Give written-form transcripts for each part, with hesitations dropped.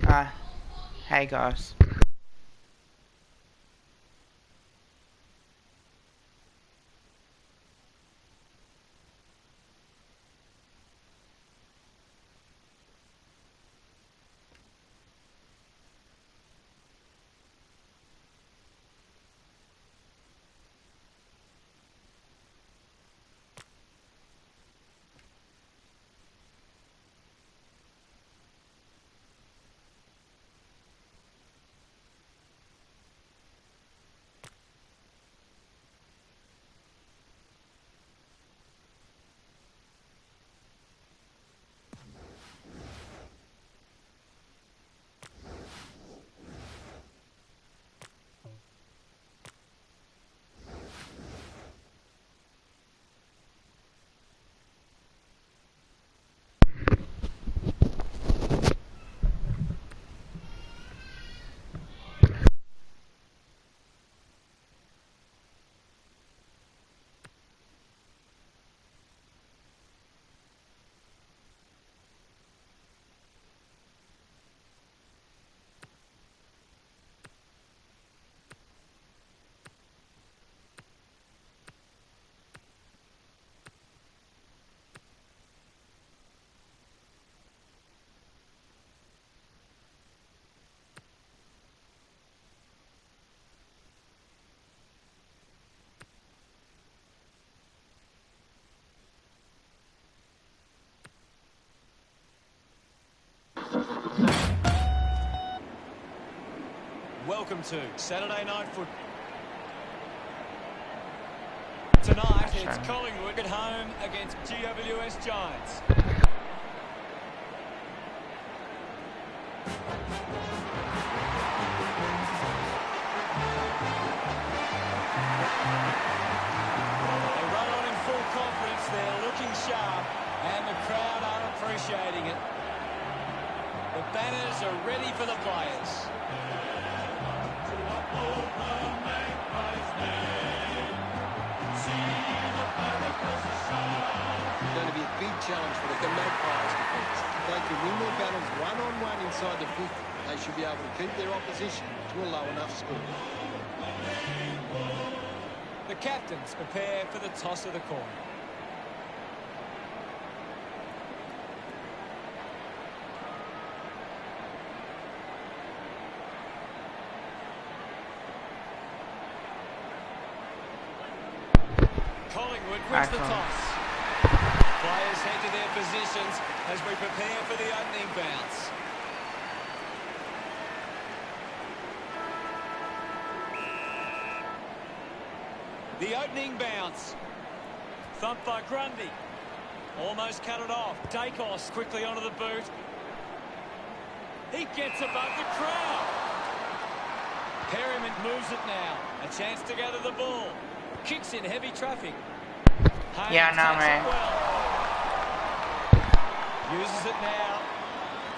Uh, hey guys. Welcome to Saturday Night Football. Tonight, it's Collingwood at home against GWS Giants. They run on in full confidence, they're looking sharp, and the crowd are appreciating it. The banners are ready for the players. Going to be a big challenge for the Magpies defence. If they can win their battles one-on-one inside the 50, they should be able to keep their opposition to a low enough score. The captains prepare for the toss of the coin. Collingwood wins the toss. Players head to their positions as we prepare for the opening bounce. The opening bounce. Thumped by Grundy. Almost cut it off. Dacos quickly onto the boot. He gets above the crowd. Perryman moves it now. A chance to gather the ball. Kicks in heavy traffic. Haynes Yeah, no, man. Uses it now.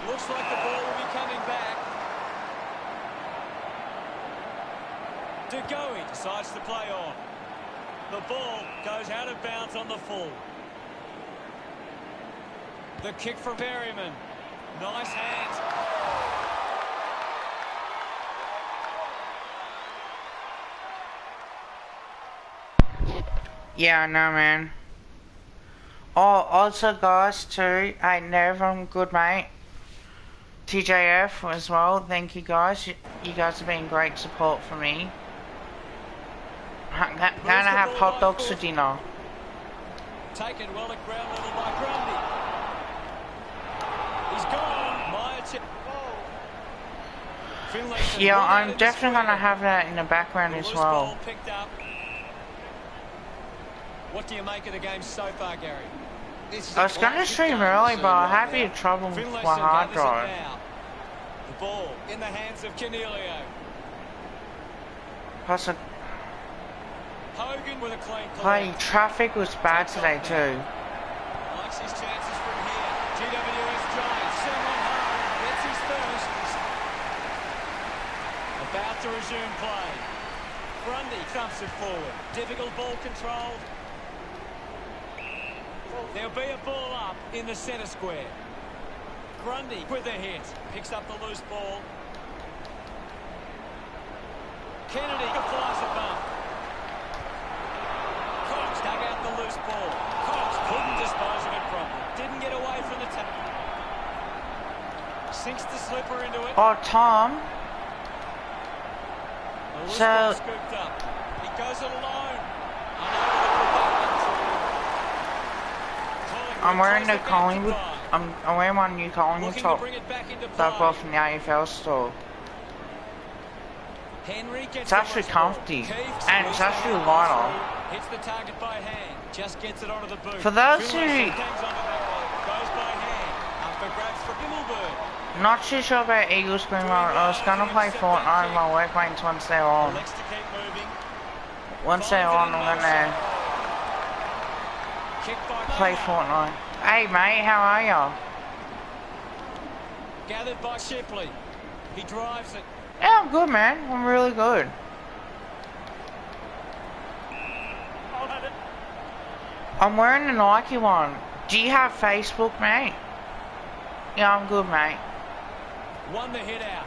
Looks like the ball will be coming back. De Goey decides to play on. The ball goes out of bounds on the full. The kick from Perryman. Nice hands. Yeah, no, man. Oh, also, guys, too, I know from good mate TJF as well. Thank you, guys. You guys have been great support for me. Gonna have hot dogs for dinner. Taken well at ground level by Grundy. He's gone. Yeah, I'm definitely gonna have that in the background as well. What do you make of the game so far, Gary? I was going to stream early, but I had a bit of trouble with my hard drive. The ball in the hands of Canelio. Plus, Hogan with a clean bloody traffic was bad today too. Likes his chances from here. GWS Giants. Someone home. Gets his first. About to resume play. Grundy thumps it forward. Difficult ball control. There'll be a ball up in the centre square. Grundy with a hit. Picks up the loose ball. Kennedy flies it back. Cox dug out the loose ball. Cox couldn't dispose of it properly. Didn't get away from the tackle. Sinks the slipper into it. Oh, Tom. The loose So- ball scooped up. He goes it alone. I'm wearing the Collingwood. I'm wearing my new Collingwood Looking to top bring it back into that I play. bought from the AFL store. Henry gets It's actually the loose ball. comfy, Keith and it's squeezes actually the lighter. ball through. Hits the target by hand. Just gets it onto the boot. For those Finlayson who- hangs onto that one. Goes by hand. Up for grabs for Himmelberg. Not too sure about Eagles Green Mode. I was gonna play Fortnite with my workmates once they're on. Elects to keep moving. Once they're on, I'm gonna Kick by play Kumar. Fortnite. Hey mate, how are ya? Gathered by Shipley. He drives it. Yeah, I'm good, man. I'm really good. I'm wearing the Nike one. Do you have Facebook, mate? Yeah, I'm good, mate. Won the hit out.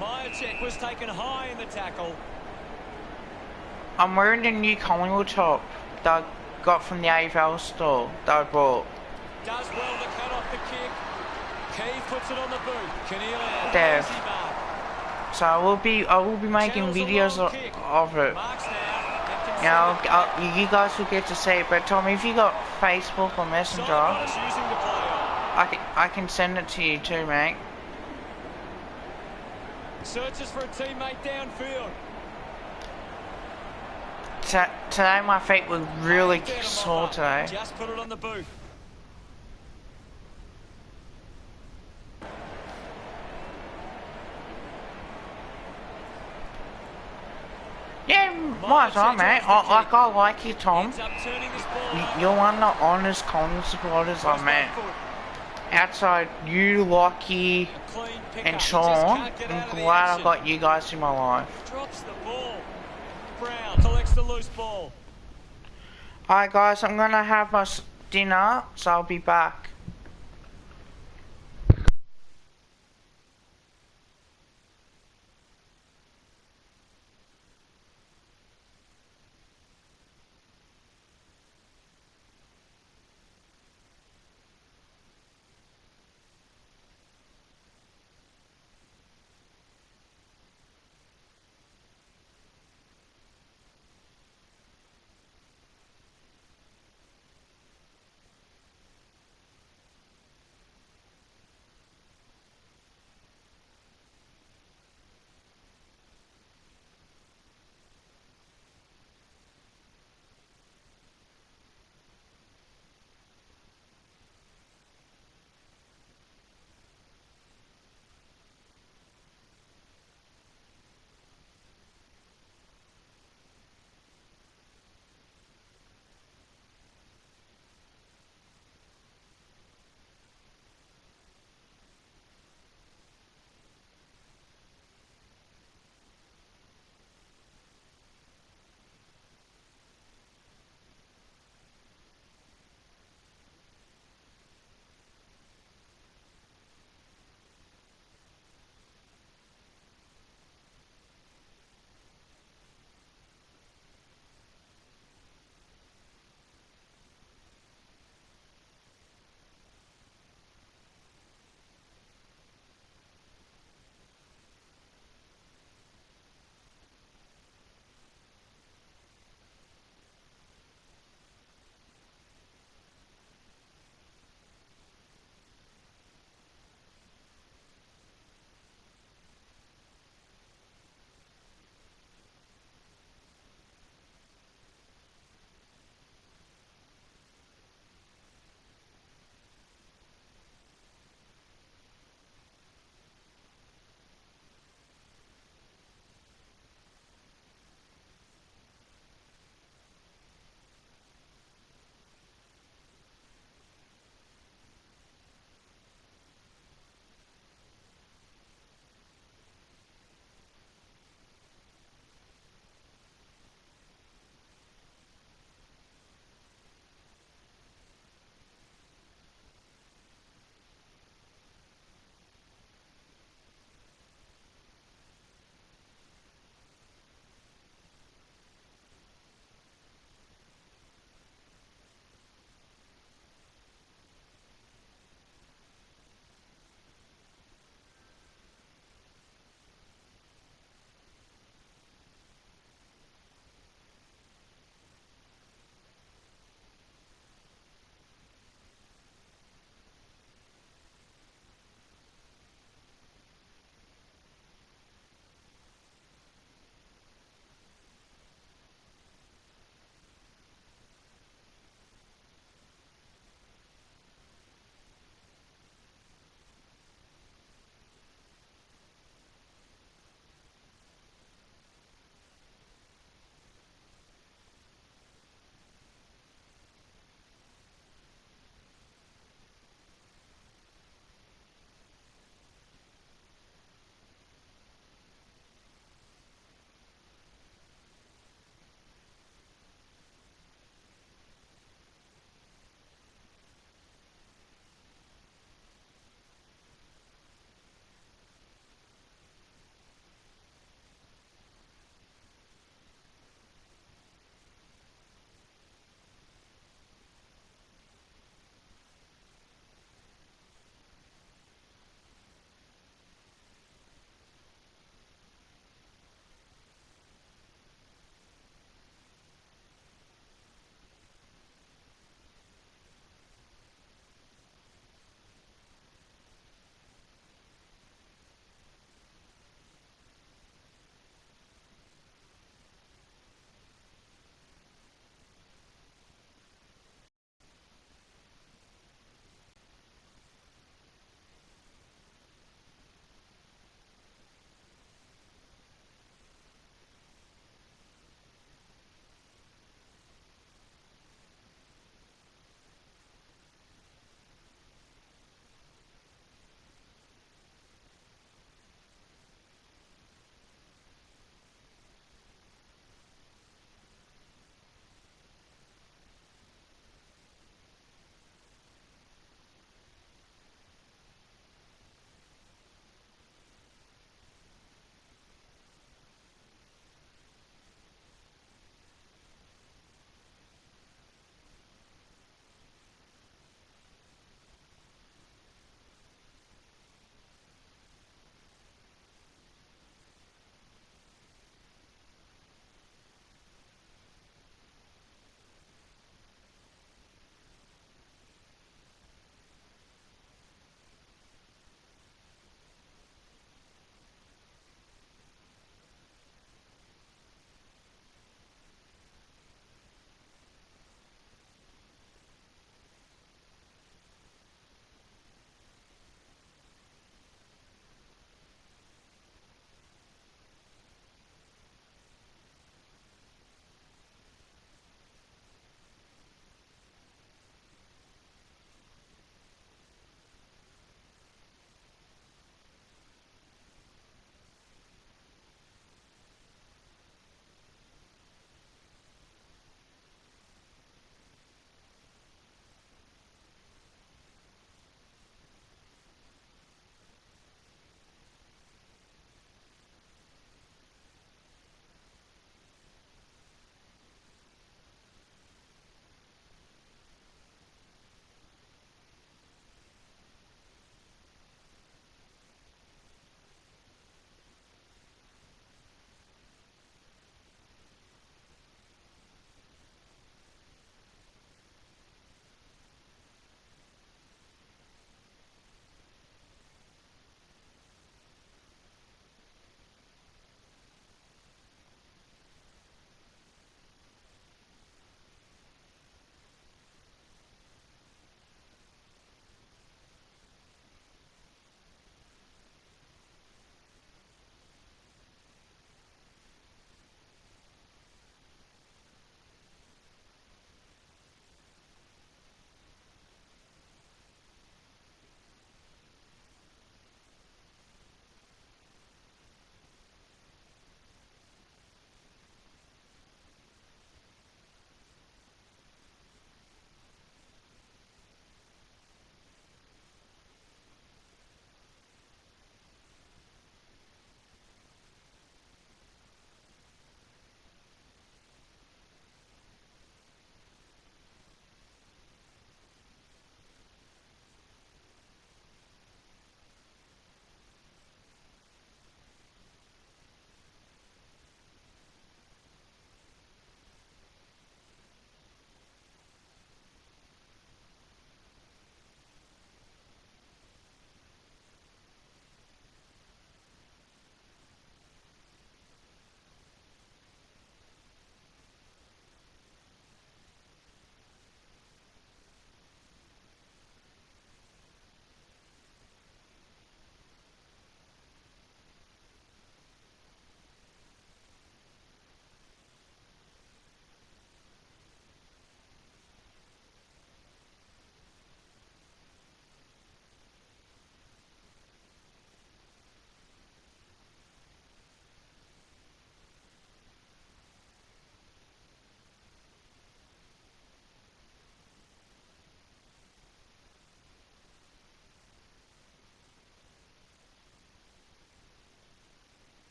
Myercheck was taken high in the tackle. I'm wearing the new Collingwood top that I got from the AFL store that I bought. Does well to cut off the kick. Keith puts it on the boot. Cornelia. There. Easy mark. So I will be making Channels a videos long kick. of it. Marks now. You know, you guys will get to see it. But Tom, if you got Facebook or Messenger, Simon is using the play on. I can send it to you too, mate. Searches for a teammate downfield. Today my feet were really Down to sore Mopper. today. Just put it on the boot. Yeah, might as well, mate. I like you, Tom. Ends up turning this ball over. You're one of the honest Collingwood supporters I met. Outside you, Lockie, Clean pickup. and He just Sean, can't get out I'm of the glad I action. got you guys in my life. Drops the ball. Brown collects the loose ball. Alright guys, I'm gonna have my dinner, so I'll be back.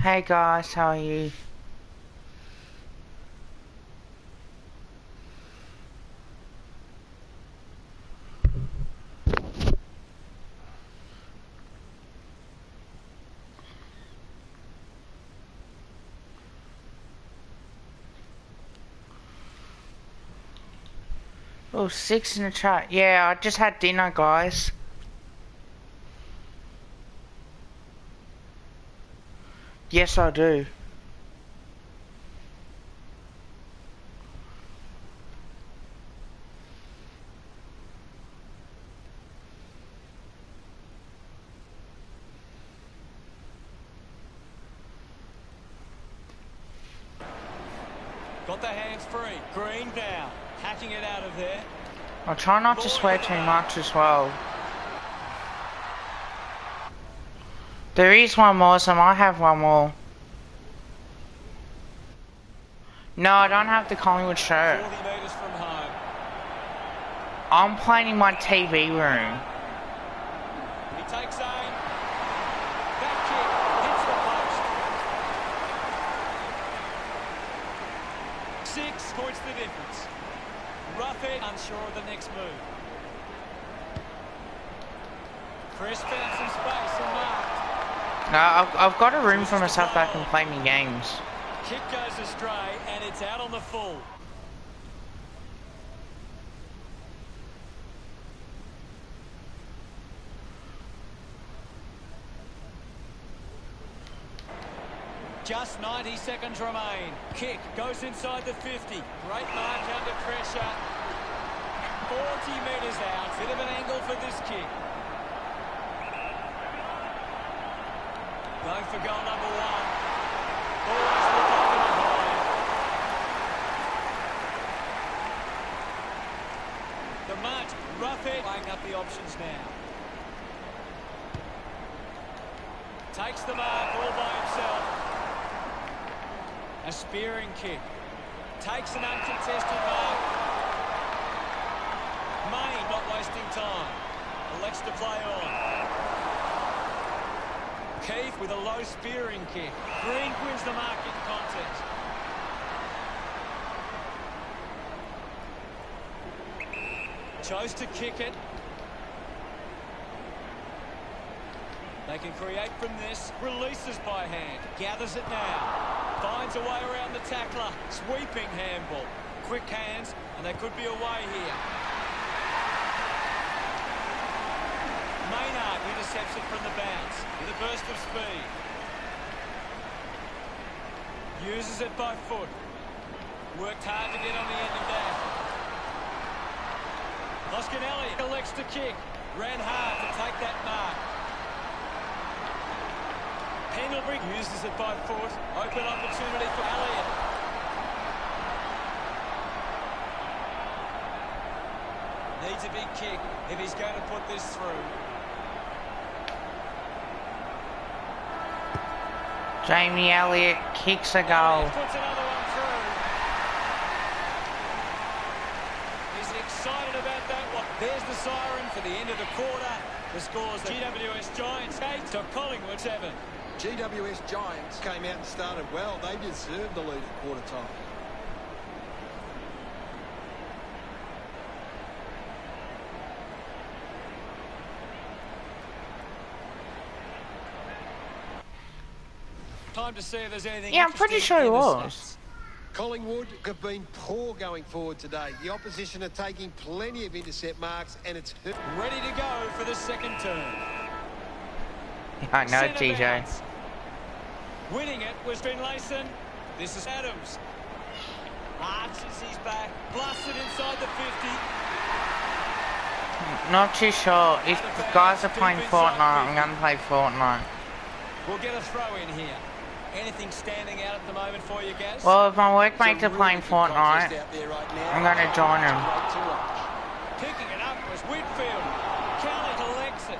Hey guys, how are you? Oh, 6 in the chat. Yeah, I just had dinner, guys. Yes, I do. Got the hands free. Green down. Hacking it out of there. I'll try not to swear too much as well. There is one more, so I might have one more. No, I don't have the Collingwood shirt. 40 metres from home. I'm playing in my TV room. He takes aim. That kick hits the post. 6 points the difference. Ruffett unsure of the next move. Chris found some space and marked. No, I've got a room for myself that I can play me games. Kick goes astray and it's out on the full. Just 90 seconds remain. Kick goes inside the 50. Great mark under pressure. 40 metres out. Bit of an angle for this kick. Going for goal number 1. Always look over behind. The match, Ruffett weighing up the options now. Takes the mark all by himself. A spearing kick. Takes an uncontested mark. Mayne not wasting time. Elects to play on. Keith with a low spearing kick. Green wins the mark in contest. Chose to kick it. They can create from this. Releases by hand. Gathers it now. Finds a way around the tackler. Sweeping handball. Quick hands, and they could be away here. Maynard intercepts it from the bounce with a burst of speed. Uses it by foot. Worked hard to get on the end of that. Hoskinelli elects to kick. Ran hard to take that mark. Pendlebury uses it by foot. Open opportunity for Elliott. Needs a big kick if he's going to put this through. Jamie Elliott kicks a goal. Puts another one through. He's excited about that one. There's the siren for the end of the quarter. The scores GWS Giants 8 to Collingwood 7. GWS Giants came out and started well. They deserved the lead at quarter time. Time to see if there's anything. Yeah, I'm pretty sure it was. Collingwood have been poor going forward today. The opposition are taking plenty of intercept marks, and it's hurt. Ready to go for the second turn. I know, Centre TJ. bounce. Winning it was Finlayson. This is Adams. Arches, he's back. Blasted inside the 50. Not too sure. If the guys are playing Fortnite, I'm going to play Fortnite. We'll get a throw in here. Anything standing out at the moment for you, Gaz? Well, if my workmates are playing Fortnite, I'm going to join them. Picking it up was Whitfield. Kelly collects it.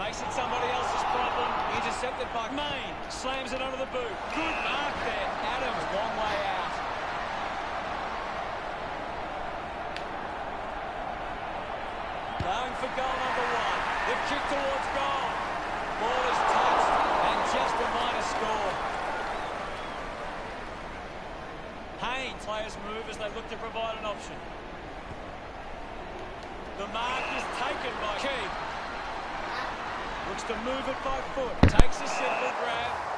Makes it somebody else's problem. Intercepted by Mayne. Slams it onto the boot. Good mark there. Adams, long way out. Going for goal number 1. The kick towards goal. Ball is touched and just a minor score. Haynes, players move as they look to provide an option. The mark is taken by Keith. Looks to move it by foot. Takes a simple grab.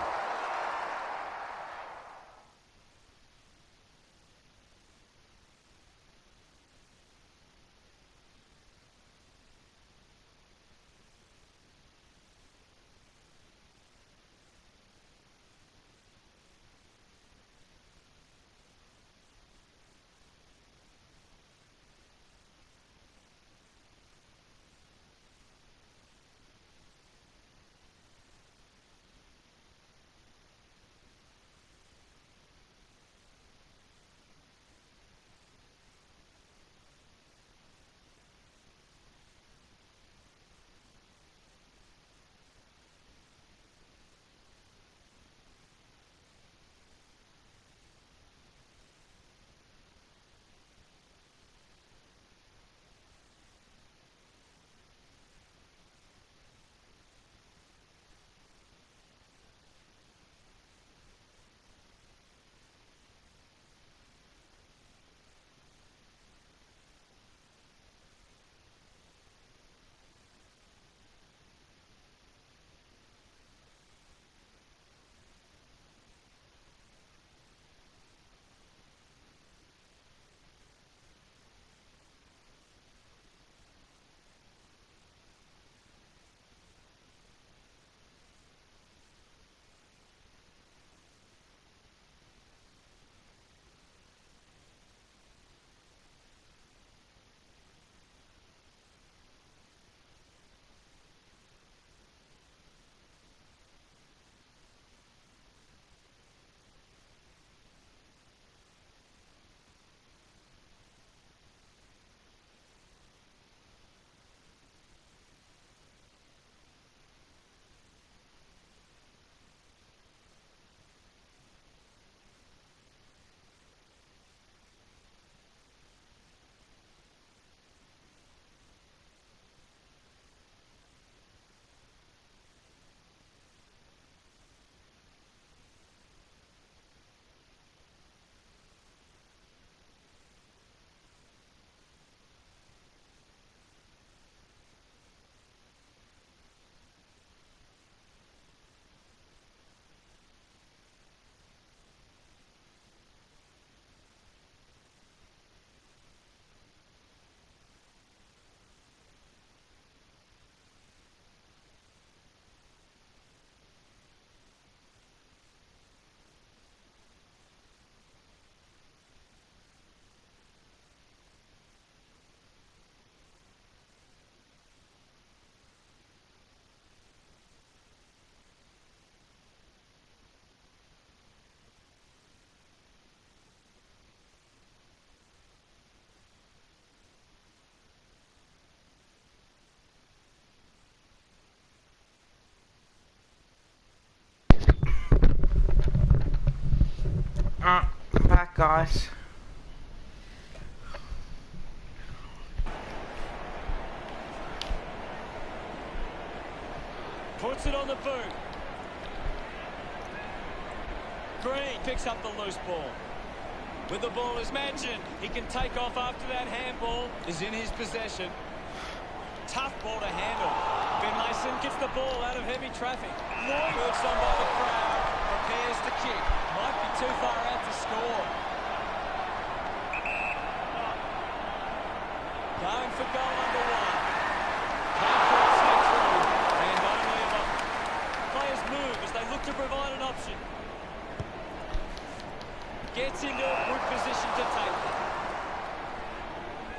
Back, guys. Puts it on the boot. Green picks up the loose ball. With the ball is Mansion. He can take off after that handball is in his possession. Tough ball to handle. Finlayson gets the ball out of heavy traffic. Moves on by the crowd. Prepares to kick. Might be too far out to score. Going for goal number one. Can't cross it through. And only a moment. Players move as they look to provide an option. Gets into a good position to take it.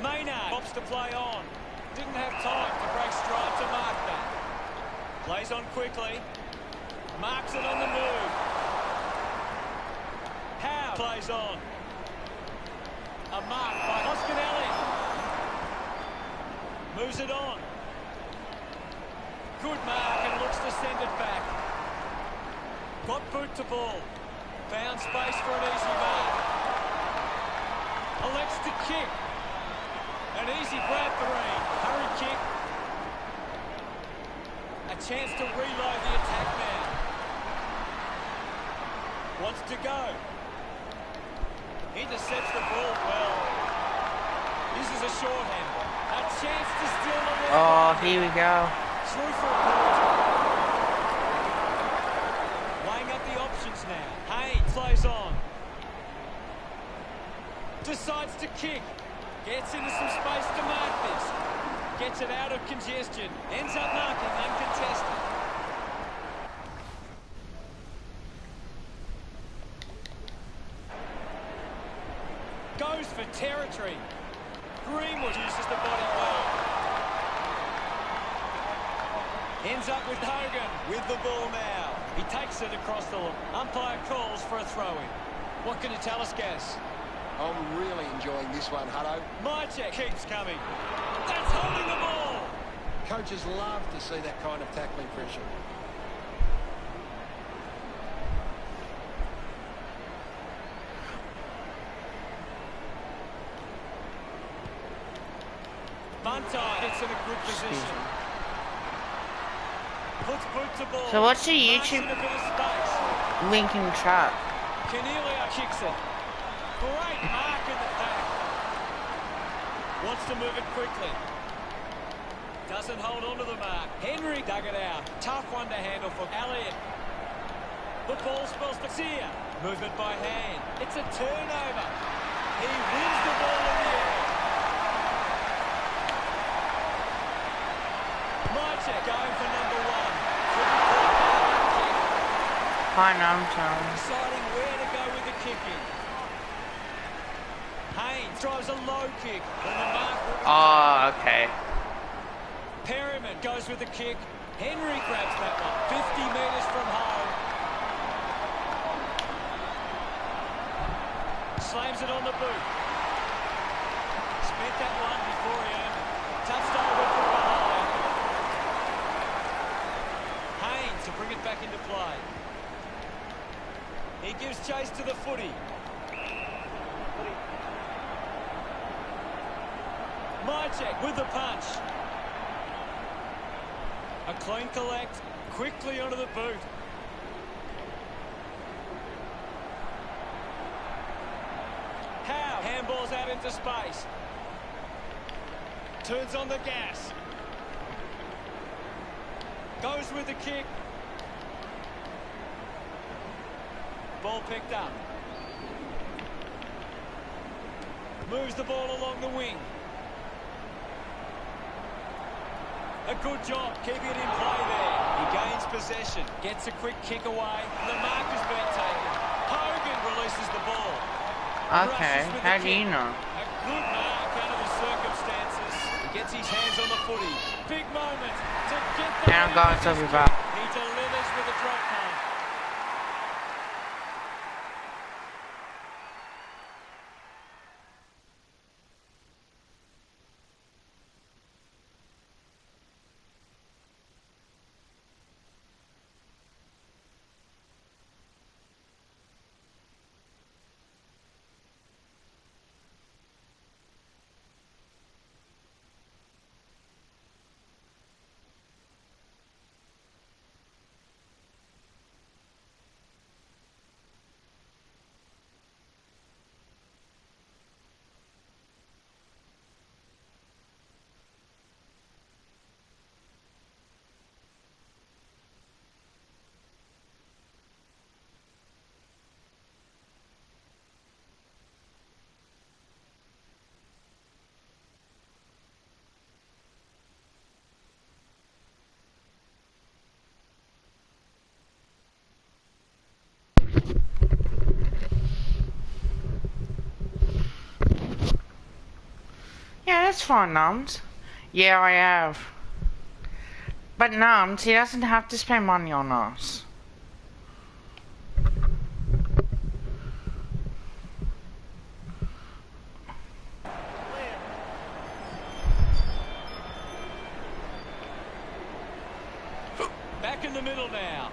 Maynard pops to play on. Didn't have time to break stride to mark that. Plays on quickly. Marks it on the move. Howe plays on. A mark by Hoskinelli. Moves it on. Good mark and looks to send it back. Got boot to ball. Found space for an easy mark. Elects to kick. An easy grab for Green. Hurry kick. A chance to reload the attack now. Wants to go. Intercepts the ball well. This is a short handle. A chance to steal the ball. Oh, here we go. Through for a point. Weighing up the options now. Haynes flows on. Decides to kick. Gets into some space to mark this. Gets it out of congestion. Ends up marking uncontested. Goes for territory. Greenwood uses the body well. Ends up with Hogan with the ball now. He takes it across the line. Umpire calls for a throw-in. What can you tell us, Gaz? I'm really enjoying this one, Hutto. Mychek keeps coming. That's holding the ball. Coaches love to see that kind of tackling pressure. Buntai gets in a good position. Puts boot to ball. So what's your Marks YouTube in a bit of space. link in the chat? Cornelio kicks it. Great mark in the pack. Wants to move it quickly. Doesn't hold on to the mark. Henry dug it out. Tough one to handle for Elliott. The ball spells to Sia. Movement by hand. It's a turnover. He wins the ball in the air. Mychek going for number one. Hi, Namtown. Deciding where to go with the kicking. Haynes drives a low kick. And the mark. Oh, okay. Perryman goes with the kick. Henry grabs that one. 50 metres from home. Slams it on the boot. Spent that one before he earned it. Touched over from behind. Haynes to bring it back into play. He gives chase to the footy. Mychek with the punch. A clean collect, quickly onto the boot. Howe handballs out into space. Turns on the gas. Goes with the kick. Ball picked up. Moves the ball along the wing. A good job keeping it in play there. He gains possession, gets a quick kick away. The mark has been taken. Hogan releases the ball. Okay, how do you know? A good mark under the circumstances. He gets his hands on the footy. Big moment to get the... Now guys, I'll be back. He delivers with a drop punt. Yeah, that's fine, Nums. Yeah, I have. But Nums, he doesn't have to spend money on us. Back in the middle now.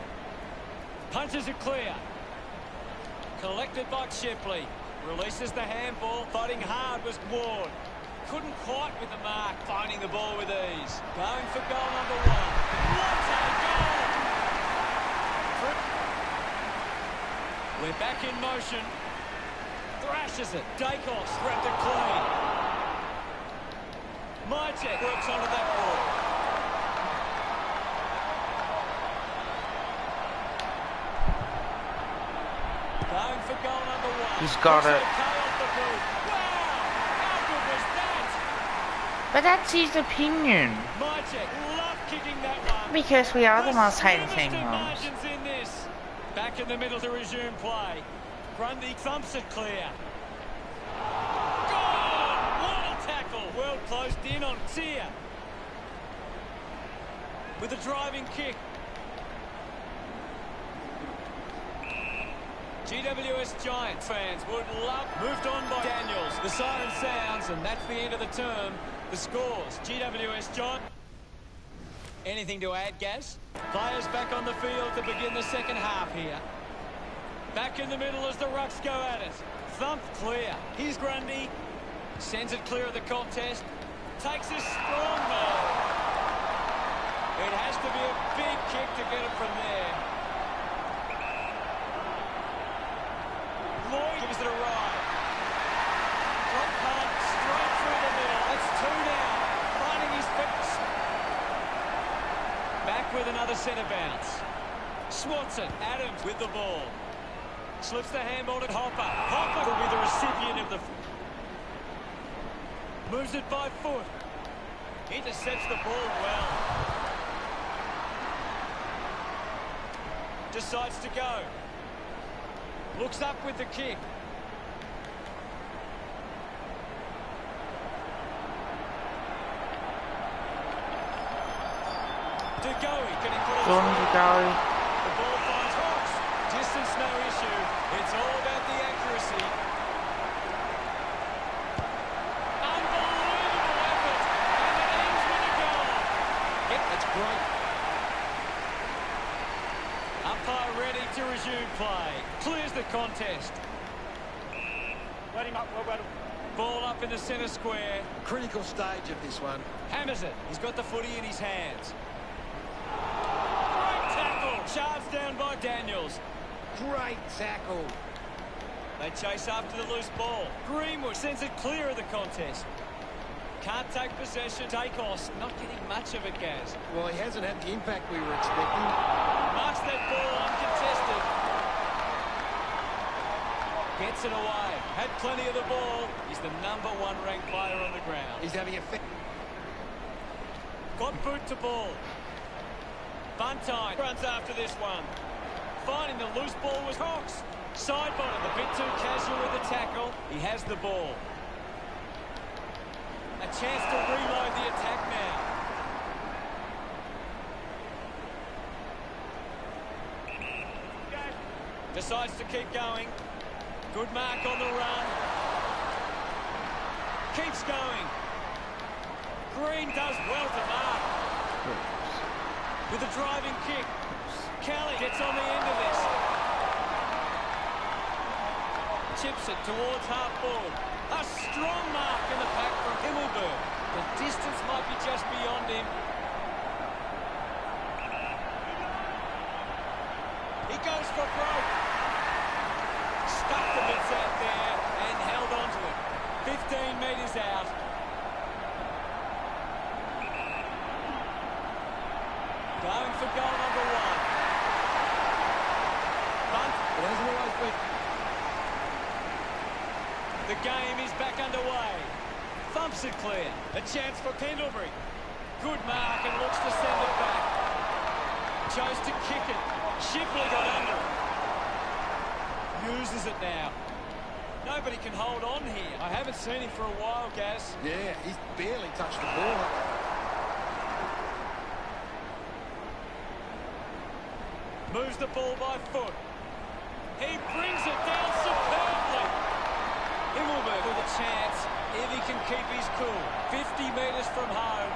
Punches it clear. Collected by Shipley. Releases the handball. Fighting hard was Ward. Couldn't quite with the mark. Finding the ball with ease. Going for goal number one. What a goal! We're back in motion. Thrashes it. Dacos grabbed it clean. Mytek works onto that ball. Going for goal number one. He's got it. Wow! How good was that? But that's his opinion. Mytek loved kicking that one. Because we are the most hated Slimmest team, of Mums. margins in this. Back in the middle to resume play. Grundy thumps it clear. Gone! What a tackle! Well closed in on Tia. With a driving kick. GWS Giants fans would love... Moved on by Daniels. The siren sounds, and that's the end of the term. The scores. GWS Giants. Anything to add, Gaz? Players back on the field to begin the second half here. Back in the middle as the Rucks go at it. Thump clear. Here's Grundy. Sends it clear of the contest. Takes a strong ball. It has to be a big kick to get it from there. Lloyd gives it a ride. Drop punt straight through the middle. That's two down. Finding his feet. Back with another centre bounce. Swatson, Adams with the ball. Slips the handball to Hopper. Hopper will be the recipient of the... Moves it by foot. Intercepts the ball well. Decides to go. Looks up with the kick. To go. Can he put it John through? to go. The ball finds Hawks. Distance no issue. It's all about the accuracy. Unbelievable effort. And it ends with a goal. Yep, that's great. Umpire ready to resume play. Clears the contest. Let him up, well. Ball up in the centre square. Critical stage of this one. Hammers it. He's got the footy in his hands. Great tackle. Charged down by Daniels. Great tackle. They chase after the loose ball. Greenwood sends it clear of the contest. Can't take possession. Dacos not getting much of it, Gaz. Well, he hasn't had the impact we were expecting. Marks that ball uncontested. Gets it away. Had plenty of the ball. He's the #1 ranked player on the ground. He's having a... Got boot to ball. Buntine runs after this one. Finding the loose ball was Hawks. Side bottom, a bit too casual with the tackle. He has the ball. A chance to reload the attack now. Decides to keep going. Good mark on the run. Keeps going. Green does well to mark. With a driving kick. Kelly gets on the end of this. Chips it towards half forward. A strong mark in the pack from Himmelberg. The distance might be just beyond him. He goes for broke. Stuck the bits out there and held onto it. 15 metres out. Going for goal #1. Bunt. It hasn't always been... The game is back underway. Thumps it clear. A chance for Pendlebury. Good mark and looks to send it back. Chose to kick it. Shipley got under it. Uses it now. Nobody can hold on here. I haven't seen him for a while, Gaz. Yeah, he's barely touched the ball. Moves the ball by foot. He brings it down superbly. Himmelberg with a chance if he can keep his cool. 50 metres from home.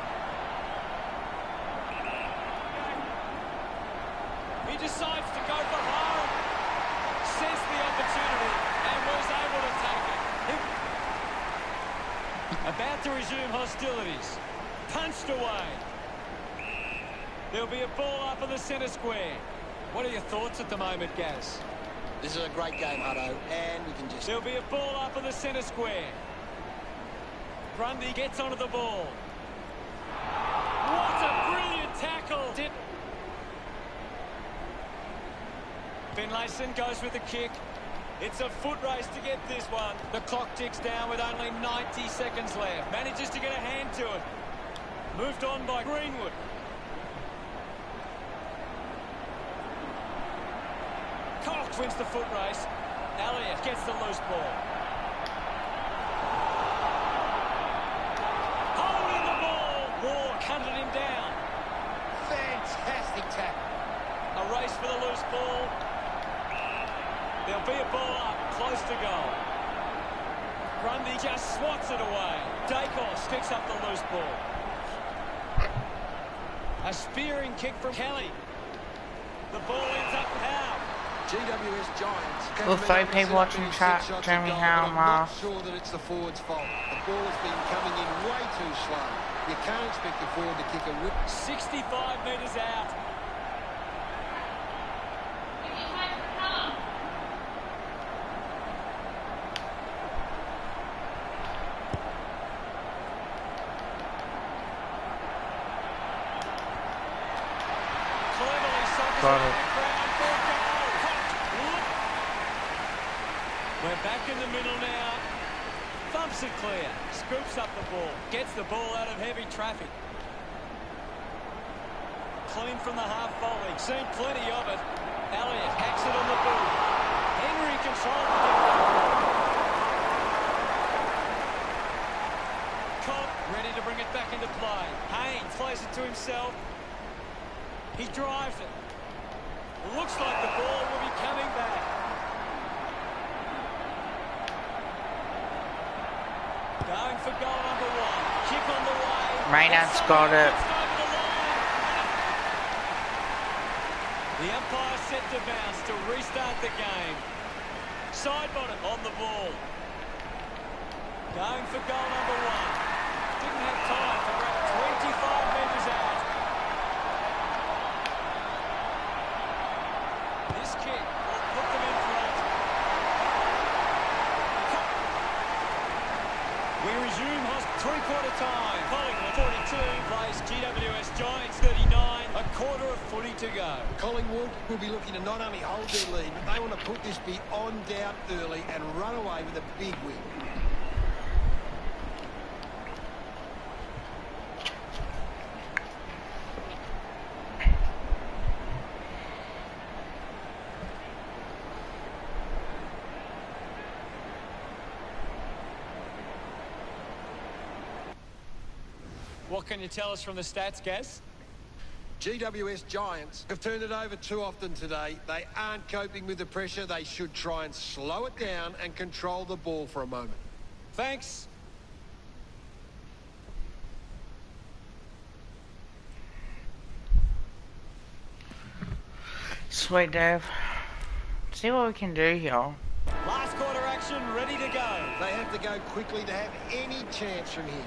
He decides to go for home. Sensed the opportunity and was able to take it. About to resume hostilities. Punched away. There'll be a ball up in the centre square. What are your thoughts at the moment, Gaz? This is a great game, Hutto, and we can just... There'll be a ball up in the centre square. Grundy gets onto the ball. What a brilliant tackle! Finlayson goes with the kick. It's a foot race to get this one. The clock ticks down with only 90 seconds left. Manages to get a hand to it. Moved on by Greenwood. Cox wins the foot race. Elliott gets the loose ball. Holding the ball. Ward hunted him down. Fantastic tackle. A race for the loose ball. There'll be a ball up, close to goal. Grundy just swats it away. Dacos picks up the loose ball. A spearing kick from Kelly. The ball ends up out. GWS Giants. Also, people watching chat, Jeremy Howe, I'm not sure that it's the forward's fault. The ball has been coming in way too slow. You can't expect the forward to kick a rip. 65 metres out. Got it. We're back in the middle now. Thumps it clear. Scoops up the ball. Gets the ball out of heavy traffic. Clean from the half volley. Seen plenty of it. Elliott hacks it on the boot. Henry controls the Cobb ready to bring it back into play. Haynes plays it to himself. He drives it. Looks like the ball will be coming back. Going for goal number one. Kick on the way. Maynard's got it. The umpire set to bounce to restart the game. Side bottom on the ball. Going for goal number one. Didn't have time to grab 25 metres out. This kick will put them in front. We resume three-quarter time. Collingwood 42 plays GWS Giants 39. A quarter of footy to go. Collingwood will be looking to not only hold their lead, but they want to put this beyond doubt early and run away with a big win. What can you tell us from the stats, Gaz? GWS Giants have turned it over too often today. They aren't coping with the pressure. They should try and slow it down and control the ball for a moment. Thanks. Sweet, Dave. See what we can do here. Last quarter action, ready to go. They have to go quickly to have any chance from here.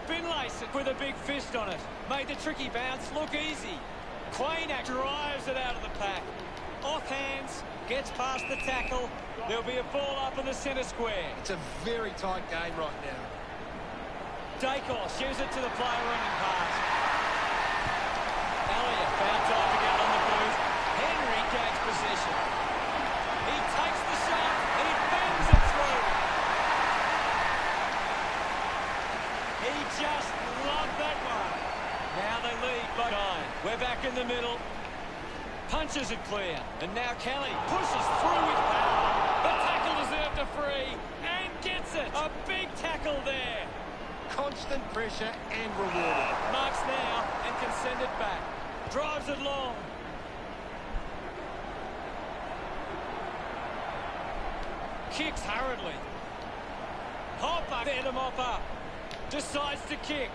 Finlayson with a big fist on it. Made the tricky bounce look easy. Quaynak drives it out of the pack. Off hands, gets past the tackle. There'll be a ball up in the centre square. It's a very tight game right now. Dacos gives it to the player running past. Elliott found time to get on the boot. Henry gains possession. He takes the shot. He bangs it through. He just loved that one. Now they lead by 9. We're back in the middle. Punches it clear. And now Kelly pushes through with power. The tackle deserved a free. And gets it. A big tackle there. Constant pressure and rewarded. Marks now and can send it back. Drives it long. Kicks hurriedly. Hopper there to mop up. Decides to kick.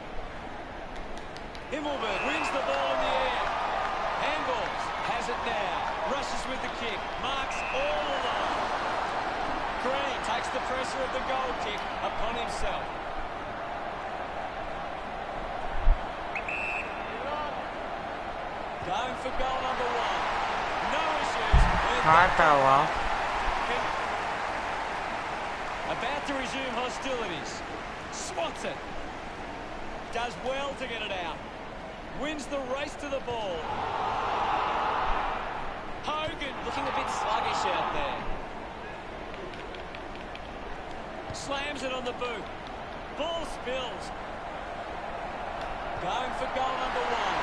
Himmelberg wins the ball in the air. Handballs. Has it now. Rushes with the kick. Marks all alone. Green takes the pressure of the goal kick upon himself. Going for goal number one. No issues with I fell off. About to resume hostilities. Swats it. Does well to get it out. Wins the race to the ball. Hogan looking a bit sluggish out there. Slams it on the boot. Ball spills. Going for goal number one.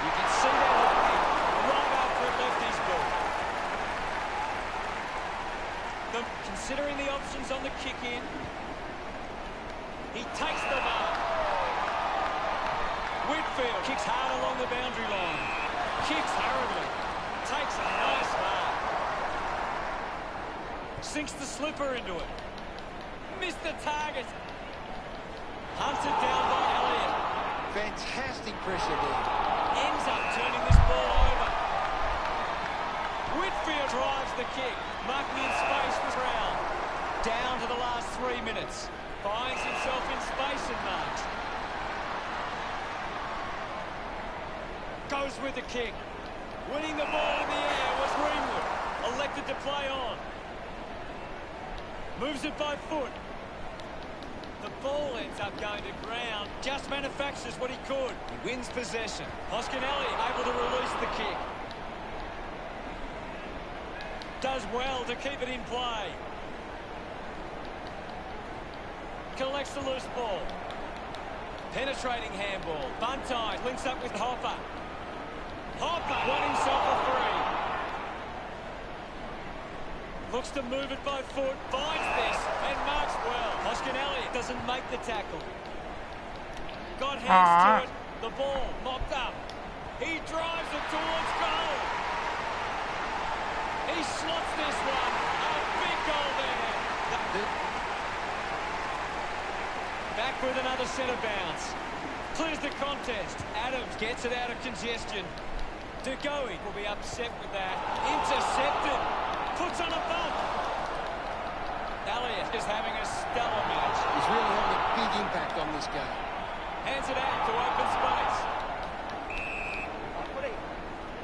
You can see that happening right after it left his boot. Considering the options on the kick in. He takes the mark. Whitfield kicks hard along the boundary line. Kicks hurriedly. Takes a nice mark. Sinks the slipper into it. Missed the target. Hunted down by Elliott. Fantastic pressure there. Ends up turning this ball over. Whitfield drives the kick. Marking in space for Brown. Down to the last 3 minutes. Finds himself in space and marks. Goes with the kick. Winning the ball in the air was Greenwood. Elected to play on. Moves it by foot. The ball ends up going to ground. Just manufactures what he could. He wins possession. Hoskinelli able to release the kick. Does well to keep it in play. Collects the loose ball. Penetrating handball. Buntai links up with Hopper. Hopper won himself a free. Looks to move it by foot. Finds this and marks well. Hoskinelli doesn't make the tackle. Got hands to it. The ball mopped up. He drives it towards goal. He slots this one. A big goal there. Back with another centre bounce. Clears the contest. Adams gets it out of congestion. De Goey will be upset with that. Intercepted. Puts on a bump. Elliott is having a stellar match. He's really having a big impact on this game. Hands it out to open space.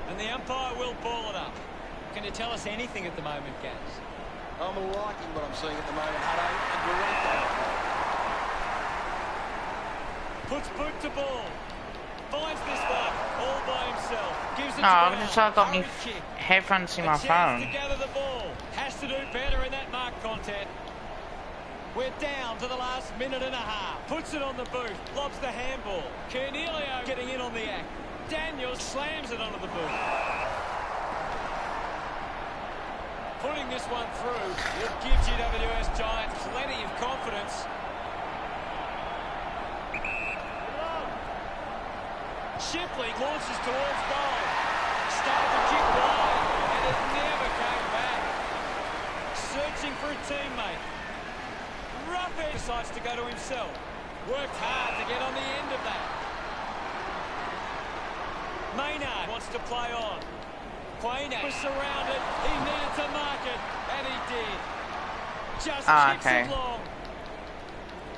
And the umpire will ball it up. Can you tell us anything at the moment, Gaz? I'm liking what I'm seeing at the moment, Hutto, and we're ready to go. Puts boot to ball. Finds this one all by himself. Gives it No, to I've Brown. just got my Hurried kick. headphones in A my chance phone. to gather the ball. Has to do better in that mark content. We're down to the last minute and a half. Puts it on the boot. Lobs the handball. Cornelio getting in on the act. Daniels slams it onto the boot. Putting this one through will give GWS Giants plenty of confidence. Shipley launches towards goal. Started to kick wide, and it never came back. Searching for a teammate. Ruffin decides to go to himself. Worked hard to get on the end of that. Maynard wants to play on. Quaynor was surrounded. He needed to mark it, and he did. Just kicks it long.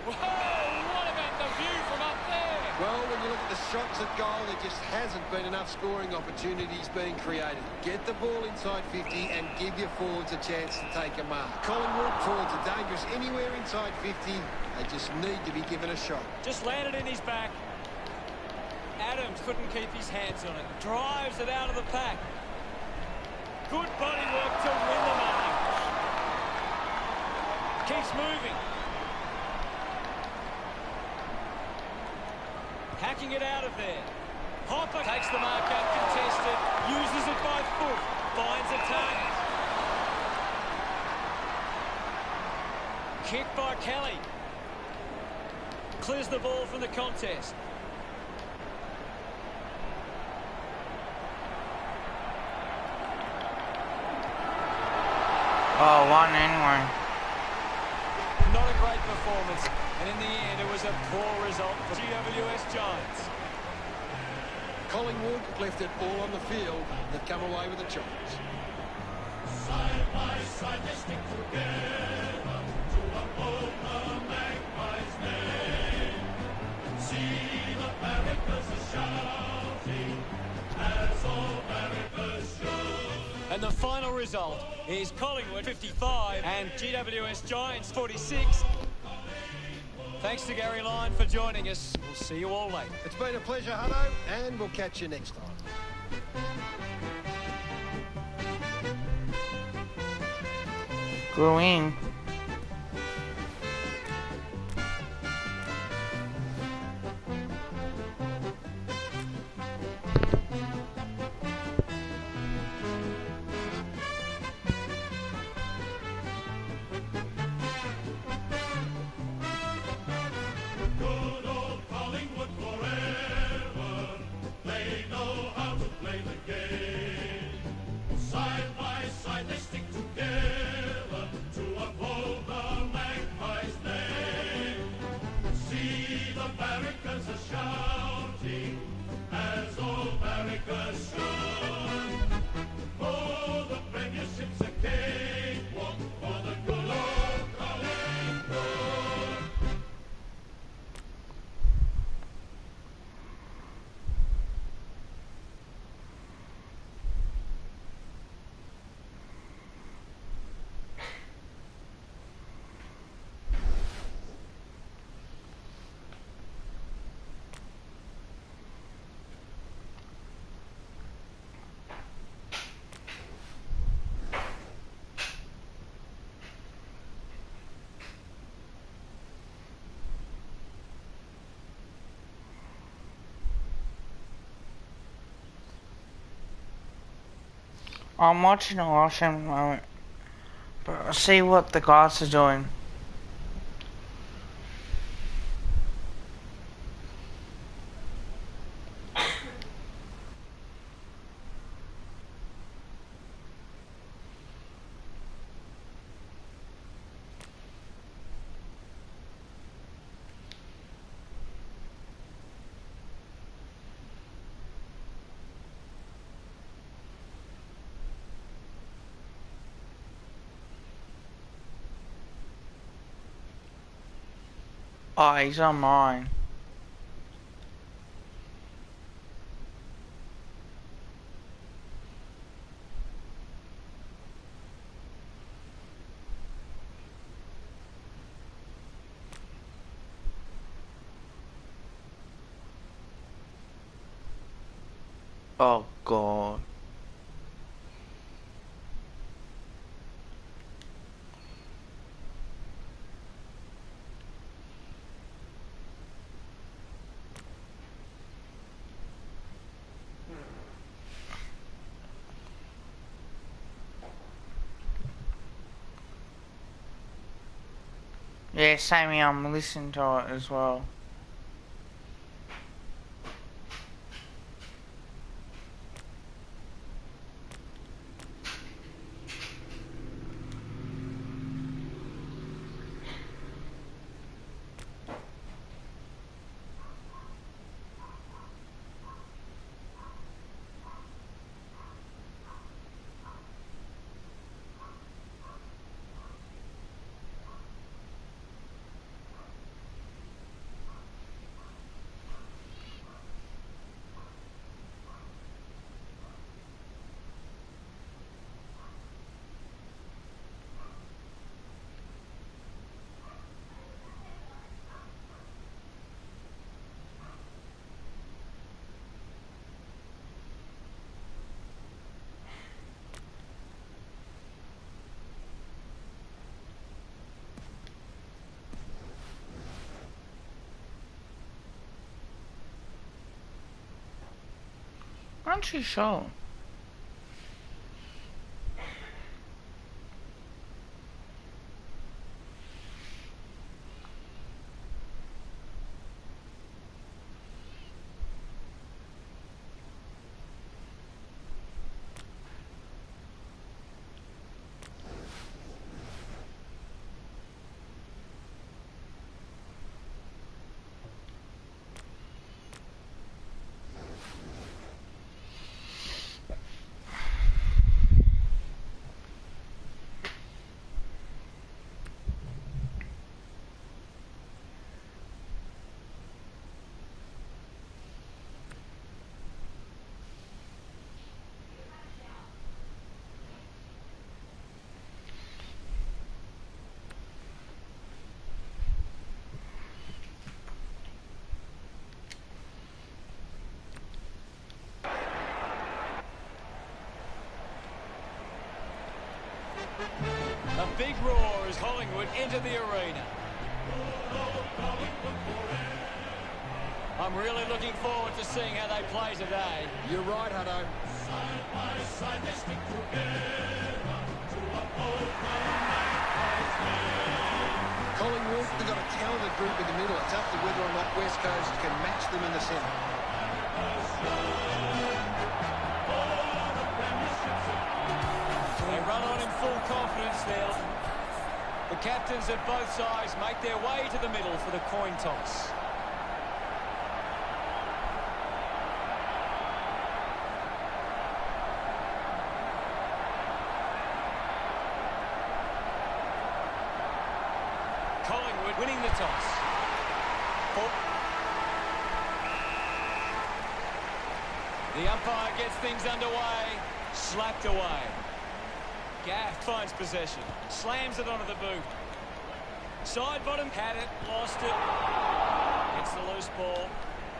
Whoa, what about the view from up there? Well, when you look at the shots at goal, there just hasn't been enough scoring opportunities being created. Get the ball inside 50 and give your forwards a chance to take a mark. Collingwood forwards are dangerous anywhere inside 50. They just need to be given a shot. Just landed in his back. Adams couldn't keep his hands on it. Drives it out of the pack. Good body work to win the mark. Keeps moving. Hacking it out of there. Hopper takes the mark out contested. Uses it by foot. Finds a target. Kick by Kelly. Clears the ball from the contest. Oh, one anyway. Not a great performance, and in the end it was a poor result for GWS Giants. Collingwood left it all on the field. They've come away with a chance. Side by side they stick together to uphold the Magpies' name. See the barrackers are shouting as all barrackers should. And the the final result is Collingwood 55 and GWS Giants 46. Thanks to Gary Lyon for joining us. We'll see you all later. It's been a pleasure, Hutto, and we'll catch you next time. Green. Good old Collingwood forever. They know how to play the game. Side by side they stick together to uphold the Magpies' name. See the barricades are shouting as all barricades should. Oh, the premiership's a cakewalk for the good old Collingwood. I'm watching a watch at the moment, but I'll see what the guys are doing. Oh, he's on mine. Oh, God. Yeah, Sammy, I'm listening to it as well. Aren't you sure? Collingwood into the arena. I'm really looking forward to seeing how they play today. You're right, Hutto. Side by side they stick together to uphold the Magpies' name. Collingwood, they've got a talented group in the middle. It's up to whether or not West Coast can match them in the centre. They run on in full confidence now. The captains of both sides make their way to the middle for the coin toss. Collingwood winning the toss. The umpire gets things underway. Slapped away. Gaff finds possession. Slams it onto the boot. Side bottom. Had it. Lost it. Gets the loose ball.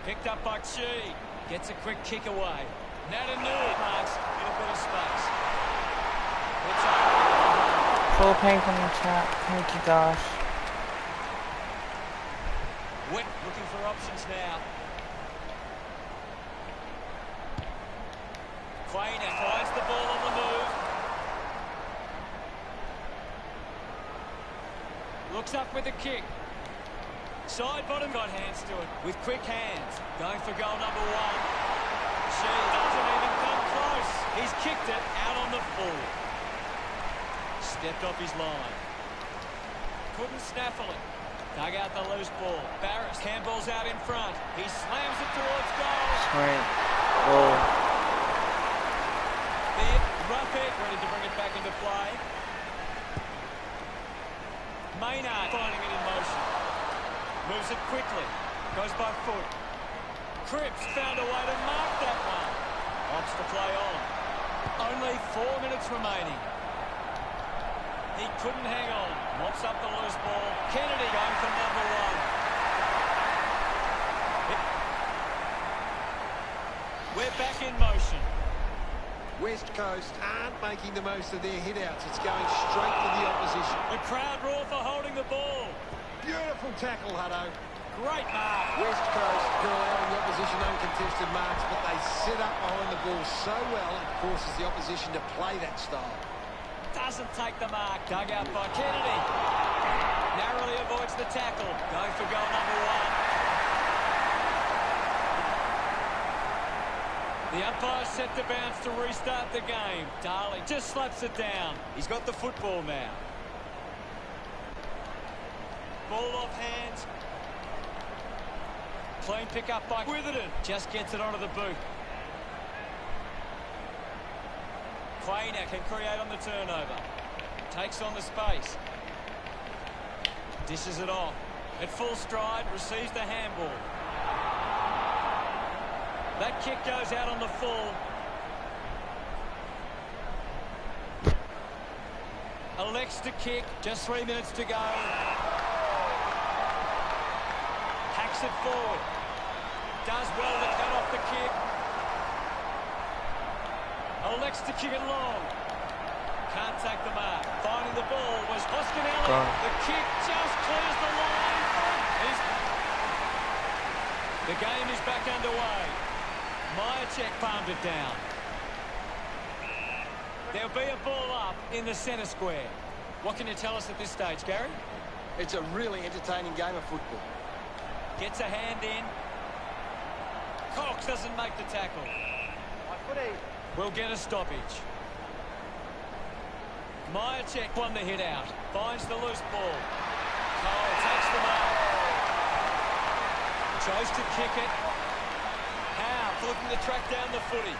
Picked up by Chi. Gets a quick kick away. Natanui marks in a bit of space. It's over. Full paper on the top. Thank you, gosh. Wick looking for options now. Quainer finds the ball on the move. Looks up with a kick. Side bottom got hands to it with quick hands. Going for goal number one. She doesn't even come close. He's kicked it out on the full. Stepped off his line. Couldn't snaffle it. Dug out the loose ball. Barris. Campbell's out in front. He slams it towards goal. Sweet. Whoa. Ruffett ready to bring it back into play. Maynard finding it in motion. Moves it quickly. Goes by foot. Cripps found a way to mark that one. Opts to play on. Only 4 minutes remaining. He couldn't hang on. Mops up the loose ball. Kennedy going for number one. We're back in motion. West Coast aren't making the most of their hit-outs. It's going straight to the opposition. The crowd roar for holding the ball. Beautiful tackle, Hutto. Great mark. West Coast, they're allowing the opposition uncontested marks, but they set up behind the ball so well it forces the opposition to play that style. Doesn't take the mark. Dug out by Kennedy. Narrowly avoids the tackle. Going for goal number one. The umpire set the bounce to restart the game. Darling just slaps it down. He's got the football now. Ball off hands. Clean pick up by Witherden. Just gets it onto the boot. Quainer can create on the turnover. Takes on the space. Dishes it off. At full stride, receives the handball. That kick goes out on the full. Elects to kick. Just 3 minutes to go. Hacks it forward. Does well to cut off the kick. Elects to kick it long. Can't take the mark. Finding the ball was Hoskinelli. The kick just clears the line. The game is back underway. Myercheck palmed it down. There'll be a ball up in the centre square. What can you tell us at this stage, Gary? It's a really entertaining game of football. Gets a hand in. Cox doesn't make the tackle. We'll get a stoppage. Myercheck won the hit out. Finds the loose ball. Cole takes the mark. Chose to kick it. Howe looking to track down the footy.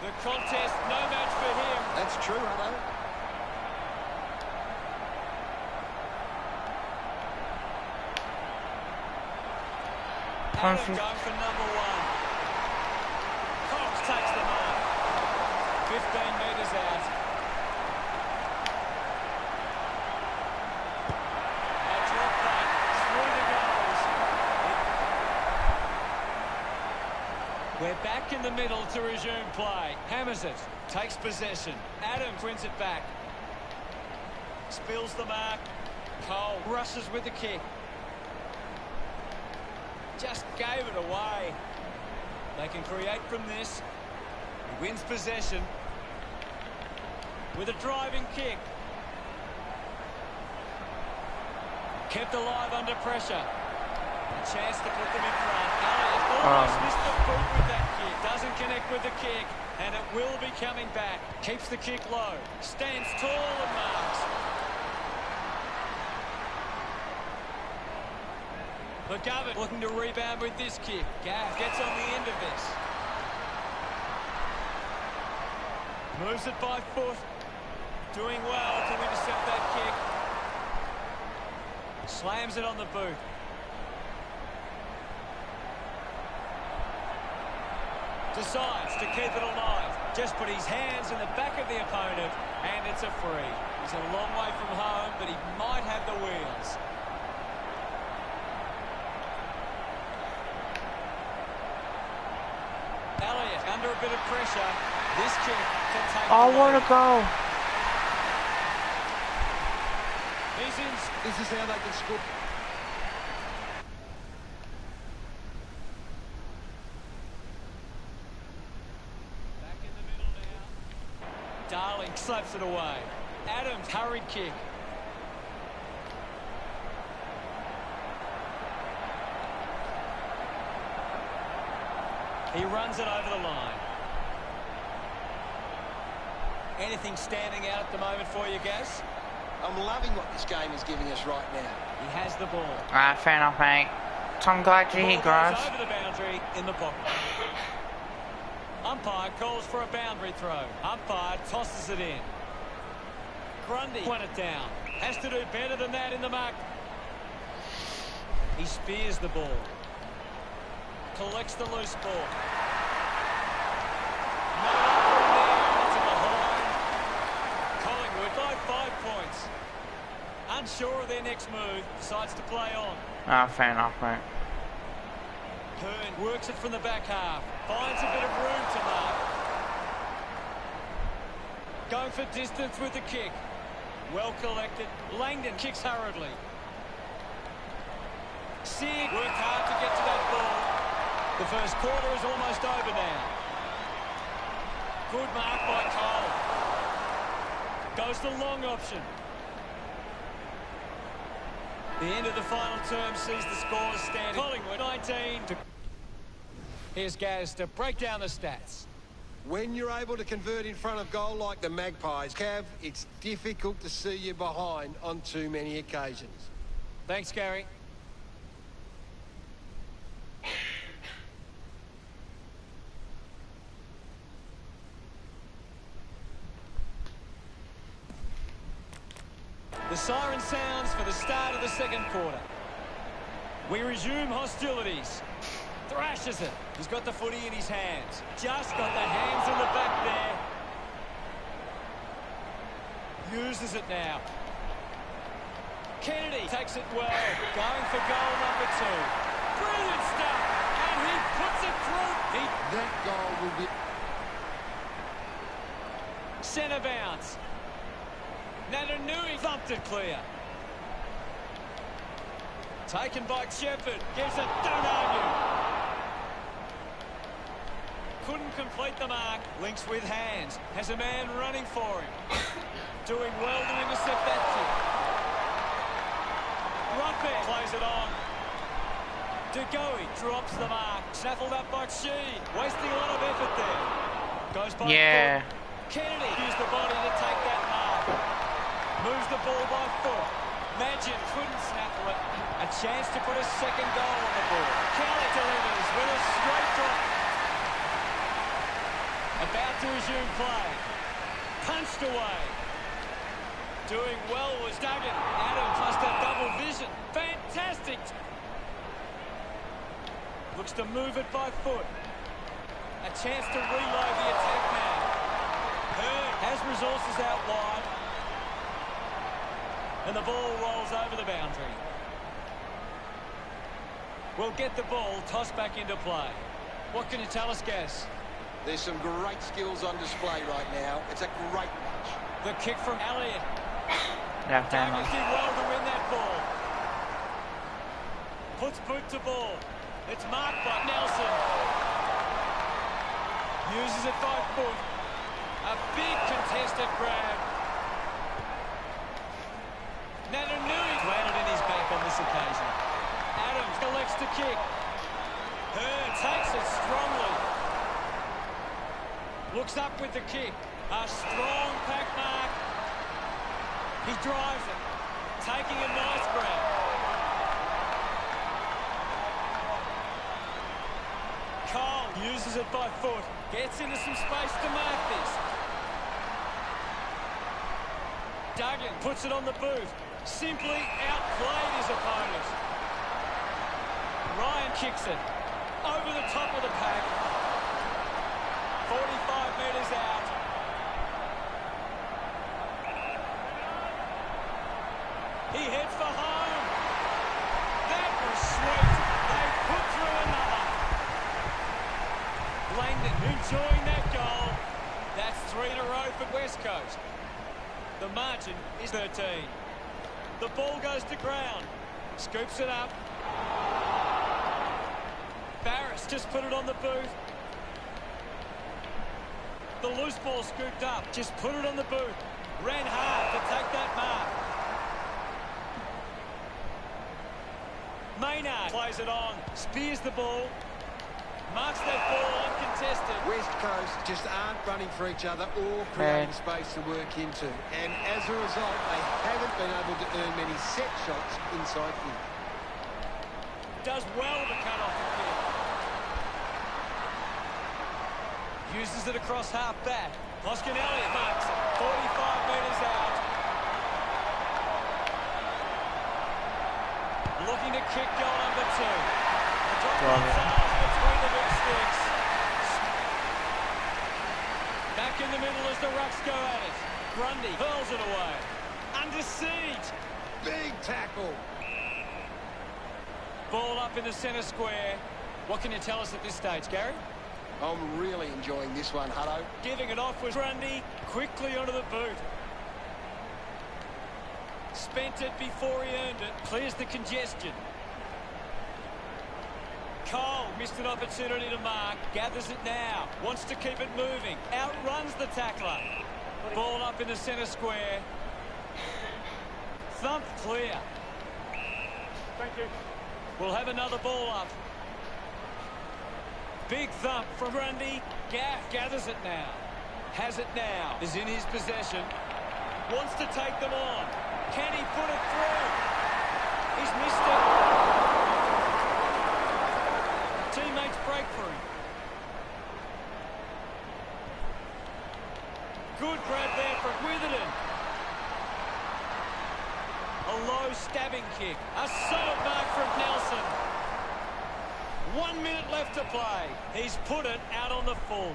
The contest, no match for him. That's true, Hutto. Adam going for number one. Cox takes the mark. 15 metres out. A drop back through the goals. We're back in the middle to resume play. Hammers it. Takes possession. Adams wins it back. spills the mark. Cole rushes with the kick. Just gave it away. They can create from this. He wins possession with a driving kick. Kept alive under pressure. A chance to put them in front. Elliott almost missed the boot with that kick. Doesn't connect with the kick, and it will be coming back. Keeps the kick low. Stands tall and marks. McGovern looking to rebound with this kick. Gaff gets on the end of this. Moves it by foot. Doing well to intercept that kick. Slams it on the boot. Decides to keep it alive. Just put his hands in the back of the opponent, and it's a free. He's a long way from home, but he might have the wheels. Elliott under a bit of pressure. This kick can take. Oh, what a goal! He's in. This is how they can score. Back in the middle now. Darling slaps it away. Adams, hurried kick. He runs it over the line. Anything standing out at the moment for you, Gaz? I'm loving what this game is giving us right now. He has the ball. Alright, fair enough, mate. Tom, glad you're here, Ball goes guys. over the boundary in the pocket. Umpire calls for a boundary throw. Umpire tosses it in. Grundy won it down. Has to do better than that in the mark. He spears the ball. Collects the loose ball. No offering there. It's in the line. Collingwood by 5 points. Unsure of their next move. Decides to play on. Ah, fair enough, mate. Hearn works it from the back half. Finds a bit of room to mark. Going for distance with the kick. Well collected. Langdon kicks hurriedly. Sig worked hard to get to that ball. The first quarter is almost over now. Good mark by Cole. Goes the long option. The end of the final term sees the scores standing. Collingwood 19. Here's Gaz to break down the stats. When you're able to convert in front of goal like the Magpies, Cav, it's difficult to see you behind on too many occasions. Thanks, Gary. The siren sounds for the start of the second quarter. We resume hostilities. Thrashes it. He's got the footy in his hands. Just got the hands in the back there. Uses it now. Kennedy takes it well. Going for goal number 2. Brilliant stuff. And he puts it through. That goal will be... Centre bounce. Natanui thumped it clear. Taken by Shepherd. Gives it, don't argue. Couldn't complete the mark. Links with hands. Has a man running for him. Doing well to intercept that kick. Ruppert plays it on. De Goey drops the mark. Snaffled up by Sheen. Wasting a lot of effort there. Goes by Yeah. foot. Kennedy used the body to take that mark. Moves the ball by foot. Magin couldn't snaffle it. A chance to put a second goal on the board. Kelly delivers with a straight drop. About to resume play. Punched away. Doing well was Duggan. Adams must have double vision. Fantastic. Looks to move it by foot. A chance to reload the attack now. Hearn has resources out wide. And the ball rolls over the boundary. We'll get the ball tossed back into play. What can you tell us, Gaz? There's some great skills on display right now. It's a great match. The kick from Elliott. Left hand. Douglas did well to win that ball. Puts boot to ball. It's marked by Nelson. Uses it by foot. A big contested grab. Natanui landed in his back on this occasion. Adams collects the kick. Hearn takes it strongly. Looks up with the kick. A strong pack mark. He drives it. Taking a nice grab. Cole uses it by foot. Gets into some space to mark this. Duggan puts it on the boot. Simply outplayed his opponent. Ryan kicks it. Over the top of the pack. 45 metres out. He heads for home. That was sweet. They put through another. Langdon enjoying that goal. That's 3 in a row for West Coast. The margin is 13. The ball goes to ground. Scoops it up. Barris just put it on the boot. The loose ball scooped up. Just put it on the boot. Ran hard to take that mark. Maynard plays it on. Spears the ball. Marks that ball uncontested. West Coast just aren't running for each other or creating space to work into. And as a result, they haven't been able to earn many set shots inside here. Does well to cut off the kick. Uses it across half back. Hoskin Elliott marks it. 45 metres out. Looking to kick goal number 2. Between the big sticks. Back in the middle as the Rucks go at it. Grundy hurls it away. Under siege. Big tackle. Ball up in the centre square. What can you tell us at this stage, Gary? I'm really enjoying this one, Hutto. Giving it off was Grundy. Quickly onto the boot. Spent it before he earned it. Clears the congestion. Cole missed an opportunity to mark. Gathers it now. Wants to keep it moving. Outruns the tackler. Ball up in the centre square. Thump clear. Thank you. We'll have another ball up. Big thump from Grundy. Gaff gathers it now. Has it now. Is in his possession. Wants to take them on. Can he put it through? He's missed it. Teammates break for him. Good grab there from Witherden. A low stabbing kick. A solid mark from Nelson. 1 minute left to play. He's put it out on the full.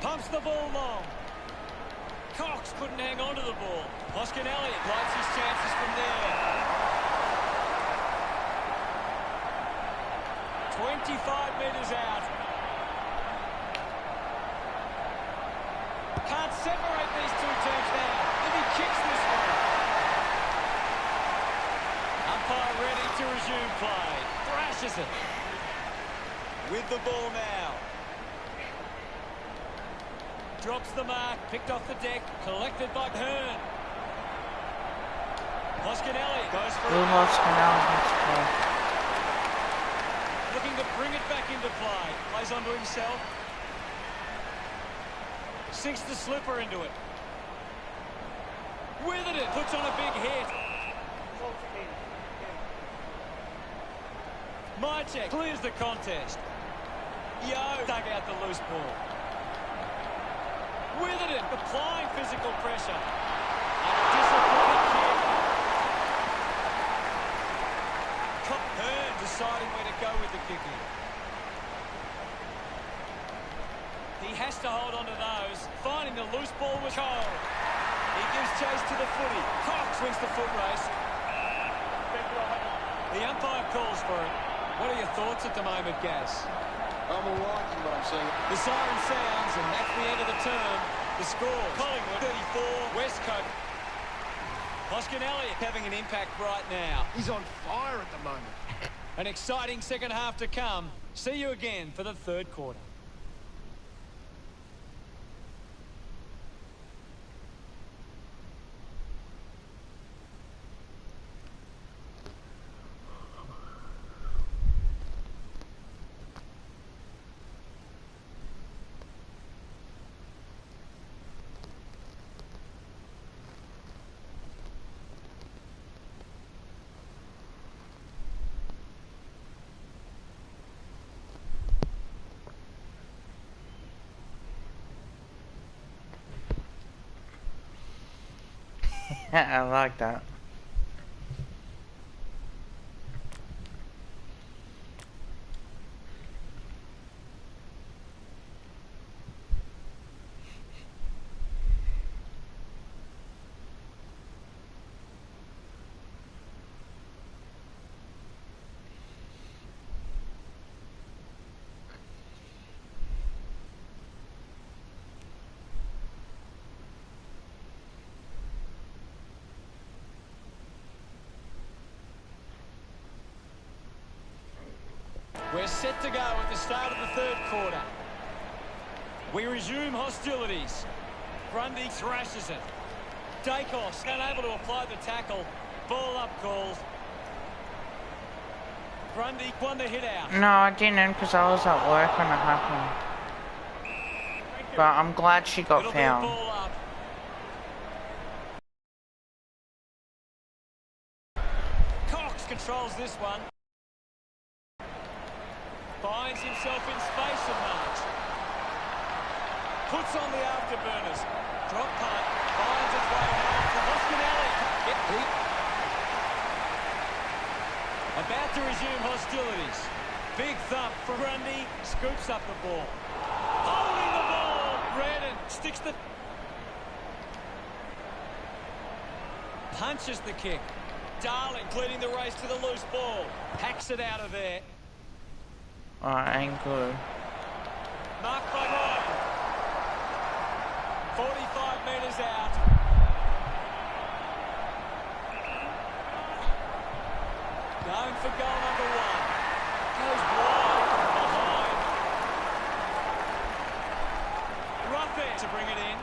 Pumps the ball long. Cox couldn't hang on to the ball. Hoskin Elliott lights his chances from there. 25 metres out. Can't separate these two teams now. If he kicks this one. Umpire ready to resume play. Thrashes it. With the ball now. Drops the mark, picked off the deck, collected by Hearn. Hoskin Elliott goes for it. Looking to bring it back into play. Plays onto himself. Sinks the slipper into it. Witherden puts on a big hit. Mychek clears the contest. Yo dug out the loose ball. Witherden applying physical pressure. A disappointing kick. Hearn deciding where to go with the kicking. He has to hold on to those. Finding the loose ball with Cole. He gives chase to the footy. Cox wins the foot race. The umpire calls for it. What are your thoughts at the moment, Gaz? I'm liking what I'm seeing. The siren sounds, and that's the end of the term. The score, Collingwood 34, Westcote. Hoskin Elliott having an impact right now. He's on fire at the moment. An exciting second half to come. See you again for the third quarter. I like that. We're set to go at the start of the third quarter. We resume hostilities. Grundy thrashes it. Dacos unable to apply the tackle. Ball up calls. Grundy won the hit out. No, I didn't because I was at work when it happened. But I'm glad she got It'll be a found. ball up. Cox controls this one. Finds himself in space and marks. Puts on the afterburners. Drop punt. Finds its way home to Hoskinelli. Get beat. About to resume hostilities. Big thump from Grundy. Scoops up the ball. Holding the ball. Redden sticks the... Punches the kick. Darling leading the race to the loose ball. Hacks it out of there. Oh, ain't good. Marked by Rod. 45 metres out. Going for goal number one. Goes wide behind. Ruffin to bring it in.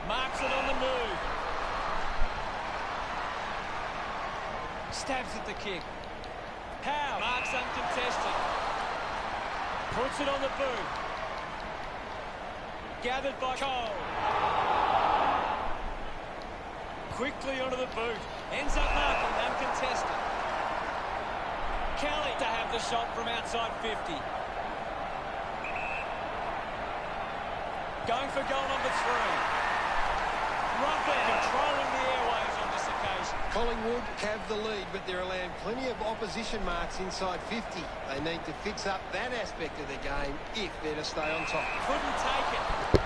Marks it on the move. Stabs at the kick. Howe marks uncontested. Puts it on the boot. Gathered by Cole. Quickly onto the boot. Ends up marking uncontested. Kelly to have the shot from outside 50. Going for goal number 3. Ruffin controlling the airwaves on this occasion. Collingwood have the lead, but they're allowing plenty of opposition marks inside 50. They need to fix up that aspect of the game if they're to stay on top. Couldn't take it.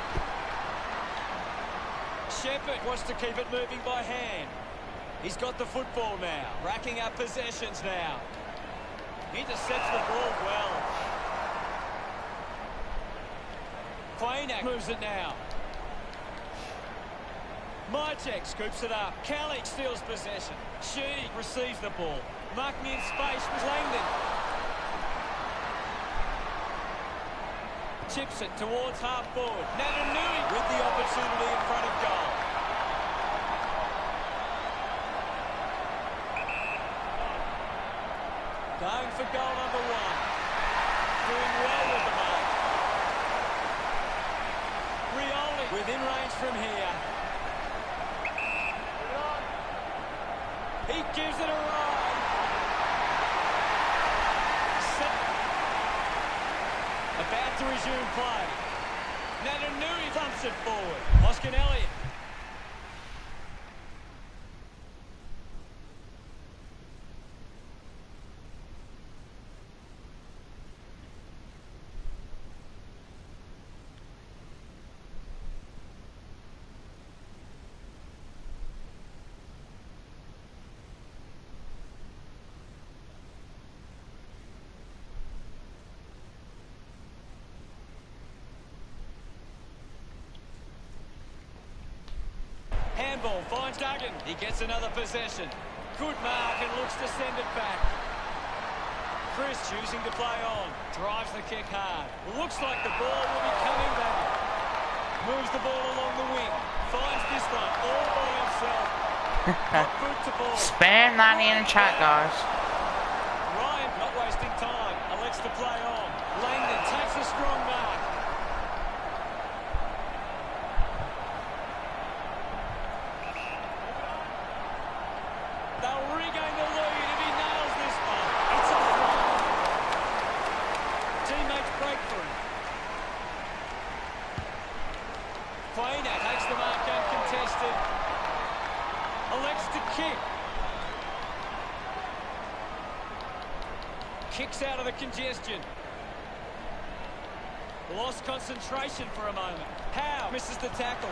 Shepherd wants to keep it moving by hand. He's got the football now. Racking up possessions now. Intercepts the ball well. Quainak moves it now. Mytek scoops it up. Kelly steals possession. She receives the ball. Marking in space with Langdon. Chips it towards half forward. Natanui with the opportunity in front of goal. Going for goal number 1. Doing well with the mark. Rioli within range from here. He gives it a ride. About to resume play. Natanui thumps it forward. Hoskin Elliott. handball. Finds Duggan. He gets another possession. Good mark and looks to send it back. Chris choosing to play on. Drives the kick hard. Looks like the ball will be coming back. Moves the ball along the wing. Finds this one all by himself. Not good to ball. Spam that in the chat, guys. Ryan not wasting time. Elects to play on. Langdon takes a strong mark. They'll regain the lead if he nails this one. It's a throw. Teammates break for him. Quainer takes the mark uncontested. Elects to kick. Kicks out of the congestion. Lost concentration for a moment. Howe misses the tackle.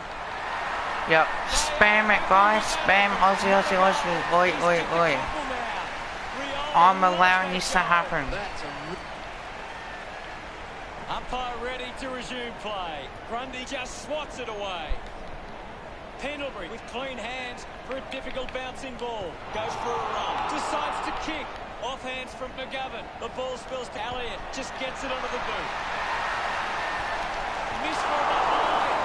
Yep. Spam it, guys. Spam Aussie, Aussie, Aussie. Oi, oi, oi. I'm allowing this to happen. That's a Umpire ready to resume play. Grundy just swats it away. Pendlebury with clean hands for a difficult bouncing ball. Goes for a run. Decides to kick. Off hands from McGovern. The ball spills to Elliott. Just gets it onto the boot. Miss from behind.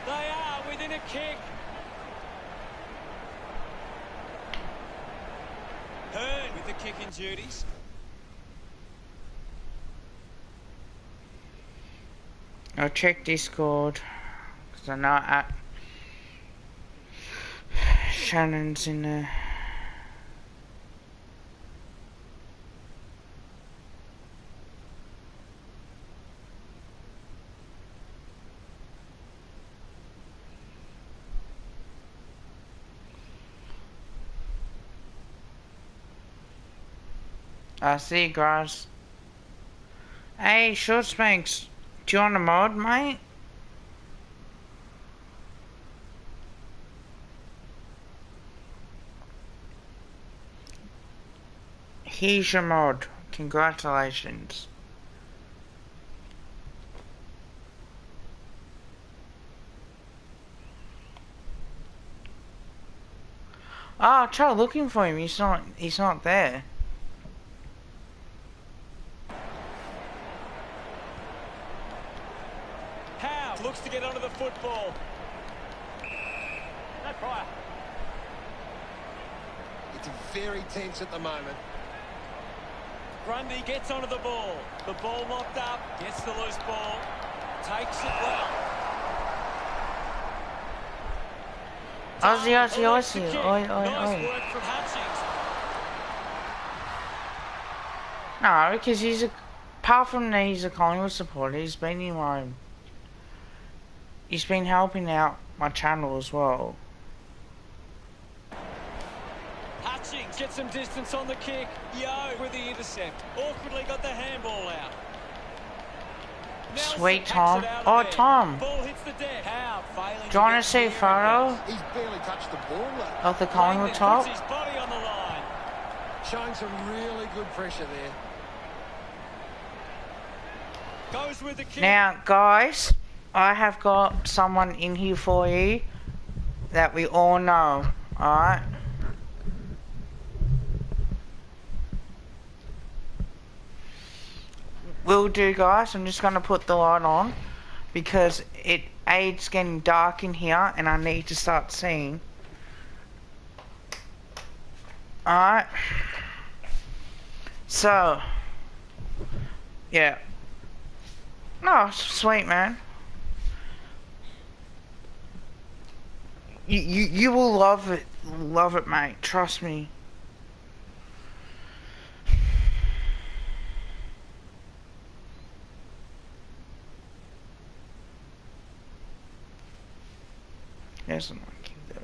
They are within a kick. Hearn with the kicking duties. I'll check Discord because I know Shannon's in there. I see you guys. Hey, Short Spanks, do you want a mod, mate? Here's your mod. Congratulations. Oh, try looking for him. He's not there. Howe looks to get onto the football. No prior. It's very tense at the moment. Grundy gets onto the ball. The ball mopped up. Gets the loose ball. Takes it well. Aussie, Aussie, Elects to Aussie. kick. Oi, oi, Nice oi. work from Hutchings. No, because apart from that he's a Collingwood supporter, he's been in he's been helping out my channel as well. Hutchings gets some distance on the kick. Yo with the intercept. Awkwardly got the handball out. Nelson Sweet packs Tom. it out of Oh, there. Tom. Ball hits the deck. Howe failing Do you want get to see a near photo again. He's barely touched the ball though. of the Collingwood Langdon top? puts his body on the line. Showing some really good pressure there. Goes with the kick. Now, guys, I have got someone in here for you that we all know, alright? Will do, guys. I'm just going to put the light on because it's getting dark in here and I need to start seeing. Alright. So, yeah. No, sweet, man. You will love it, mate. Trust me. There's an IQ there.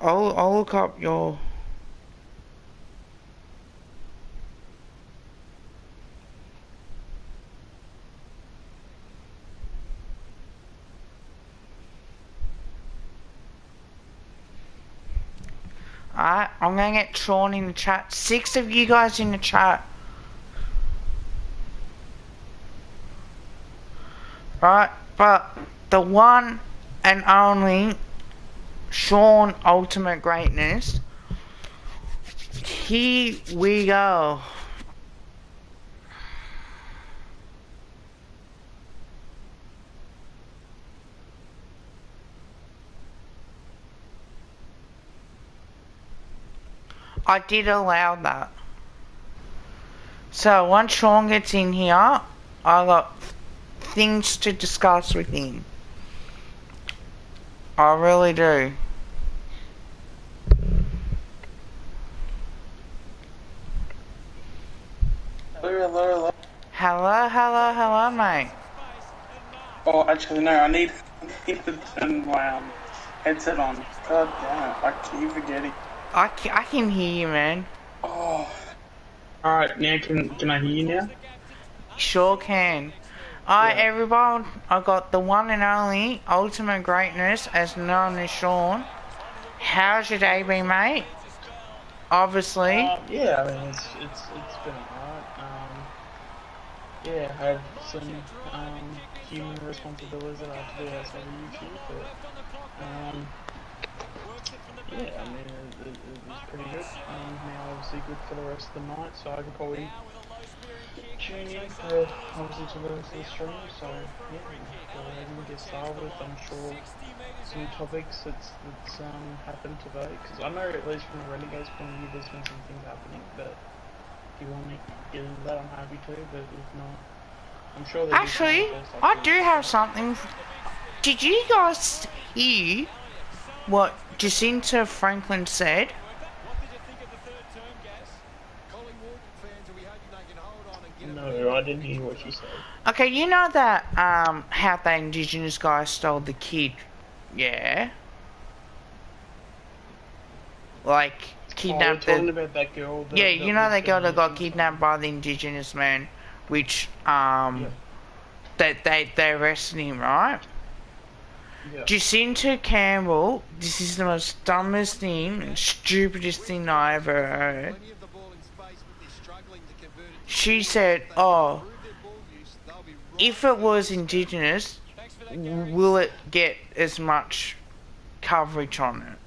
I'll look up your Alright, I'm gonna get Sean in the chat. 6 of you guys in the chat. Right, but the one and only Sean Ultimate Greatness. Here we go. I did allow that. So once Sean gets in here, I got things to discuss with him. I really do. Hello, mate. Oh, actually, no, I need to turn my headset on. God damn it, I keep forgetting. I can hear you, man. Oh. Alright, now can I hear you now? Sure can. Alright, everyone, I got the one and only Ultimate Greatness, as known as Sean. How's your day been, mate? Obviously. Yeah, I mean, it's been alright. Yeah, I have some human responsibilities that I have to do outside of YouTube, but yeah, I mean, it was pretty good. Now, obviously, good for the rest of the night, so I could probably tune in for, obviously, to the rest of the stream, so, yeah, go ahead and get started with, I'm sure, some topics that's happened today, because I know, at least from a Renegades point of view, there's been some things happening, but if you want to get into that, I'm happy to, but if not, I'm sure there's... Actually, I do have something. Did you guys hear what Jacinta Franklin said? No, I didn't hear what she said. Okay, you know that, how that Indigenous guy stole the kid, yeah? Like, kidnapped we're talking about that girl. Yeah, you know that girl that got kidnapped by the Indigenous man, which, they arrested him, right? Yeah. Jacinta Campbell, this is the most dumbest thing and stupidest thing I ever heard. She said, oh, if it was Indigenous, will it get as much coverage on it?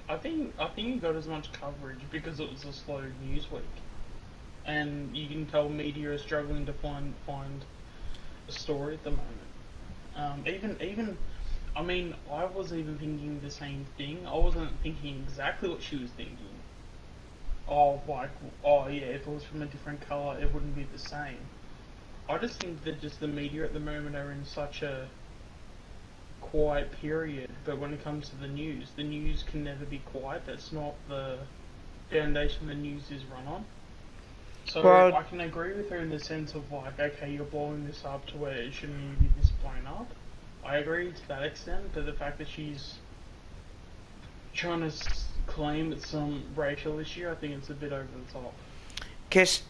I think it got as much coverage because it was a slow news week. And you can tell media are struggling to find a story at the moment. Even, I mean, I was even thinking the same thing. I wasn't thinking exactly what she was thinking. Oh, like, oh yeah, if it was from a different colour, it wouldn't be the same. I just think that just the media at the moment are in such a quiet period, but when it comes to the news can never be quiet. That's not the foundation the news is run on. So well, I can agree with her in the sense of like, okay, you're blowing this up to where it shouldn't even be this blown up. I agree to that extent, but the fact that she's trying to claim it's some racial issue, I think it's a bit over the top. Because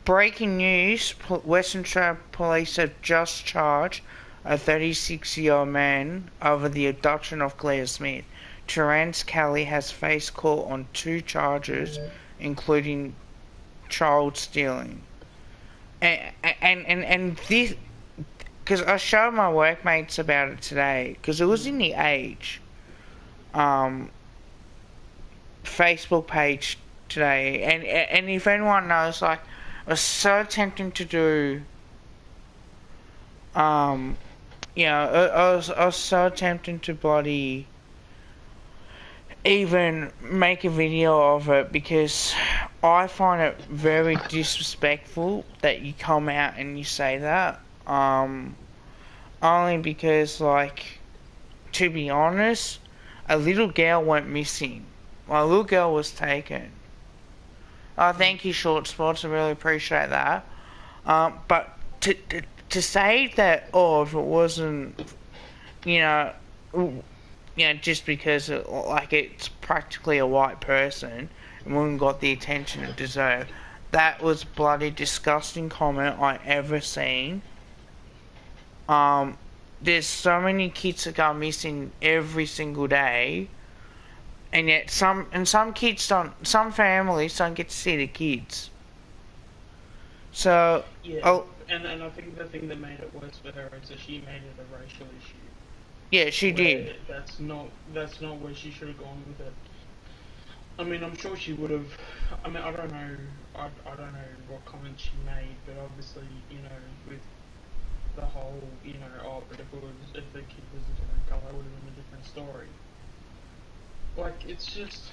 breaking news, Western Australia Police have just charged a 36-year-old man over the abduction of Claire Smith. Terence Kelly has faced court on 2 charges, including child stealing. And this, because I showed my workmates about it today, because it was in the Age Facebook page today, and if anyone knows, like, it was so tempting to do, you know, I was so tempted to bloody even make a video of it, because I find it very disrespectful that you come out and you say that, only because, like, to be honest, a little girl went missing. My little girl was taken. Oh, thank you, Short Sports, I really appreciate that. But to say that, oh, if it wasn't, you know, just because it's practically a white person and wouldn't got the attention it deserved, that was bloody disgusting comment I ever seen. There's so many kids that go missing every single day, And yet some kids don't, some families don't get to see the kids. So, Yeah, oh, and I think the thing that made it worse for her is that she made it a racial issue. yeah, she Where did. that's not where she should have gone with it. I mean, I'm sure she would have. I mean, I don't know. I don't know what comments she made, but obviously, you know, with the whole, you know, oh, but if the kid was a different color, it would have been a different story. Like, it's just.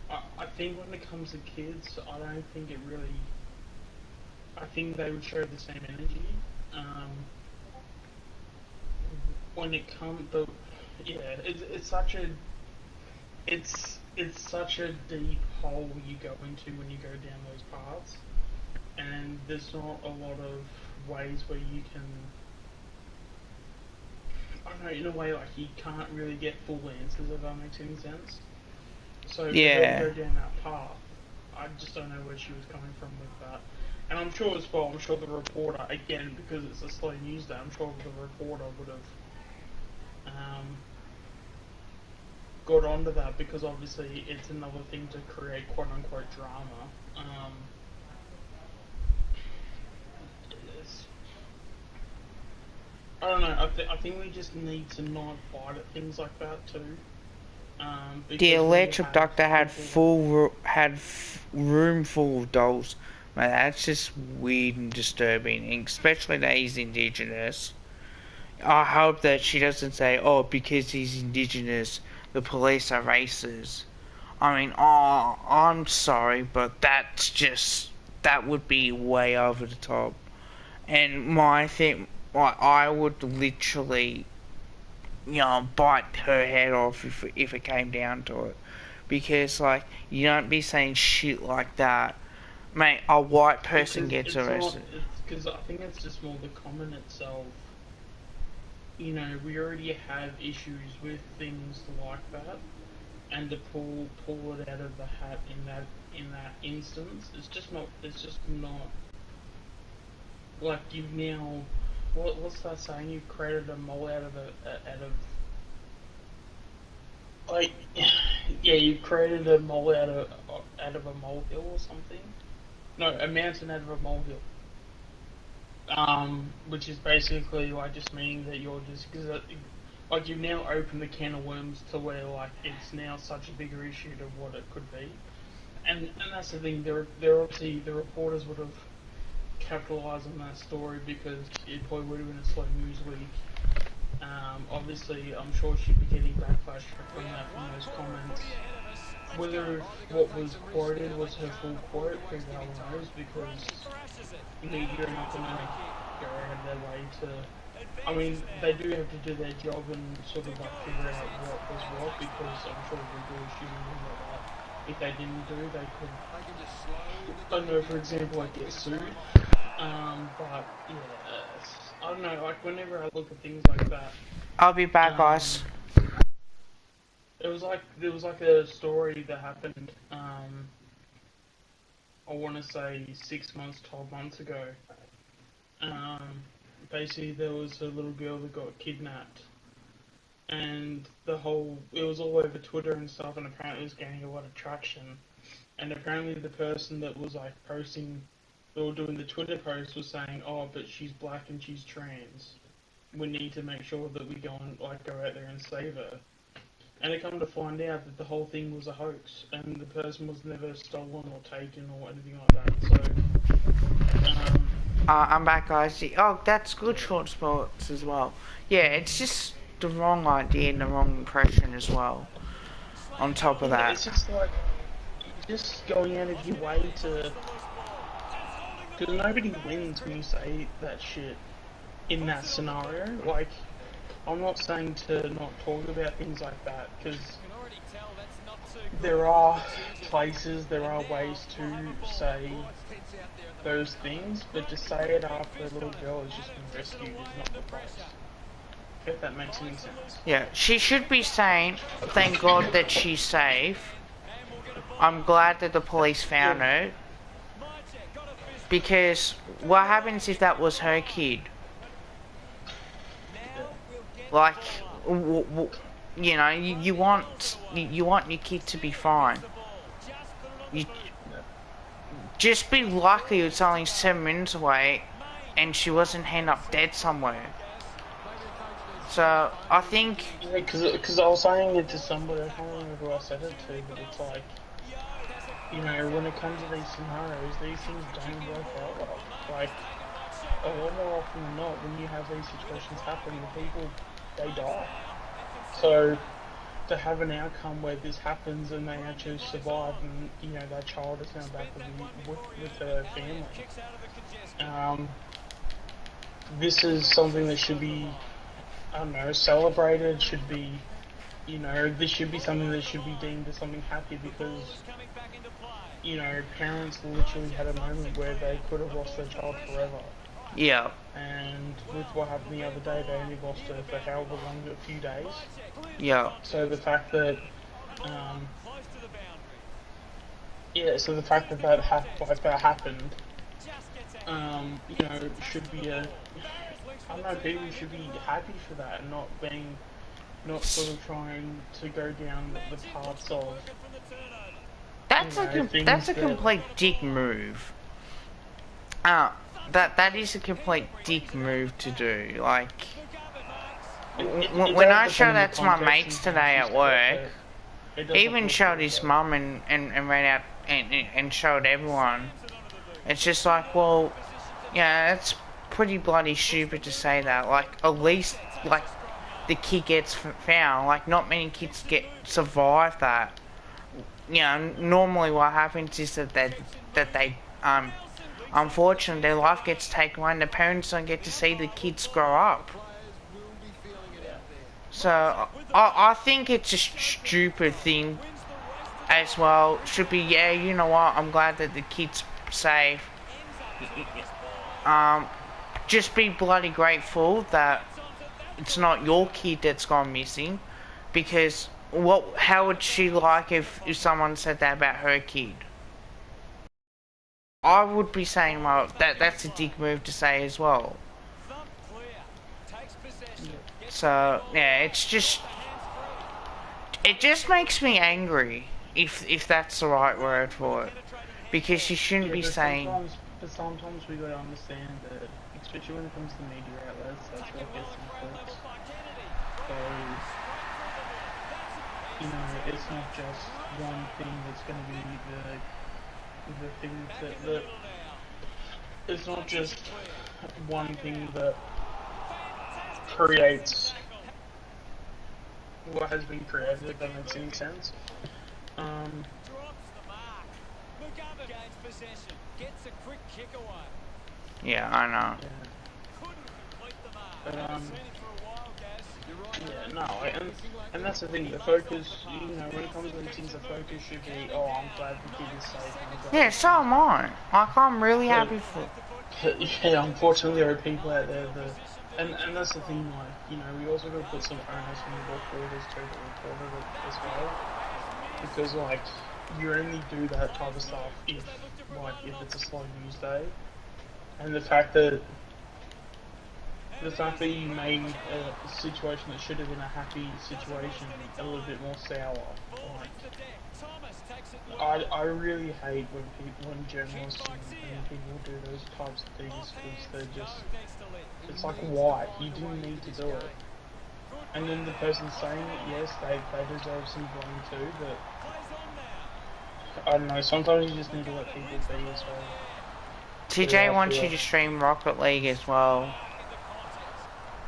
I think when it comes to kids, I don't think it really. I think they would show the same energy. Um, when it comes, yeah, it's such a it's such a deep hole you go into when you go down those paths, and there's not a lot of ways where you can. I don't know, in a way, like you can't really get full answers if that makes any sense. So for her Yeah. to go down that path, I just don't know where she was coming from with that. And I'm sure as well, I'm sure the reporter, again, because it's a slow news day, I'm sure the reporter would have got onto that, because obviously it's another thing to create quote-unquote drama. It's, I don't know, I think we just need to not bite at things like that too. The Because electric doctor had people room full of dolls. Man, that's just weird and disturbing, and especially that he's indigenous. I hope that she doesn't say, "Oh, because he's indigenous, the police are racist." I mean, oh, I'm sorry, but that would be way over the top. And my thing, like, I would literally, bite her head off if it came down to it, because like you don't be saying shit like that, mate. A white person gets arrested. Because I think it's just more the comment itself. You know, we already have issues with things like that, and to pull it out of the hat in that instance, it's just not. It's just not. Like you've now, what's that saying? You've created a mole out of like, yeah, you created a mole out of a molehill or something. No, a mountain out of a molehill. Which is basically like just meaning that you're just because like you've now opened the can of worms to where like it's now such a bigger issue to what it could be, and that's the thing. They're obviously the reporters would have capitalised on that story because it probably would have been a slow news week. Obviously, I'm sure she'd be getting backlash from that from those comments. Whether what was quoted was her full quote, who the hell knows, because media are not going to go out of their way to. I mean, they do have to do their job and sort of like figure out what was what, because I'm sure the British Union know that if they didn't do, they could. I don't know, for example, like get sued. But yeah, I don't know. Like whenever I look at things like that, I'll be back, guys. there was like a story that happened. I want to say 6 months, 12 months ago. Basically, there was a little girl that got kidnapped, and it was all over Twitter and stuff, and apparently it was gaining a lot of traction. And apparently, the person that was like posting, or doing the Twitter post, was saying, "Oh, but she's black and she's trans. We need to make sure that we go out there and save her." And I come to find out that the whole thing was a hoax, and the person was never stolen or taken or anything like that. So, I'm back, guys. Oh, that's good short sports as well. Yeah, it's just the wrong idea and the wrong impression as well. On top of that, it's just like just going out of your way to, because nobody wins when you say that shit in that scenario. Like, I'm not saying to not talk about things like that, because there are places, there are ways to say those things, but to say it after a little girl has just been rescued is not the place. If that makes any sense. yeah, she should be saying, "Thank God that she's safe. I'm glad that the police found her." Because what happens if that was her kid? Like, you know, you want your kid to be fine. You just be lucky it's only 7 minutes away, and she wasn't hand up dead somewhere. So I think, Yeah, because I was saying it to somebody, I can't remember who I said it to, but it's like, you know, when it comes to these scenarios, these things don't work out well. Like, a lot more often than not, when you have these situations happen, the people, they die. So, to have an outcome where this happens and they actually survive and, you know, that child is now back with their family, this is something that should be, I don't know, celebrated, should be, you know, this should be something that should be deemed as something happy because, you know, parents literally had a moment where they could have lost their child forever. yeah, And with what happened the other day, they only lost her for however long, a few days. yeah, So the fact that, yeah, so the fact that that happened, you know, should be a, I don't know, people should be happy for that and not sort of trying to go down the paths of, that's you know, that's a that, complete dick move. That is a complete dick move to do. Like, when I showed that to my mates today at work, even showed his mum and ran out and showed everyone. It's just like, well, yeah, it's pretty bloody stupid to say that. Like, at least, like, the kid gets found. Like, not many kids survive that. You know, normally what happens is that they unfortunately their life gets taken away and the parents don't get to see the kids grow up. So I think it's a stupid thing as well. Should be, yeah, you know what, I'm glad that the kid's safe. Just be bloody grateful that it's not your kid that's gone missing, because how would she like if someone said that about her kid? I would be saying, well, that's a dick move to say as well. So yeah, it just makes me angry, if that's the right word for it, because you shouldn't be saying. But sometimes we gotta understand that, especially when it comes to media outlets, that's what gets some clicks. So, you know, it's not just one thing that's going to be the thing that it's not just one thing that creates what has been created, if that makes any sense. Yeah, I know. But, yeah, no, and that's the thing, the focus, you know, when it comes to these things, the focus should be, oh, I'm glad the kid is safe. Yeah, so am I. Like, I'm really happy for. But, yeah, unfortunately there are people out there that, and that's the thing, like, you know, we also got to put some onus on the reporters too that reported it as well. Because, like, you only do that type of stuff if it's a slow news day. And the fact that you made a situation that should have been a happy situation a little bit more sour. Like, I really hate when journalists and people do those types of things, because they're just, it's like, why? You didn't need to do it. And then the person saying it, yes, they deserve some blame too, but I don't know, sometimes you just need to let people be as well. TJ wants you to stream Rocket League as well.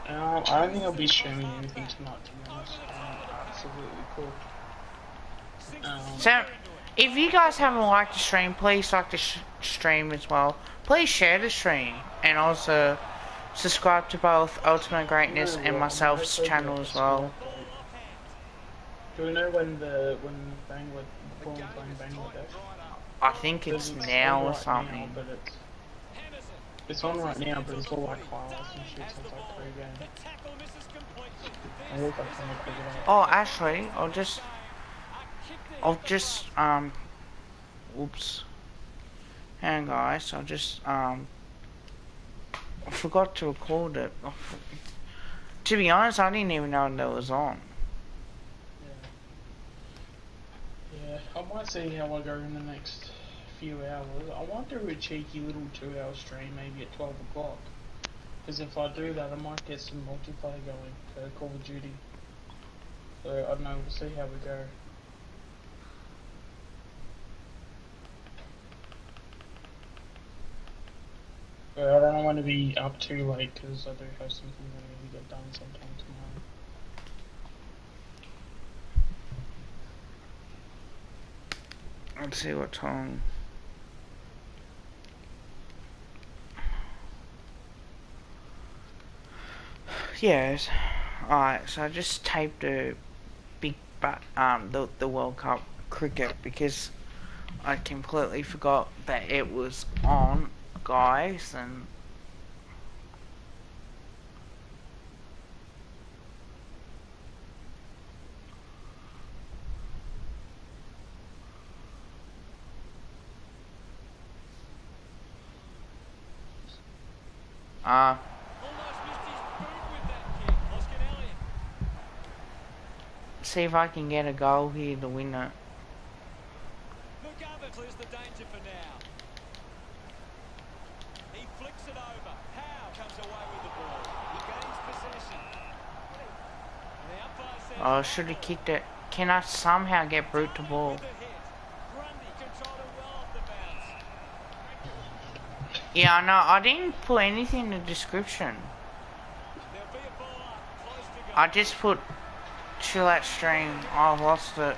I don't think I'll be streaming anything tonight, to be honest. I'm absolutely cool. So, if you guys haven't liked the stream, please like the stream as well. Please share the stream, and also subscribe to both Ultimate Greatness and myself's channel as well. Do we know when playing Bangladesh? I think it's now or something. It's on right now, but it's all like highlights and shit, so it's like pre-game. Oh, actually, I'll just, oops. Hang on, guys, I forgot to record it. To be honest, I didn't even know that was on. I might see how I go in the next few hours. I might do a cheeky little 2-hour stream, maybe at 12 o'clock. Because if I do that, I might get some multiplayer going for Call of Duty. So I don't know, we'll see how we go. But I don't want to be up too late because I do have something that I need to get done sometime tomorrow. Let's see what time. Yes. Alright, so I just taped a big the World Cup cricket because I completely forgot that it was on, guys, and Almost missed his boot with that kick. Oscar Elliott. see if I can get a goal here to win it. McGovern clears the danger for now. He flicks it over. Howe comes away with the ball. He gains possession. And the umpire says, Oh, I should have kicked it. Can I somehow get Brute to ball? with the hit. Grundy controlled it well off the bounce. Yeah, I know. I didn't put anything in the description. There'll be a ball up, close to go. I just put chill out stream. I lost it.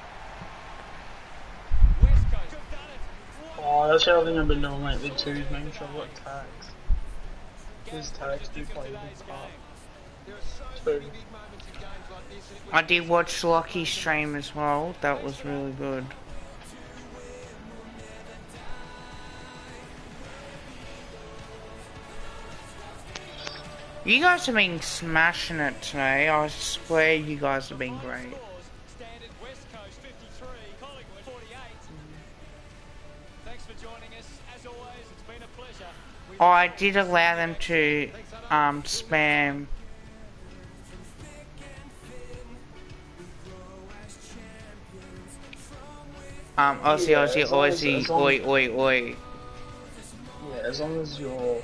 West Coast have done it. Oh, that's the other thing I've been doing lately too, is making sure I've got tags. These tags do play a big part. There are so many big moments in games like this. And it I did watch Lockie's stream as well. That was really good. You guys have been smashing it today. I swear you guys have been great. Standard West Coast 53, Collingwood 48. Thanks for joining us. As always, it's been a pleasure. Oh, I did allow them to spam. Aussie, Yeah, Aussie, as long as- Aussie, as long oi, as- oi, oi. Yeah, as long as you're...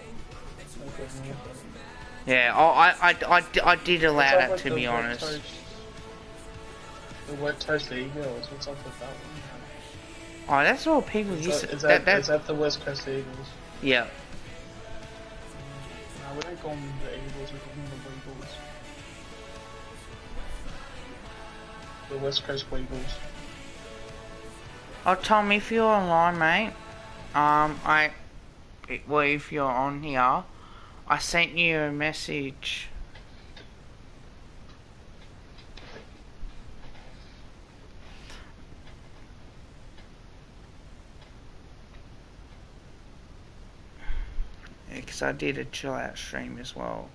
Yeah, I did allow that, to be honest. The wet toast Eagles, what's up with that one? Oh, that's all people Is used that, to... is that the West Coast Eagles? Yeah. No, we don't call them the Eagles, we call them the Weagles. The West Coast Weagles. Oh, Tom, if you're online, mate, well, if you're on here, I sent you a message. Because I did a chill out stream as well.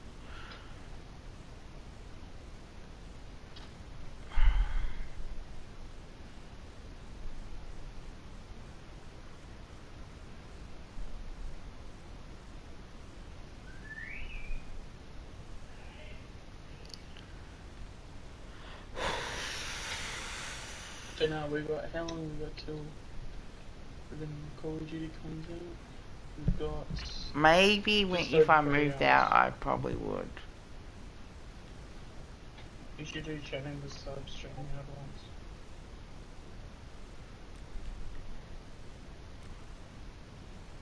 So now we've got, how long we got till when Call of Duty comes out? We've got... Maybe when, Just if I over 3 moved hours. out, I probably would. We should do chatting with subs streaming out once.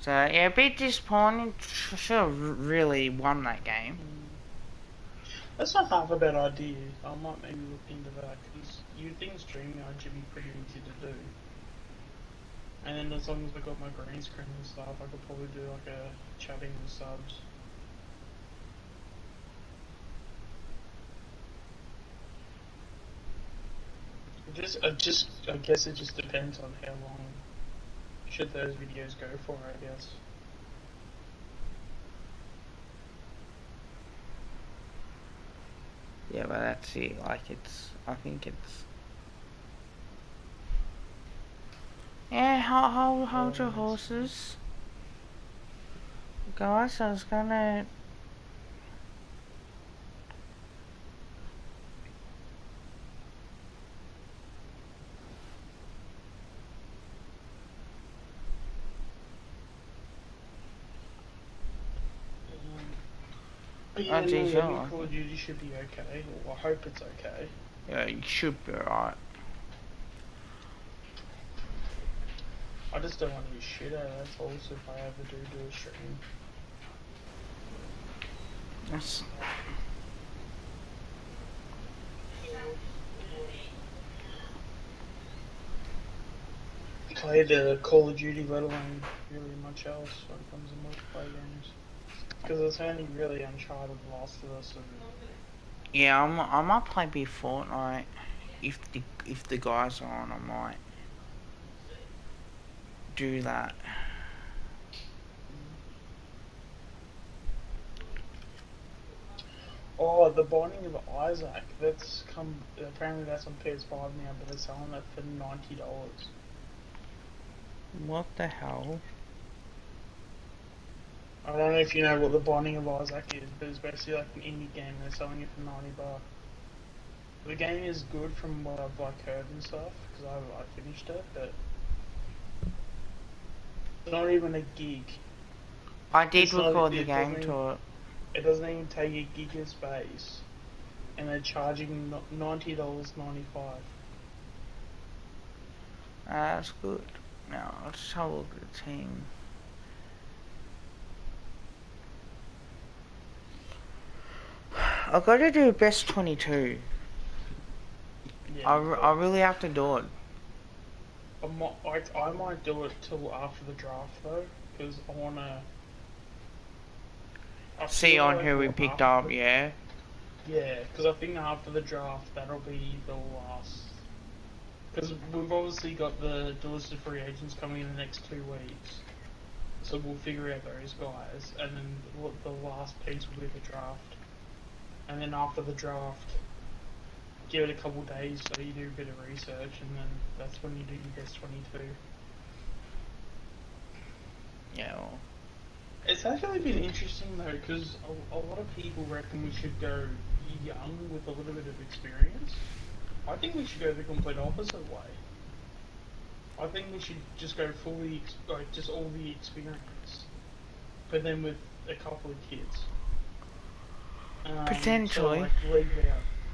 So, yeah, a bit disappointing. Should have really won that game. That's not half a bad idea. I might maybe look into that, because you think streaming out should be pretty easy to do. And then as long as I got my green screen and stuff, I could probably do like a chatting with subs. I guess it just depends on how long should those videos go for, I guess. Yeah, but that's it. Like, I think it's... Yeah, hold your horses. Guys, I was gonna... But Oh, yeah, no, geez, yeah, yeah. new Call of Duty should be okay. Well, I hope it's okay. Yeah, you should be alright. I just don't want to be shit at it, that's all, so if I ever do a stream. That's... Play the Call of Duty, let alone really much else when it comes to multiplayer games. Because it's only really Uncharted, Last of Us, and... Yeah, I might play a bit of Fortnite. If the guys are on, I might do that. Oh, the Binding of Isaac, that's come, apparently that's on PS5 now, but they're selling it for $90. What the hell? I don't know if you know what the Binding of Isaac is, but it's basically like an indie game, they're selling it for $90. The game is good from what I've like heard and stuff, because I finished it, but it's not even a gig. I did It's not- record the it game doesn't to it. It doesn't even take a gig of space, and they're charging $90.95. That's good. Now, I'll just have a look at the team. I've got to do best 22. Yeah, I really have to do it. I might do it till after the draft though, because I wanna See feel on like who we picked after up, the- yeah? Yeah, because I think after the draft that'll be the last. Because we've obviously got the listed free agents coming in the next 2 weeks, so we'll figure out those guys, and then the last piece will be the draft, and then after the draft, give it a couple days so you do a bit of research, and then that's when you do your best 22. Yeah, well, It's actually been interesting though, because a lot of people reckon we should go young with a little bit of experience. I think we should go the complete opposite way. I think we should just go fully, like just all the experience, but then with a couple of kids. Potentially. So like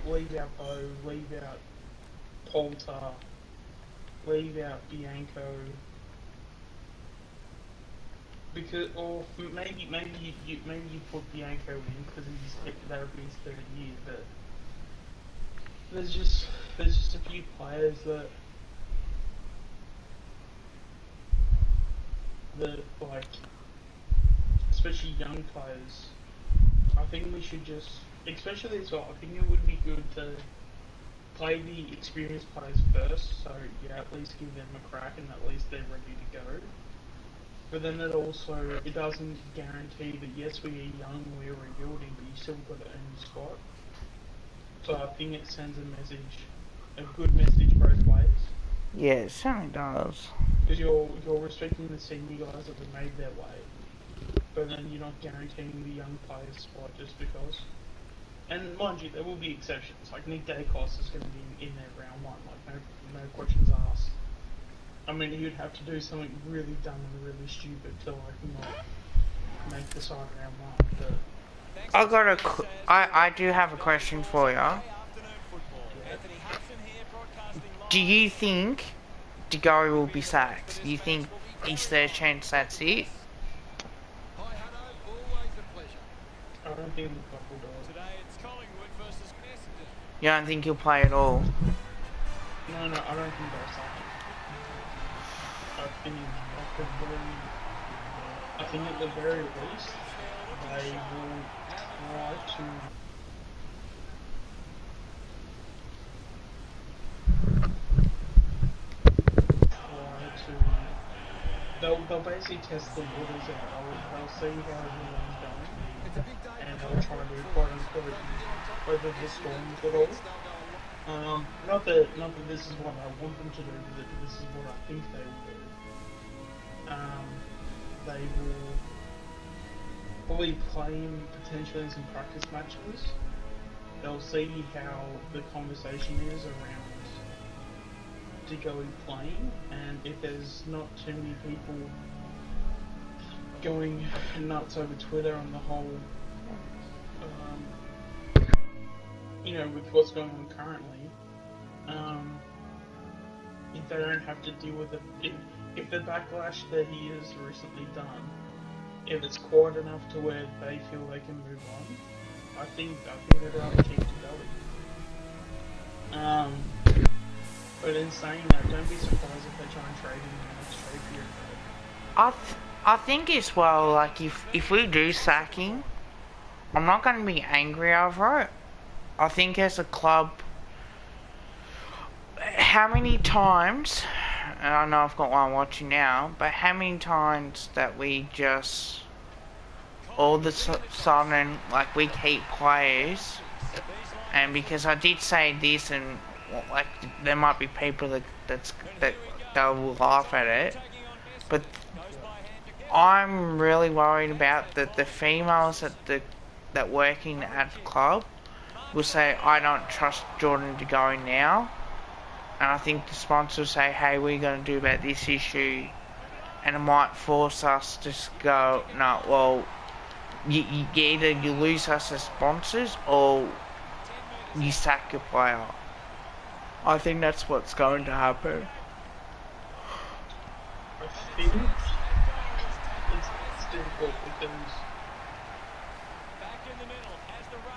leave out Bo, leave out Polter, leave out Bianco. Because, or maybe you put Bianco in because that would be his 3rd year, but there's just a few players that like, especially young players. I think we should just, especially as well. I think it would be good to play the experienced players first, so yeah, at least give them a crack and at least they're ready to go. But then it doesn't guarantee that yes, we are young, we're rebuilding, but you still got to earn your spot. So I think it sends a good message both ways. yeah, it certainly does. Because you're respecting the senior guys that have made their way, but then you're not guaranteeing the young players spot just because. And mind you, there will be exceptions. Like Nick Dacos is going to be in there round 1, like no questions asked. I mean, you'd have to do something really dumb and really stupid to like not make the side round 1. But I do have a question for you. Do you think DeGoey will be sacked? Do you think he's their chance that's it? Hi, Hutto. Always a pleasure. I don't think the couple does. Today it's Collingwood versus Essendon. You don't think he'll play at all? No, I don't think they'll sack him. I think at the very least they will try to. They'll basically test the waters out. They'll see how everyone's going, It's a big day. and they'll try to quote unquote weather the storms at all. Not that this is what I want them to do, but this is what I think they will do. They will probably play him potentially in some practice matches. They'll see how the conversation is around DeGoey playing, and if there's not too many people going nuts over Twitter on the whole with what's going on currently, if they don't have to deal with it, if the backlash that he has recently done, if it's quiet enough to where they feel they can move on, I think they'd rather keep it going. But in saying that, don't be surprised if they try and trade him in the next trade period. I think as well, like if we do sack him, I'm not going to be angry over it. I think as a club, how many times, and I know I've got one watching now, but how many times that we just all of a sudden, like, we keep players, and because I did say this, and like there might be people that will laugh at it, but I'm really worried about the females that working at the club will say, I don't trust Jordan De Goey now, and I think the sponsors say, hey, we're going to do about this issue, and it might force us to go, no, well, either you lose us as sponsors or you sack your player. I think that's what's going to happen. I think it's difficult because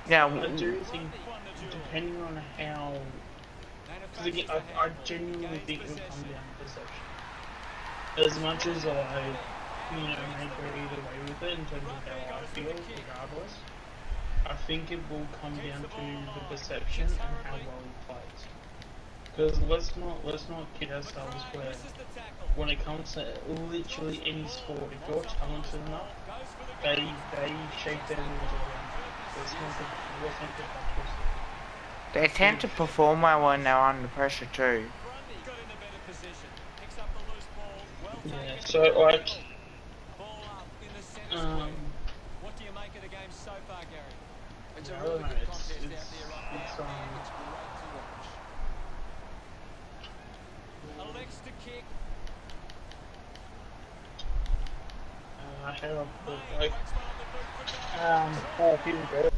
Yeah, I do think, depending on how, because again, I genuinely think it will come down to perception. As much as I, may go either way with it in terms of how I feel, regardless, I think it will come down to the perception and how well he plays. Because let's not kid ourselves where when it comes to literally any sport, if you're talented enough, they shape their rules around you. Let's not get that twisted. they tend to perform well when they're under pressure too. Yeah, so like, What do you make of the game so far, Gary? It's a I really don't know, good it's contest great out to watch. Elects to kick. how like, people go.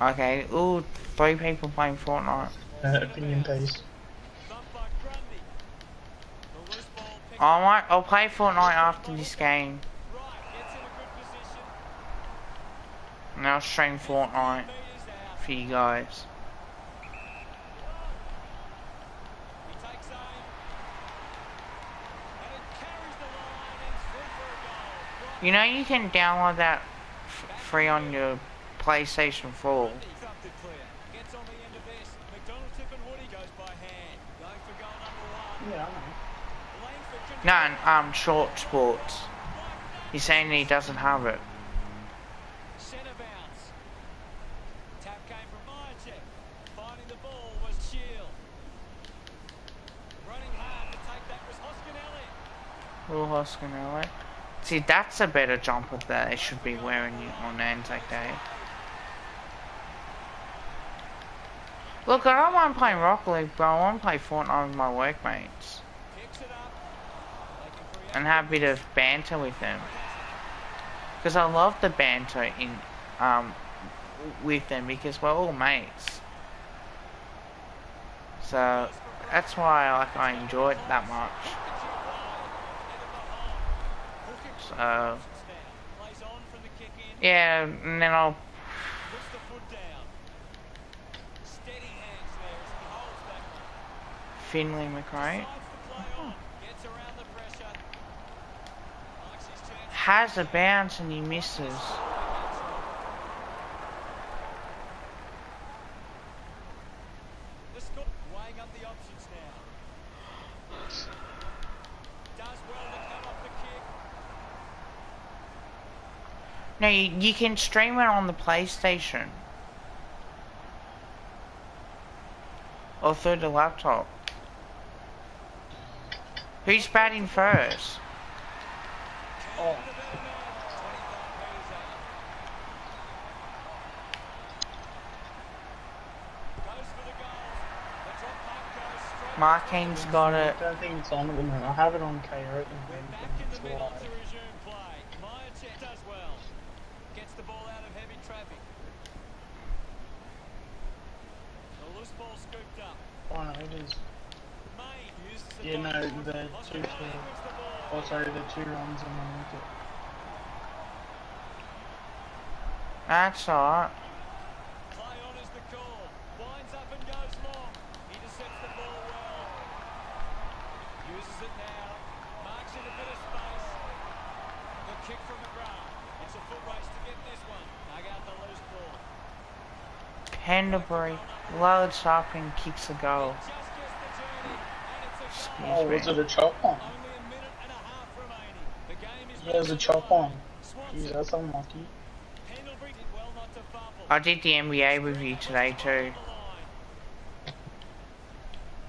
Okay, ooh, 3 people playing Fortnite. Opinion piece. Thump by Grundy. The loose ball picked I'll play Fortnite after this game, right. Gets in a good position. and I'll stream Fortnite Meters out. for you guys. He takes aim. And it carries the line and through for a goal. You know you can download that free on your PlayStation 4. Thumped it clear. Gets on the end of this. McDonald Tippin Woody goes by hand. Going for goal number 1. Yeah, I know. Langford No, short sports. He's saying he doesn't have it. centre bounce. Tap came from Myercheck. Finding the ball was Shield. Running hard to take that was Hoskinelli. Will Hoskinelli. See, that's a better jumper that they should be wearing on Anzac Day. Look, I don't mind playing Rocket League, but I want to play Fortnite with my workmates. Picks it up. They can create And have a bit of banter with them. Because I love the banter with them, because we're all mates. So, that's why I enjoy it that much. So, plays on from the kick in. yeah, and then I'll Puts the foot down. Steady hands there as he holds that one. Finley McRae. Sides the play on. Gets around the pressure. Likes his chance. Has a bounce and he misses. The score weighing up the options now. Does well to cut off the kick. No, you can stream it on the PlayStation. Or through the laptop. Who's batting first? Oh, Goes for the goals. The drop punt goes straight Marquinhos got it. I don't think it's on at the moment. I have it on KO at the We're moment. back in It's the middle live. to resume play. Myachev does well. Gets the ball out of heavy traffic. The loose ball scooped up. Oh no, it is. Main uses the Yeah, no, ball. the Oscar two, Main wins the ball. oh sorry, the 2 runs and 1 wicket. That's alright. Play on is the call. Winds up and goes long. Intercepts the ball well. Uses it now. Marks in a bit of space. The kick from McGrath. It's a foot race to get this one. Dug out the loose ball. Pendlebury loads up and kicks a goal. Just gets the journey. And it's a goal. Oh, was it a chop on? Only a minute and a half remaining. The game is Yeah, it was a chop on. Swanson. Jeez, that's unlucky. Pendlebury did well not to fumble. I did the NBA review today too.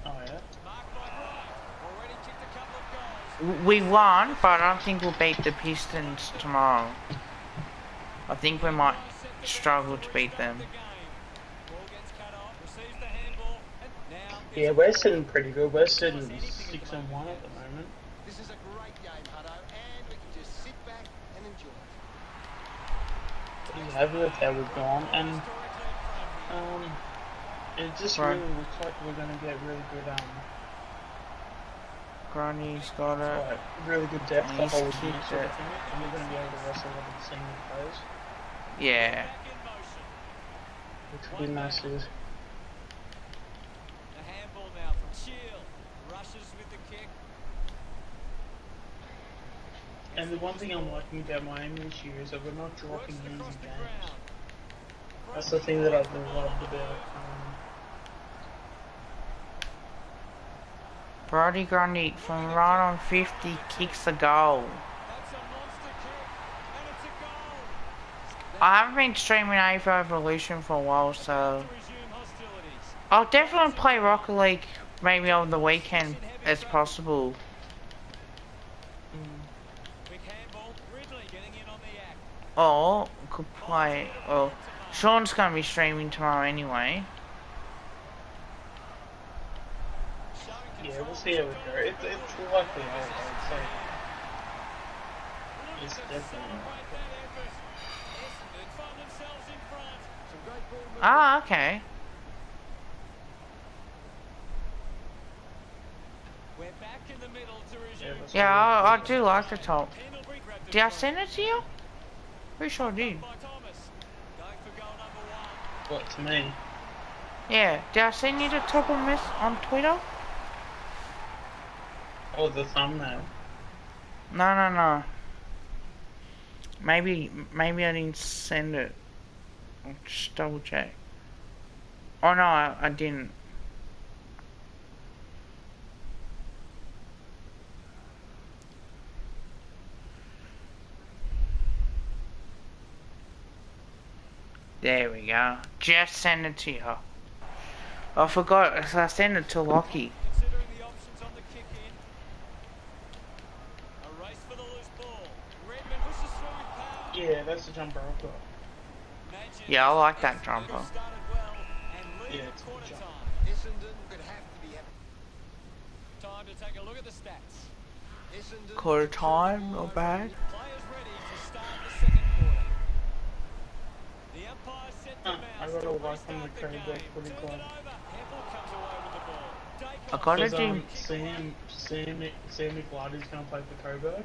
Oh yeah? Marked by Bryant. Already kicked a couple of goals. We won, but I don't think we'll beat the Pistons tomorrow. I think we might struggle to beat them. Ball gets cut off. Receives the handball. And now Yeah, we're sitting pretty good. We're sitting 6 and 1 at the moment. This is a great game, Hutto, and we can just sit back and enjoy it. Pretty happy with how we've gone, and it just Right. really looks like we're going to get really good, Grundy's got it. like, really good depth the He's whole year kicked sort it. of thing, and we're going to be able to wrestle with the senior players, Yeah. back in motion. which will be massive. The handball now from Shield. Rushes with the kick. And the one thing I'm liking about Miami this year is that we're not dropping Works easy across the games. ground. That's the thing that I've loved about Brody Grundy from right on 50 kicks a goal. That's a monster kick. And it's a goal. I haven't been streaming AFL Evolution for a while, so To resume hostilities. I'll definitely play Rocket League maybe on the weekend as possible. Quick handball. Ridley getting in on the act. Or could play. Well, Sean's gonna be streaming tomorrow anyway. Showing Yeah, control. we'll see how we go. It's likely, I would say. It's definitely. Celebrate that effort. Essendon find themselves in front. Some great ball movement. Ah, okay. We're back in the middle to Yeah, resume. that's Yeah, really I good. do like the top. Pendlebury grabbed Did I it send it to you? Pretty sure I did. by Thomas. Going for goal number 1. What, to me? Yeah, did I send you the top on this on Twitter? Oh, the thumbnail. No. Maybe I didn't send it. I'll just double check. Oh no, I didn't. There we go. Just send it to you. I forgot, so I sent it to Lockie. Considering the options on the kick in. A race for the loose ball. Redmond pushes through with power. Yeah, that's the jumper I've got. Nugent. Yeah, I like that Essendon jumper. started well and lead Yeah, at it's a good quarter jump. time. Essendon could have to be happy. Time to take a look at the stats. Essendon Quarter time, not bad. Players ready to start the second quarter. The umpire set the Huh, I bounce got to a like on restart the the Craig game. Footy Turned Club. it over. Hempel comes away with the ball. Dacos I gotta Because do. Sam McLarty's gonna play for Coburg.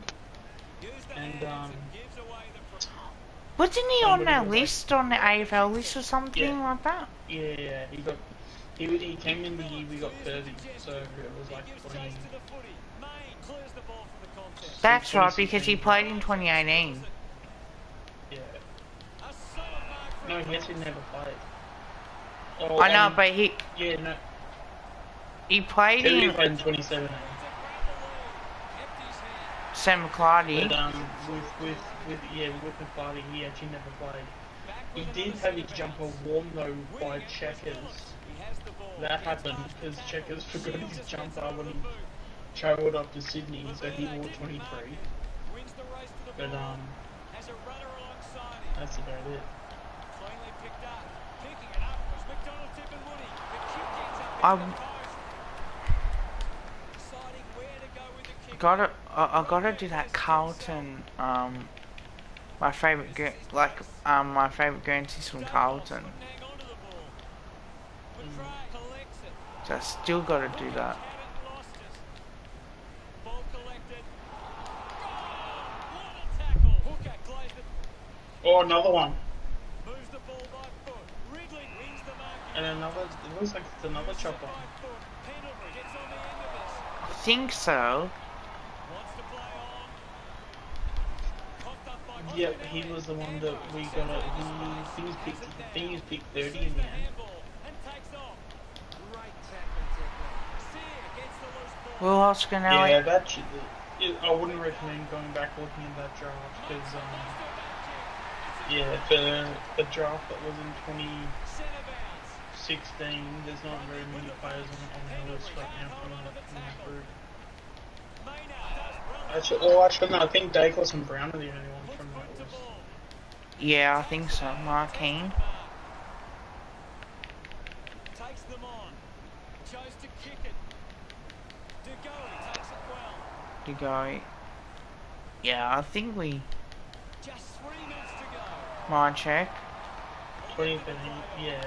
used the and, hands and gives away the Wasn't he on Somebody that was like- list, on the AFL list or something Yeah. like that? Yeah, he came in the year we got 30, so it was like gives 20. chase to the footy. Main clears the ball from the contest. That's right, 2016. because he played in 2018. Yeah. A solid mark from No, he actually never played. Oh, I know, but Yeah, no. he played He in played in 2017. to grab the lead. Empties hand. Sam McClarty. But with McLarty, he actually never played. Back He with did another have his set. jumper worn though by Winning it was Checkers. Phillips. He has the ball. That Gets happened past because the Checkers tackle. forgot Shields his it jumper over when the he boot. travelled up to Sydney, so he Laverne wore didn't 23. mark it. Wins the race to the But ball. Has a runner alongside him. that's about it. Cleanly picked up. Picking it up was McDonald, Tip and Woody. The kick gets up I- into the post. I gotta do that Carlton. My favorite my favorite Guernsey's from Carlton. So I still gotta do that. Oh, another one. And another, it looks like it's another chopper. I think so. Yep, he was the one that we got. He was picked. I think he was picked 30 in the end. Will Hoskinelli. Yeah, that I wouldn't recommend going back looking at that draft because yeah, for a draft that was in 2016, there's not very many players on the list right now from that group. Actually, no, I think Dacos and Brown are the only ones from that list. Yeah, I think so. Marquine. Takes them on. Chose to kick it. Degoe takes it well. Degoe. Yeah, I think we. Just 3 minutes to go. Mind check. 2013, yeah,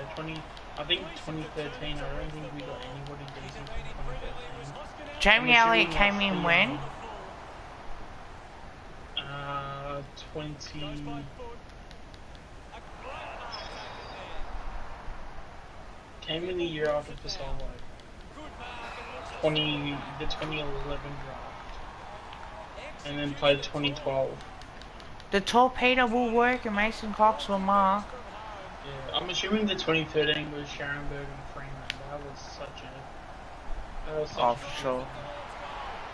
I think 2013, I don't think we got anybody decent from 2013. Jamie Elliott came in when? 20... Came in the year after Fasolo. The 2011 draft. And then played 2012. The torpedo will work and Mason Cox will mark. Yeah, I'm assuming the 2013 was Scharenberg and Freeman. That was such a... Oh, for sure.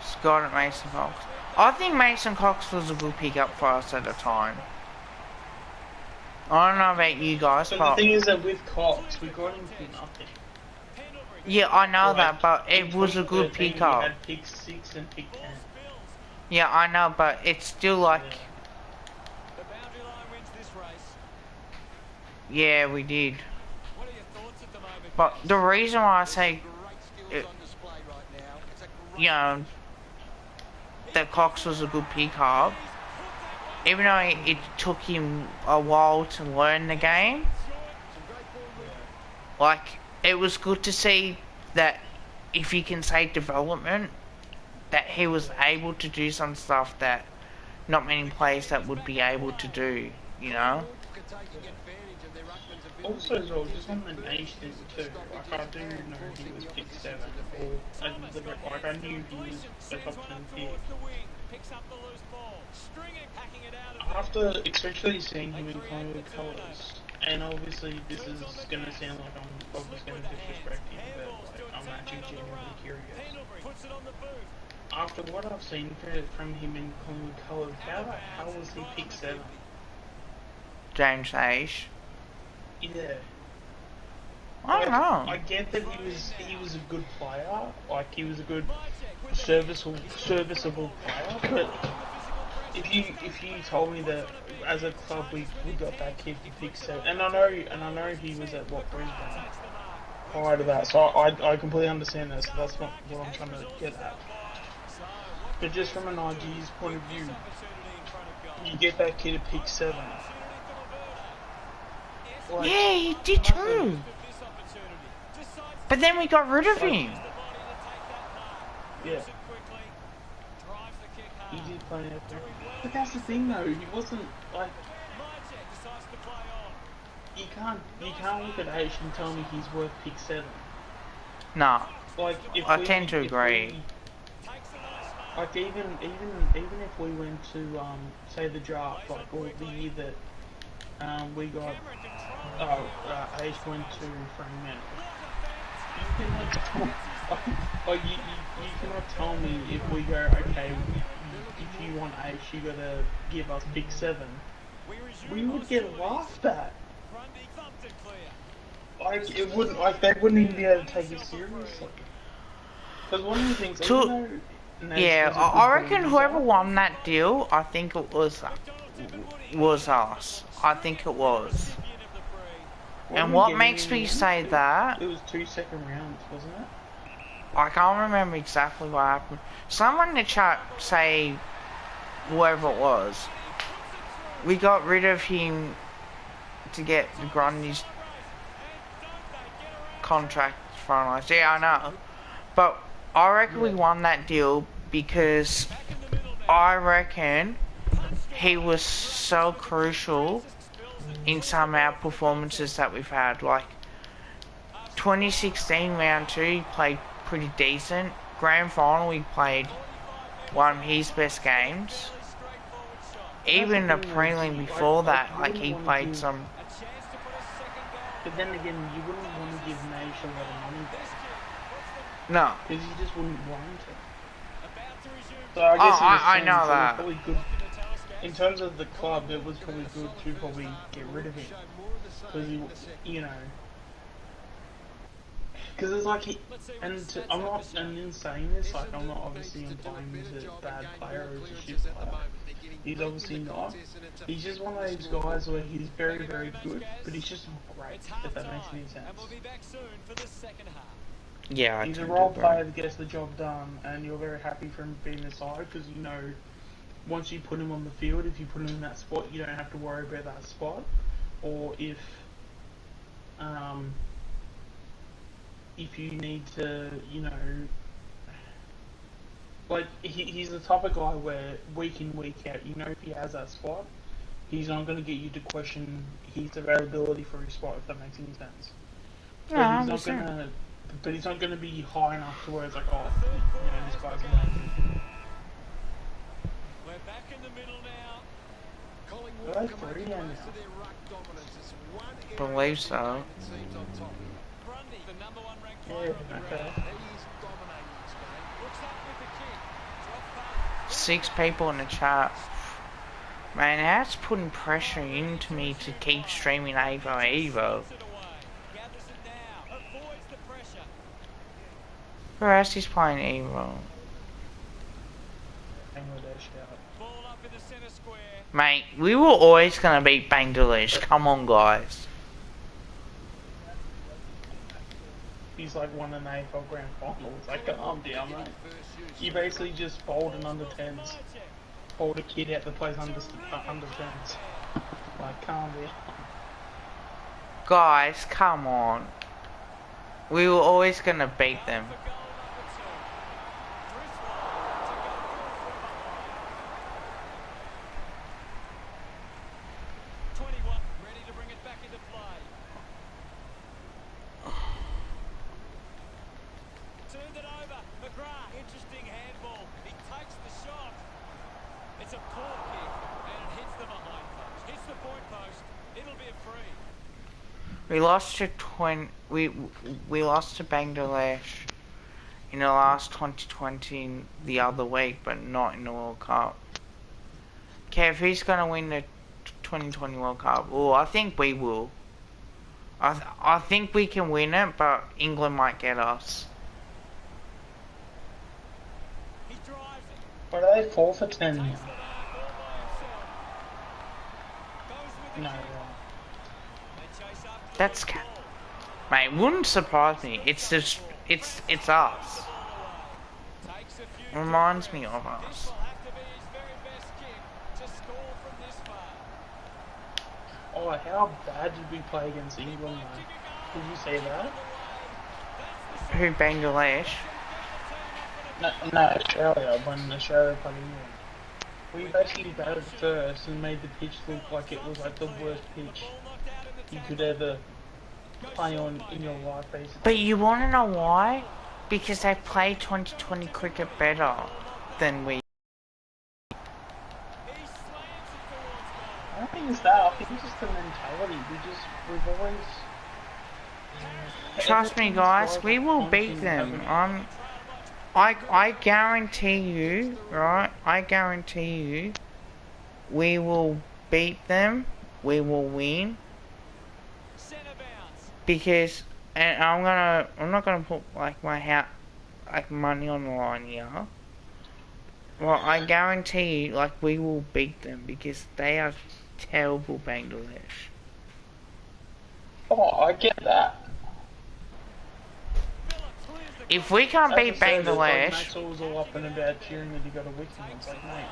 Scott and Mason Cox. I think Mason Cox was a good pickup for us at the time. I don't know about you guys, So but... the thing is that with Cox, we got him for nothing. Yeah, I know Like, that, but it was a good 2013 pickup. We had pick 6 and pick 10. Yeah, I know, but it's still like... The boundary line wins this race. Yeah, we did. What are your thoughts at the moment? But the reason why I say, Great skills on display right now. It's a great you know, that Cox was a good pickup, even though it took him a while to learn the game, like, it was good to see that, if you can say development, that he was able to do some stuff that not many players that would be able to do, you know? Also as well, just on the nation too, like I do know he was pick 7, or like I knew he was a top 10 pick. Picks up the loose ball. Stringer packing it out of After, especially seeing him in Collingwood colours, and obviously this is going to sound like I'm obviously going to disrespect him, but like, I'm actually genuinely curious. puts it on the boot. After what I've seen from him in Collingwood colours, how was he pick 7? James Age. Yeah. I don't know. I get that he was a good player, like he was a good serviceable player, but if you told me that as a club we got that kid to pick 7, and I know he was at Brisbane prior to that, so I completely understand that, so that's not what I'm trying to get at. But just from an IG's point of view, you get that kid to pick 7. Like, Yeah, he did too. But then we got rid of him. Yeah. He did play out there. But that's the thing though, he wasn't like you can't look at H and tell me he's worth pick 7. No, Like if I we- tend to if agree. we- like even if we went to say the draft, like or the year that we got H went to Fremantle. You cannot tell me if we go, okay, if you want H, you gotta give us pick 7. We would get laughed at. Like it wouldn't, like they wouldn't even be able to take it seriously. Because one of the things, even though Nash Yeah, was a I good reckon ball whoever user, won that deal, I think it was us. I think it was. what And we what getting makes in me the end? say that? It was 2 second rounds, wasn't it? I can't remember exactly what happened. Someone in the chat say, whoever it was, we got rid of him to get Grundy's contract finalised. Yeah, I know. But I reckon we won that deal because I reckon he was so crucial in some of our performances that we've had. Like 2016 round 2, he played pretty decent. Grand final, he played one of his best games. Even the prelim before that, like he played some. But then again, you wouldn't want to give Nash a lot of money back. No. Because you just wouldn't want to. So I guess I know that. Probably good. In terms of the club, it was probably good to probably get rid of him. Because you know. Because it's like I'm not, and in saying this, like I'm not obviously implying he's a bad player or he's a shit player. He's obviously not. He's just one of those guys where he's very, very good, but he's just not great, if that makes any sense. Yeah, he's a role player that gets the job done, and you're very happy for him being the side, because you know, once you put him on the field, if you put him in that spot, you don't have to worry about that spot. Or if you need to, you know, like, he's the type of guy where week in, week out, you know, if he has that spot, he's not going to get you to question his availability for his spot, if that makes any sense. Yeah, but he's not going to be high enough to where it's like, oh, you know, this guy's amazing. We're back in the middle now. Collingwood come over to their ruck dominance. It's one area believe so. Grundy, the number 1 ranked player on the ground. He is dominating this game. Looks up with the kick. Drop pass. 6 people in the chat. Man, that's putting pressure into me to keep streaming Evo. Gathers it away. Gathers it now. Avoids the pressure. Who else is playing Evo? Ball up in the centre square. Mate, we were always gonna beat Bangladesh. Come on, guys. He's like won an AFL Grand Final. It's like, calm down, mate. You basically just bowled an under 10s. Bowled a kid out that plays under 10s. Like, calm down. Guys, come on. We were always gonna beat them. For goal number 2. Griswold to go from behind. 21, ready to bring it back into play. Turned it over. McGrath, interesting handball. He takes the shot. It's a poor kick, and it hits the behind post. Hits the point post. It'll be a free. We lost to we lost to Bangladesh in the last 2020 the other week, but not in the World Cup. Kev, who's gonna win the 2020 World Cup? Oh, I think we will. I think we can win it, but England might get us. He drives it. What are they, 4 for 10 now? Takes the mark all by himself. Goes with the No, kick. wrong. They chase up to That's the ca- ball. Mate, wouldn't surprise me. It's just it's us. Takes a few Reminds me trips. of This us. will have to be his very best kick to score from this far. Oh, how bad did we play against England, though? Did you see that? Who, Bangladesh? No, Australia, when Australia played England. We basically batted first and made the pitch look like it was like the worst pitch you could ever play on in your life, basically. But you want to know why? Because they play 2020 cricket better than we. I don't think it's that. I think it's just the mentality. We've always. Trust me, guys, we will beat them. I guarantee you, right? I guarantee you, we will beat them. We will win. Centre bounce. Because, and I'm not gonna put like money on the line here. Well, I guarantee you, like, we will beat them because they are terrible, Bangladesh. Oh, I get that. Miller clears the If we can't As I beat said, it's like Bangladesh, Maxwell was all up and about cheering that he got a wicket. It's like, mate,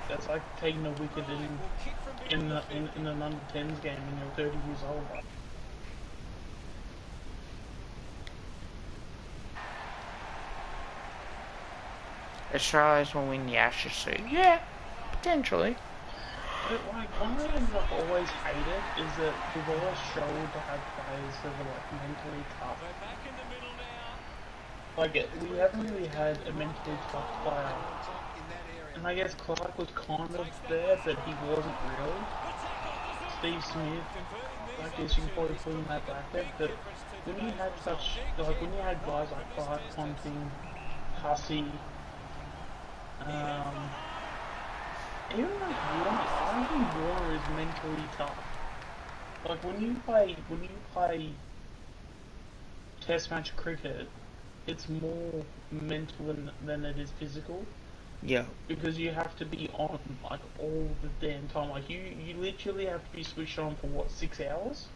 that's like taking a wicket in an under 10s game and you're 30 years old. Like. Australia's will win the Ashes too. Yeah, potentially. But like, one of the things I've always hated is that we've always struggled to have players that are like mentally tough. Like, we haven't really had a mentally tough player. And I guess Clark was kind of there, but he wasn't really. Steve Smith, I guess you can probably put him in that bracket, but when you had when you had guys like Clark, Ponting, Hussey, even like Warner, I don't think Warner is mentally tough. Like when you play Test match cricket, it's more mental than it is physical. Yeah. Because you have to be on like all the damn time. Like you literally have to be switched on for what, 6 hours?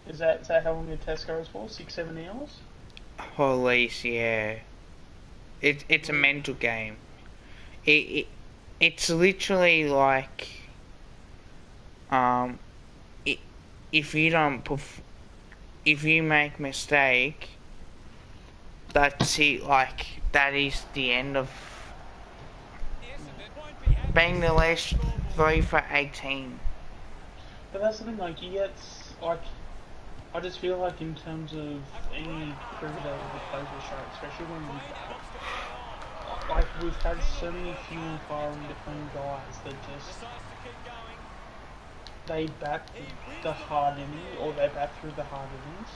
Is that how long your test goes for? 6-7 hours? Police, yeah. It's a mental game. It's literally like if you don't if you make mistake, that's it. Like that is the end of Bangladesh 3 for 18. But that's the thing. Like you get like. I just feel like in terms of any cricketer that plays Australia, especially when we've had so many few and far in between guys that just they bat the hard inning or they bat through the hard innings.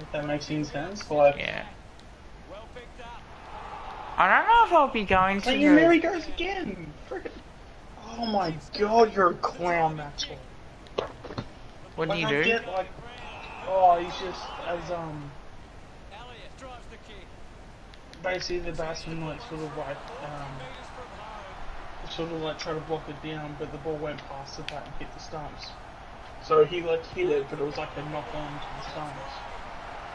If that makes any sense, like yeah. I don't know if I'll be going to. Hey, there he goes again! Frickin'. Oh my god, you're a clown, Maxwell. What do you do? Get, like, oh, he's just as basically the batsman like sort of like try to block it down, but the ball went past the bat and hit the stumps. So he like hit it, but it was like a knock on to the stumps.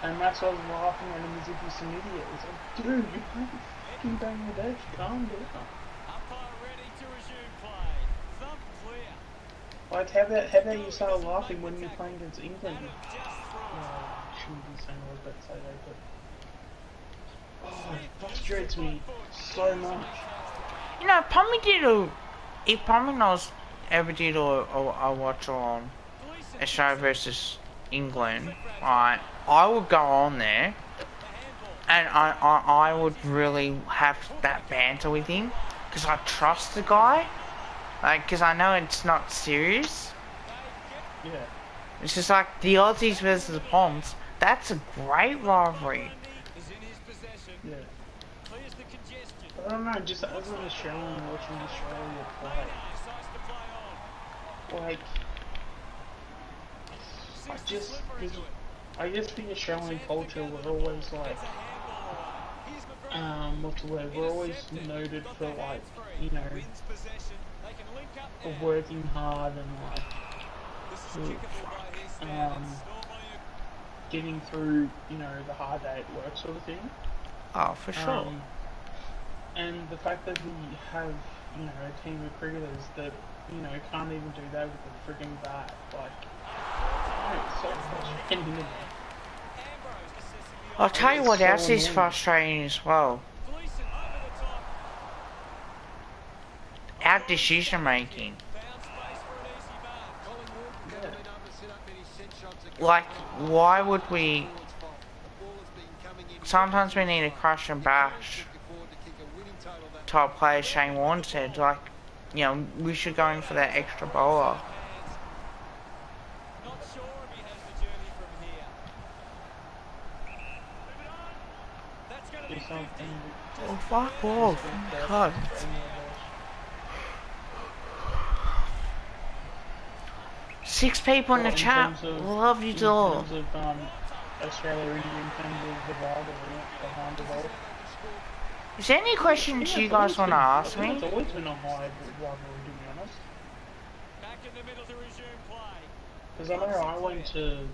And Maxwell was laughing at him as if he's an idiot. It's like, dude, you're playing fucking Bangladesh, calm down. Like, how about you start laughing when you're playing against England? I shouldn't be saying I was about to say that, but... Oh, it frustrates me so much. You know, if Pommy ever did a watch on Australia versus England, right, I would go on there and I would really have that banter with him because I trust the guy. Like, because I know it's not serious. Yeah. It's just like the Aussies versus the Poms. That's a great rivalry. Yeah. But I don't know, just as an Australian watching Australia play, like, I guess the Australian culture, we're always like, what's the word? We're always noted for like, you know, for working hard and like getting through, you know, the hard day at work sort of thing. Oh, for sure. And the fact that we have, you know, a team of cricketers that, you know, can't even do that with a frigging bat, like, it's so frustrating. I'll tell you what else is frustrating as well. Our decision making. Like, why would we... Sometimes we need a crush and bash type player. Shane Warne said, like, you know, we should go in for that extra bowler. Oh, fuck off. God. Six people in the chat. Love you all. In terms of Australia, in terms of the rivalry behind the ball. Is there any questions you guys want to ask me? It's always been a high rivalry, to be honest. Because I know I went to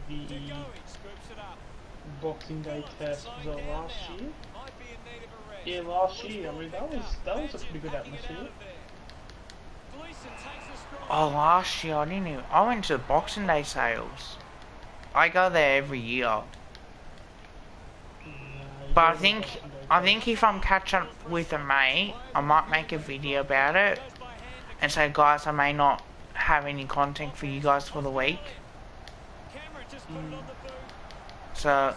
Boxing Day test was it last year? Might be in need of a rest. Yeah, last year. I mean, that was a pretty good atmosphere. Gleeson takes a strong Oh, last year I didn't even. I went to the Boxing Day sales. I go there every year. Yeah, you But go I to the think Boxing Day I test. think if I'm catching up with a mate, I might make a video about it and say, guys, I may not have any content for you guys for the week. Cameron just put it on the boot. So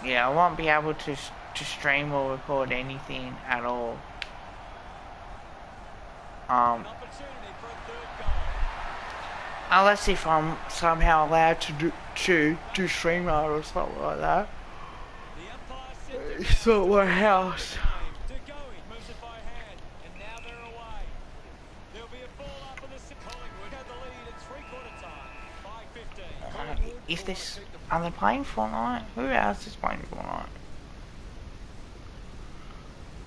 yeah, I won't be able to stream or record anything at all. An opportunity for a third goal. Unless if I'm somehow allowed to do stream mode or something like that. The umpire said It's not my house. De Goey moves it by hand, and now they're away. There'll be a ball up in the Collingwood had the lead at three-quarter time. 5:15. If this are they playing Fortnite? Who else is playing Fortnite?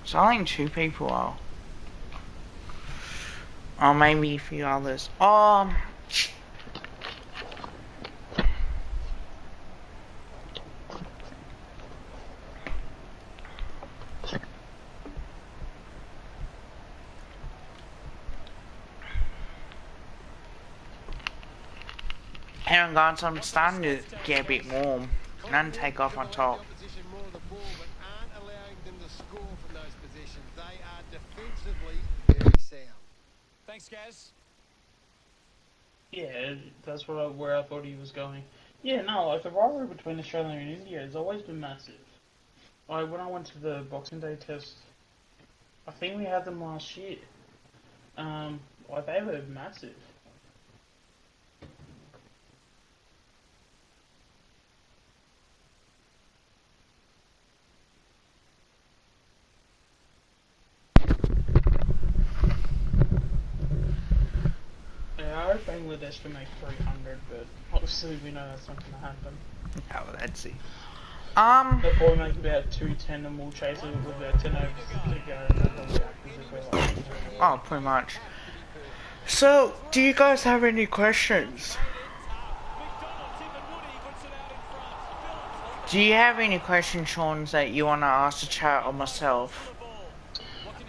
So I think 2 people are. Or maybe a few others. Hang on guys, I'm starting to get a bit warm. None take off on top. Opposition more of the ball, but aren't allowing them to score from those positions. They are defensively very sound. Thanks, Gaz. Yeah, that's where I thought he was going. Yeah, no, like the rivalry between Australia and India has always been massive. Like when I went to the Boxing Day test, I think we had them last year. Like they were massive. Yeah, I hope Bangladesh can make 300, but obviously we know that's not going to happen. Oh, let's see. They'll probably make about 210 and we'll chase it with about 10 overs to go. And then we'll if we're like, Oh, pretty much. So, do you guys have any questions? Do you have any questions, Sean, that you want to ask the chat or myself?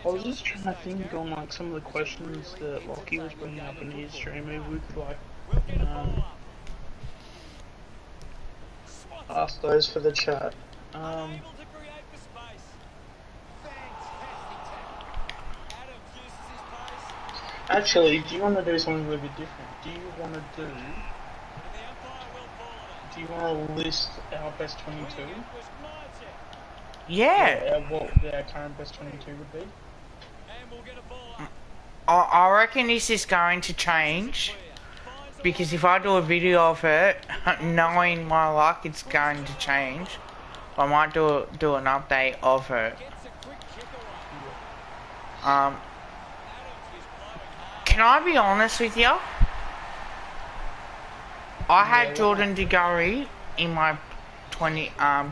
I was just trying to think on like some of the questions that Lockie was bringing up in his stream. Maybe we could like ask those for the chat. Actually, do you want to do something a little bit different? Do you want to list our best 22? Yeah. What our current best 22 would be? I reckon this is going to change. Because if I do a video of it, knowing my luck, it's going to change. I might do an update of it. Can I be honest with you? I had Jordan De Goey in my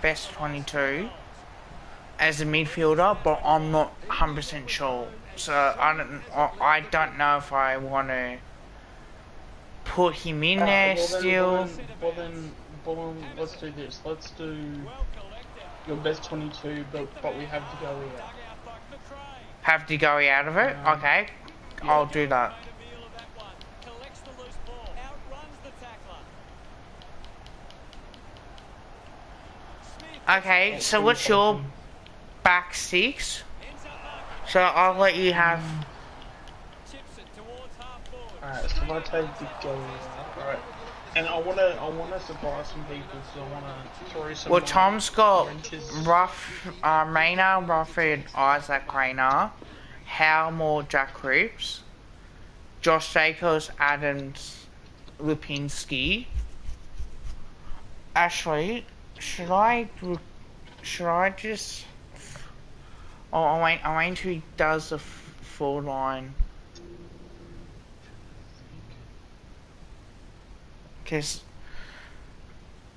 best 22 as a midfielder, but I'm not 100% sure. So I don't know if I want to put him in there still. Well then, let's do this. Let's do your best 22, but we have De Goey out. Have De Goey out of it? Okay, yeah. I'll do that. Okay, so what's your back 6? So I'll let you have. Alright, so if I take De Goey out, alright. And I wanna surprise some people, so I wanna throw some. Well, Tom's got wrenches. Rayner, Rufford, Isaac Rayner, Howmore, Jack Cripps, Josh Jacobs, Adams, Lipinski. Actually, should I just? Oh, I wait until he does the full line.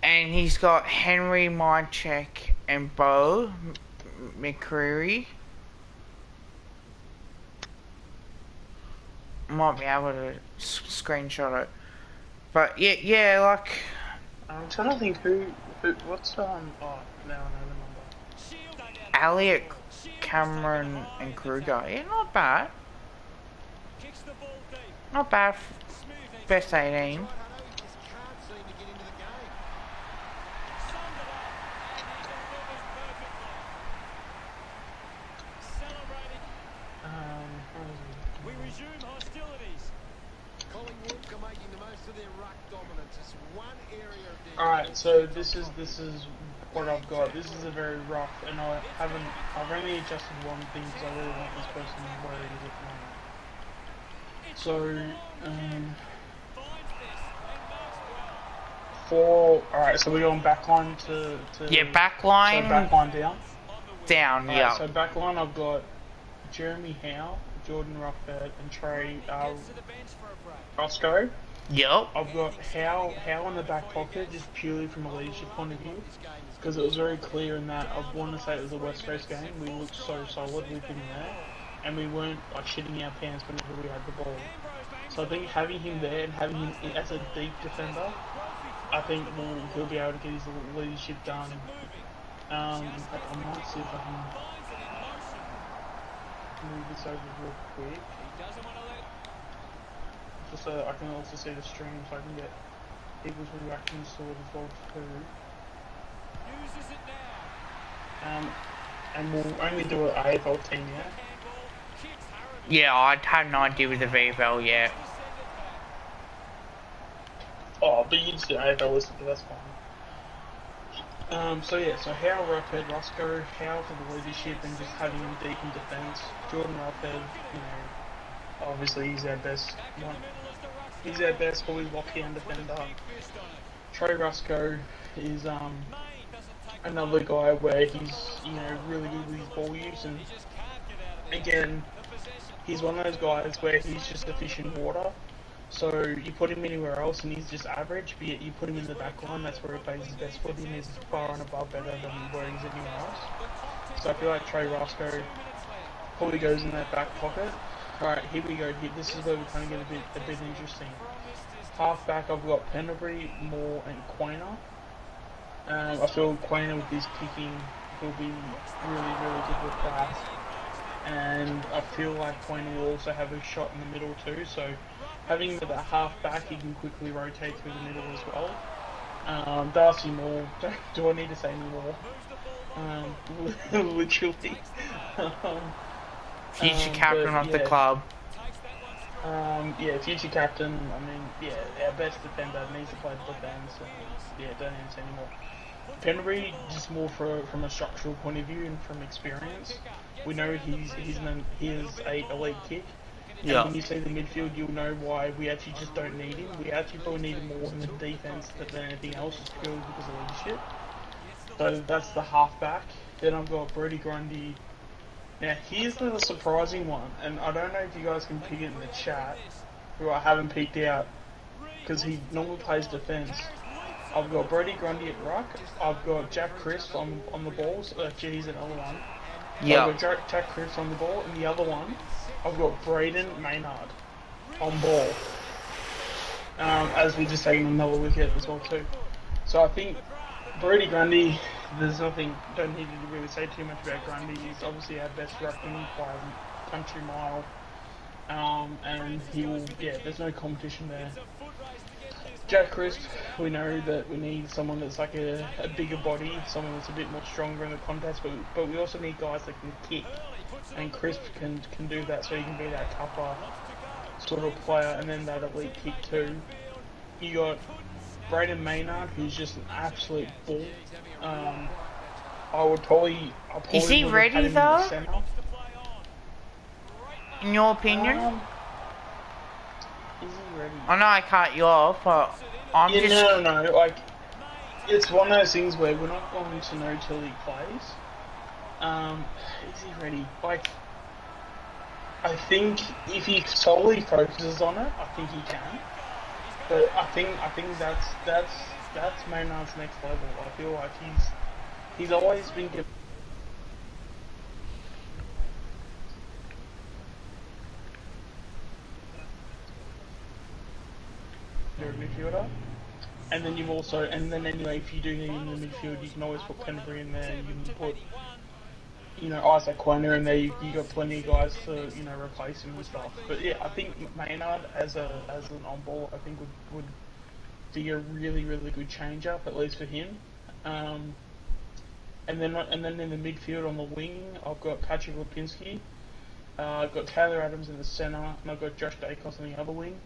And he's got Henry, Mychek, and Bo McCreary. Might be able to screenshot it, but yeah, like I'm trying to think What's oh, now I know the number. Elliot, Cameron, and Kruger. Yeah, not bad. Kicks the ball deep. Not bad. Smoothing. Best 18. Right, Hutto, he just can't seem to get into the game. Summed it up, and he delivers perfectly. Celebrating. Where is he? We resume hostilities. Collingwood are making the most of their ruck dominance. It's one area of their Alright, so this is what I've got. This is a very rough, and I've only adjusted one thing because I really want this person where he is at the moment. So, Finds this and marks well. alright, so we're going backline to Yeah, so backline backline down. down. Alright, Yeah. so backline I've got Jeremy Howe, Jordan Rockford, and Trey Gets to the bench for a break. Roscoe. Yep. I've got Howe in the back pocket, just purely from a leadership point of view, because it was very clear in that I want to say it was a West Coast game. We looked so solid with him there, and we weren't like shitting our pants whenever we had the ball. So I think having him there and having him as a deep defender, I think he'll be able to get his leadership done. In fact, I might see if I can move this over real quick. He doesn't want to let Just so I can also see the stream, so I can get people's reactions to it as well too. uses it now. And we'll only do an AFL team, yeah? Handball. Kicks Harraby. Yeah, I had no idea with the VFL yet. To send it back. Oh, but you just do AFL listed, but that's fine. So yeah, so Howe, Rockhead, Roscoe, Howe for the leadership and just having him deep in defence. Jordan Rockhead, you know, obviously he's our best one. He's our best fully lockdown defender. Trey Roscoe is another guy where he's, you know, really good with his ball use, and again, he's one of those guys where he's just a fish in water. So you put him anywhere else and he's just average, but yet you put him in the back line, that's where he plays his best footy and he's far and above better than where he's anywhere else. So I feel like Trey Roscoe probably goes in that back pocket. Alright, here we go. This is where we kind of get a bit interesting. Half back, I've got Pendlebury, Moore, and Quainer. I feel Quainer with his kicking will be really, really good with class. And I feel like Quainer will also have a shot in the middle too. So having him at that half back, he can quickly rotate through the middle as well. Darcy Moore, do I need to say any more? Literally. Future captain of the yeah. club. Yeah, future captain. I mean, yeah, our best defender needs to play defence. And, yeah, don't need to say any more. Pendlebury, just more from a structural point of view and from experience. We know he has a elite kick. And Yeah. when you see the midfield, you'll know why we actually just don't need him. We actually probably need him more in the defence than anything else, just purely because of leadership. So that's the half back. Then I've got Brody Grundy. Now here's the surprising one, and I don't know if you guys can pick it in the chat, who I haven't picked out, because he normally plays defence. I've got Brody Grundy at ruck. I've got Jack Crisp on the balls. Actually, he's another one. Yeah. I've got Jack Crisp on the ball, and the other one, I've got Braden Maynard on ball. As we just taken another wicket as well too. So I think Brody Grundy, there's nothing, don't need to really say too much about Grundy. He's obviously our best ruckman by a country mile. And there's no competition there. Jack Crisp, we know that we need someone that's like a bigger body, someone that's a bit more stronger in the contest, but we also need guys that can kick, and Crisp can do that, so he can be that tougher sort of player, and then that elite kick too. You got Braden Maynard, who's just an absolute bull. I probably Is he would have ready, had him in though? the centre. In your opinion? Is he ready? I know I cut you off, but I'm Yeah, just... no, like, it's one of those things where we're not going to know till he plays. Is he ready? Like, I think if he solely focuses on it, I think he can. But I think that's Maynard's next level. I feel like he's always been given midfielder. And then you've also, and then anyway, if you do need in the midfield, you can always put Penbury in there. You can put, Isaac Quaner in there. You got plenty of guys to, replace him and stuff. But yeah, I think Maynard as an on ball, I think would be a really really good change up, at least for him. And then in the midfield on the wing, I've got Patrick Lipinski. I've got Taylor Adams in the centre, and I've got Josh Dacos on the other wing.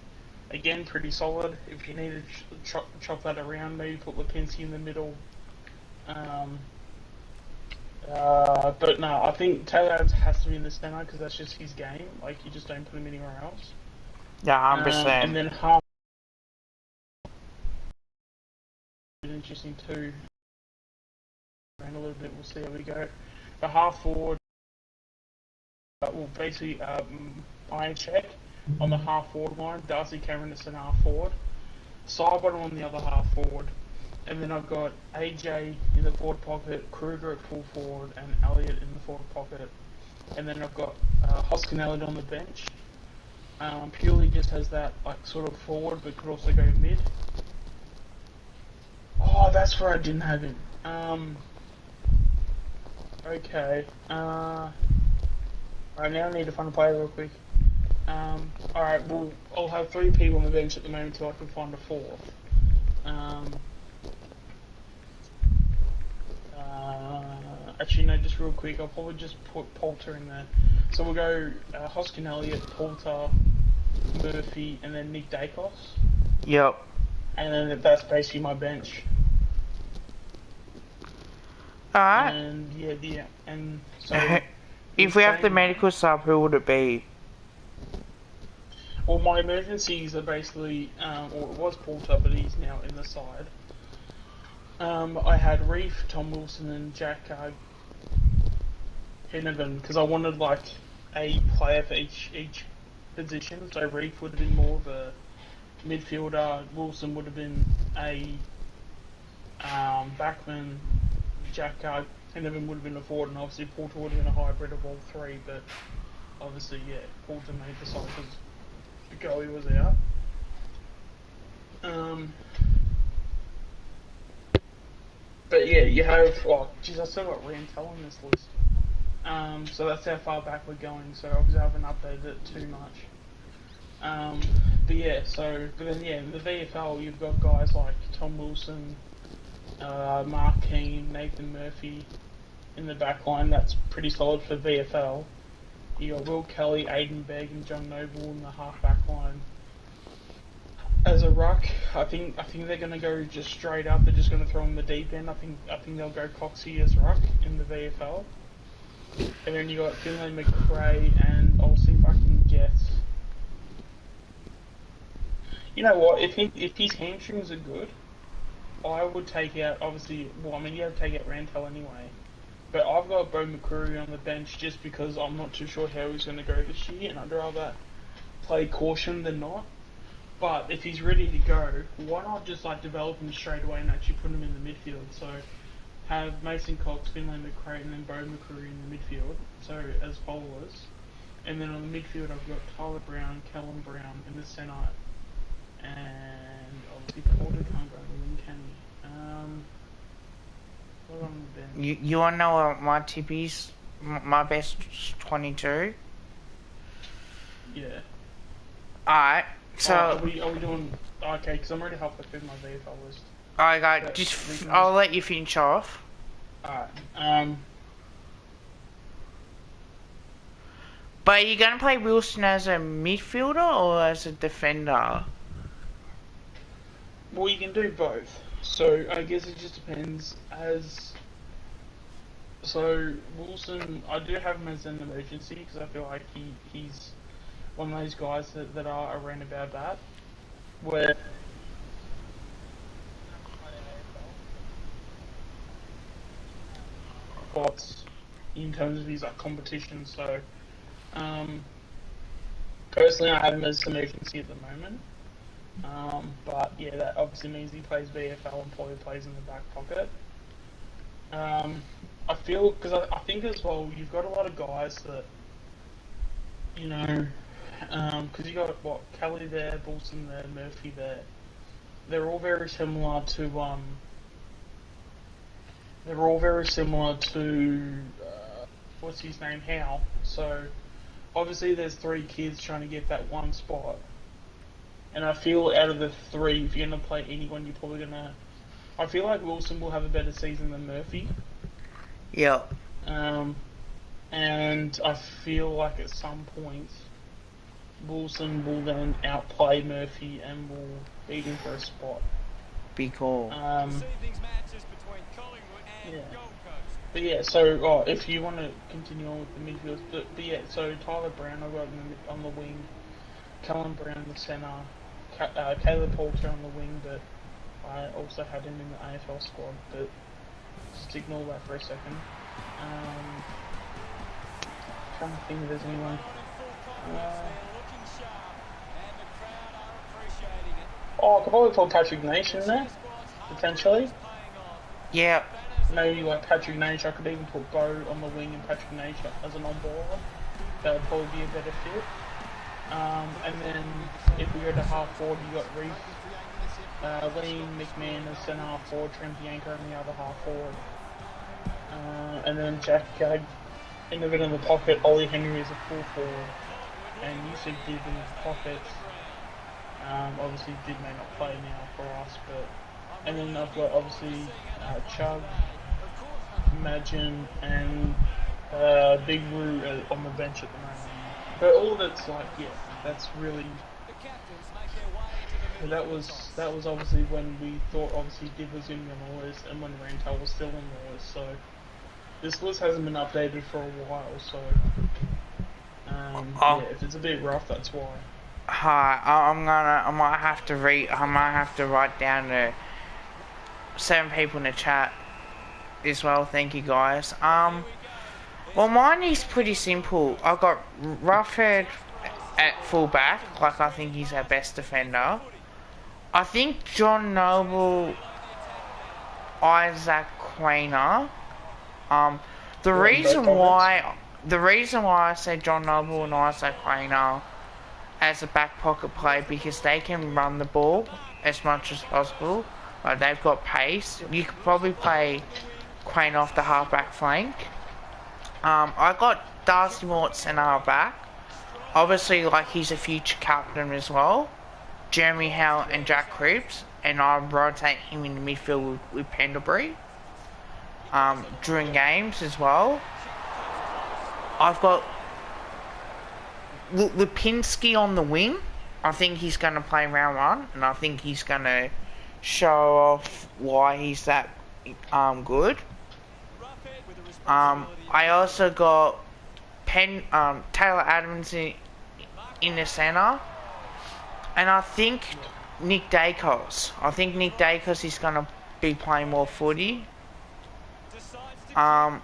Again, pretty solid. If you need to chop that around, maybe put Lipinski in the middle. But no, I think Taylor Adams has to be in the centre because that's just his game. Like, you just don't put him anywhere else. Yeah, 100%. And then half interesting too. Around a little bit, we'll see how we go. The half forward, well, basically, Iron Check on the half forward line, Darcy Cameron is an half forward, Sidebottom on the other half forward, and then I've got AJ in the forward pocket, Kruger at full forward, and Elliott in the forward pocket, and then I've got Hoskin-Elliott on the bench. Purely just has that like sort of forward, but could also go mid. Oh, that's where I didn't have him. Okay. Alright, now I need to find a player real quick. Alright, well, I'll have 3 people on the bench at the moment until I can find a 4th. Actually, no, just real quick, I'll probably just put Poulter in there. So we'll go Hoskin-Elliott, Poulter, Murphy, and then Nick Dacos. Yep. And then that's basically my bench. Alright. And yeah, and so... If we have the medical sub, who would it be? Well, my emergencies are basically, or it was Poulter, but he's now in the side. I had Reef, Tom Wilson, and Jack Hennigan, because I wanted like a player for each position. So Reef would have been more of a midfielder, Wilson would have been a backman, Jack Hennigan would have been a forward, and obviously Poulter would have been a hybrid of all 3. But obviously, yeah, Poulter made the side because the goalie was out. But yeah, you have, geez, I still got Rantel on this list. So that's how far back we're going, so obviously I haven't updated it too much. But yeah, but then yeah, in the VFL you've got guys like Tom Wilson, Mark Keane, Nathan Murphy in the back line. That's pretty solid for VFL. You got Will Kelly, Aiden Begg, and John Noble in the half back line. As a ruck, I think they're going to go just straight up. They're just going to throw in the deep end. I think they'll go Coxie as ruck in the VFL. And then you got Finlay McRae, and I'll see if I can get. You know what? If his hamstrings are good, I would take out. Obviously, well, I mean you have to take out Rantel anyway. But I've got Bo McCreary on the bench just because I'm not too sure how he's going to go this year, and I'd rather play caution than not. But if he's ready to go, why not just like develop him straight away and actually put him in the midfield? So have Mason Cox, Finlay McRae, and then Bo McCreary in the midfield, so as bowlers. And then on the midfield I've got Tyler Brown, Callum Brown in the centre, and obviously Porter can't go and Lynn Kenny. What on the bench? You want to know what my tip is? My best 22? Yeah. Alright, so... are we doing... Okay, because I'm already halfway through my VFL list. Alright, But just... I'll let you finish off. Alright, But are you going to play Wilson as a midfielder or as a defender? well, you can do both. So, I guess it just depends. So, Wilson, I do have him as an emergency because I feel like he's one of those guys that are around about that. Where spots in terms of his like competition. So, personally, I have him as emergency at the moment. But yeah, that obviously means he plays VFL and probably plays in the back pocket. I feel because I think as well you've got a lot of guys that because you got Kelly there, Bolson there, Murphy there. they're all very similar to they're all very similar to what's his name, Howe. So obviously there's 3 kids trying to get that one spot, and I feel out of the 3, if you're gonna play anyone, you're probably gonna. I feel like Wilson will have a better season than Murphy. Yeah. And I feel like at some point Wilson will then outplay Murphy and will beat him for a spot. Be cool. This evening's matches between Collingwood and Yeah. Gold Coast. But yeah, so if you want to continue on with the midfield, but yeah, so Tyler Brown I got on the wing, Cullen Brown the centre, Caleb Poulter on the wing, but I also had him in the AFL squad, but just ignore that for a second. Trying to think if there's anyone. Looking sharp, and the crowd are appreciating it. Oh, I could probably put Patrick Nation there, potentially. Yeah. Maybe like Patrick Nation, I could even put Bo on the wing and Patrick Nation as an on-baller. That would probably be a better fit. And then if we go to half forward, you got Reef, Liam McMahon as centre half forward, Trent Bianco in the other half forward. And then Jack Gagg in the middle of the pocket, Ollie Henry is a full forward, and Yusuf Dib in the pocket. Obviously Dib may not play now for us, but and then I've got obviously Chug, Imagine, and Big Roo on the bench at the moment. But all that's like, yeah, that's really. That was obviously when we thought obviously Dib was in the list, and when Rantel was still in the list. So this list hasn't been updated for a while. So yeah, if it's a bit rough, that's why. Hi, I might have to write down the 7 people in the chat as well. Thank you guys. Well, mine is pretty simple. I got Roughhead at fullback, like I think he's our best defender. I think John Noble, Isaac Quainer. The reason why I say John Noble and Isaac Quainer as a back pocket play, because they can run the ball as much as possible. They've got pace. You could probably play Quainer off the half-back flank. I got Darcy Mort centre back. Obviously, like, he's a future captain as well. Jeremy Howe and Jack Cripps, and I rotate him in the midfield with Pendlebury during games as well. I've got Lipinski on the wing. I think he's going to play round 1, and I think he's going to show off why he's that good. I also got Taylor Adams in the centre, and I think Nick Dacos. I think Nick Dacos is going to be playing more footy. The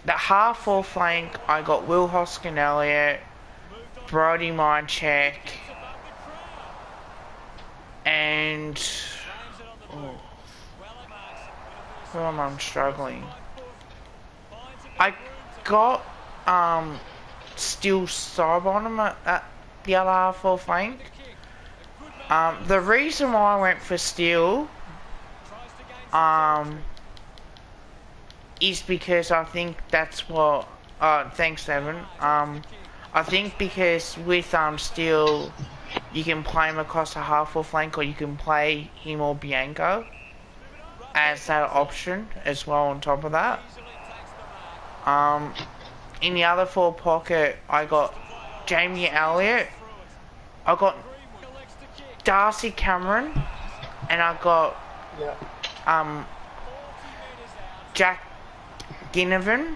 half-forward flank, I got Will Hoskin-Elliott, Brody Mycheck, and who am I struggling? I got Steel Starbottom at the other half-forward flank. The reason why I went for Steel is because I think that's what. Thanks, Evan. I think because with Steel, you can play him across the half-forward flank, or you can play him or Bianco as that option as well. On top of that, in the other forward pocket, I got Jamie Elliott, I got Darcy Cameron, and I got Jack Ginnivan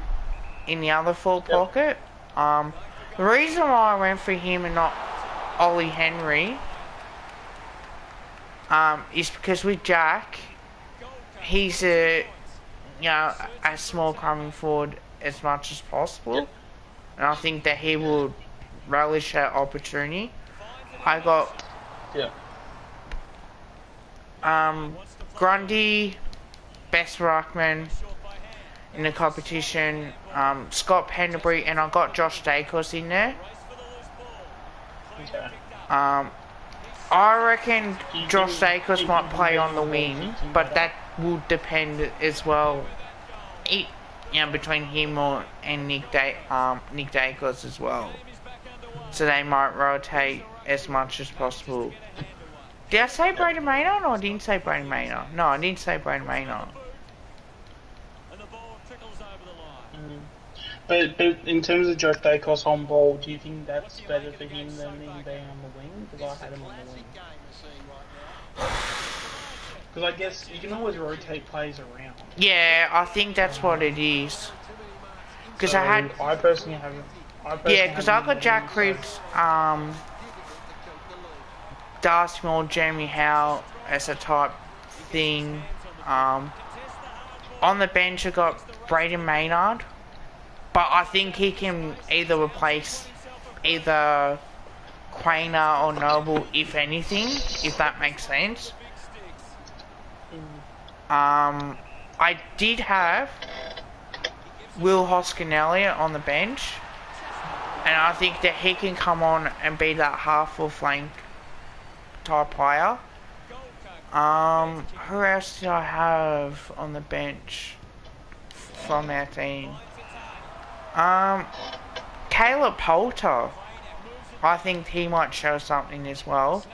in the other forward pocket. The reason why I went for him and not Ollie Henry is because with Jack, he's a small coming forward as much as possible, and I think that he will relish that opportunity. I got Grundy, best ruckman in the competition, Scott Pendlebury, and I got Josh Dacos in there. I reckon Josh Dacos might play on the wing, but that will depend as well. Between him and Nick Dacos as well. So they might rotate as much as possible. Did I say Brayden Maynard or I didn't say Brayden Maynard? No, I didn't say Brayden Maynard. But in terms of Josh Dacos on ball, do you think that's better for him than him being on the wing? Because I had him on the wing. Because I guess you can always rotate players around. Yeah, I think that's what it is. Because So, I personally have. Yeah, because I got Jack Cripps, Darcy Moore, Jeremy Howe as a type thing. On the bench I got Brayden Maynard, but I think he can either replace either Quainer or Noble, if anything, if that makes sense. I did have Will Hoskinelli on the bench, and I think that he can come on and be that half or flank type player. Who else did I have on the bench from our team? Caleb Poulter. I think he might show something as well.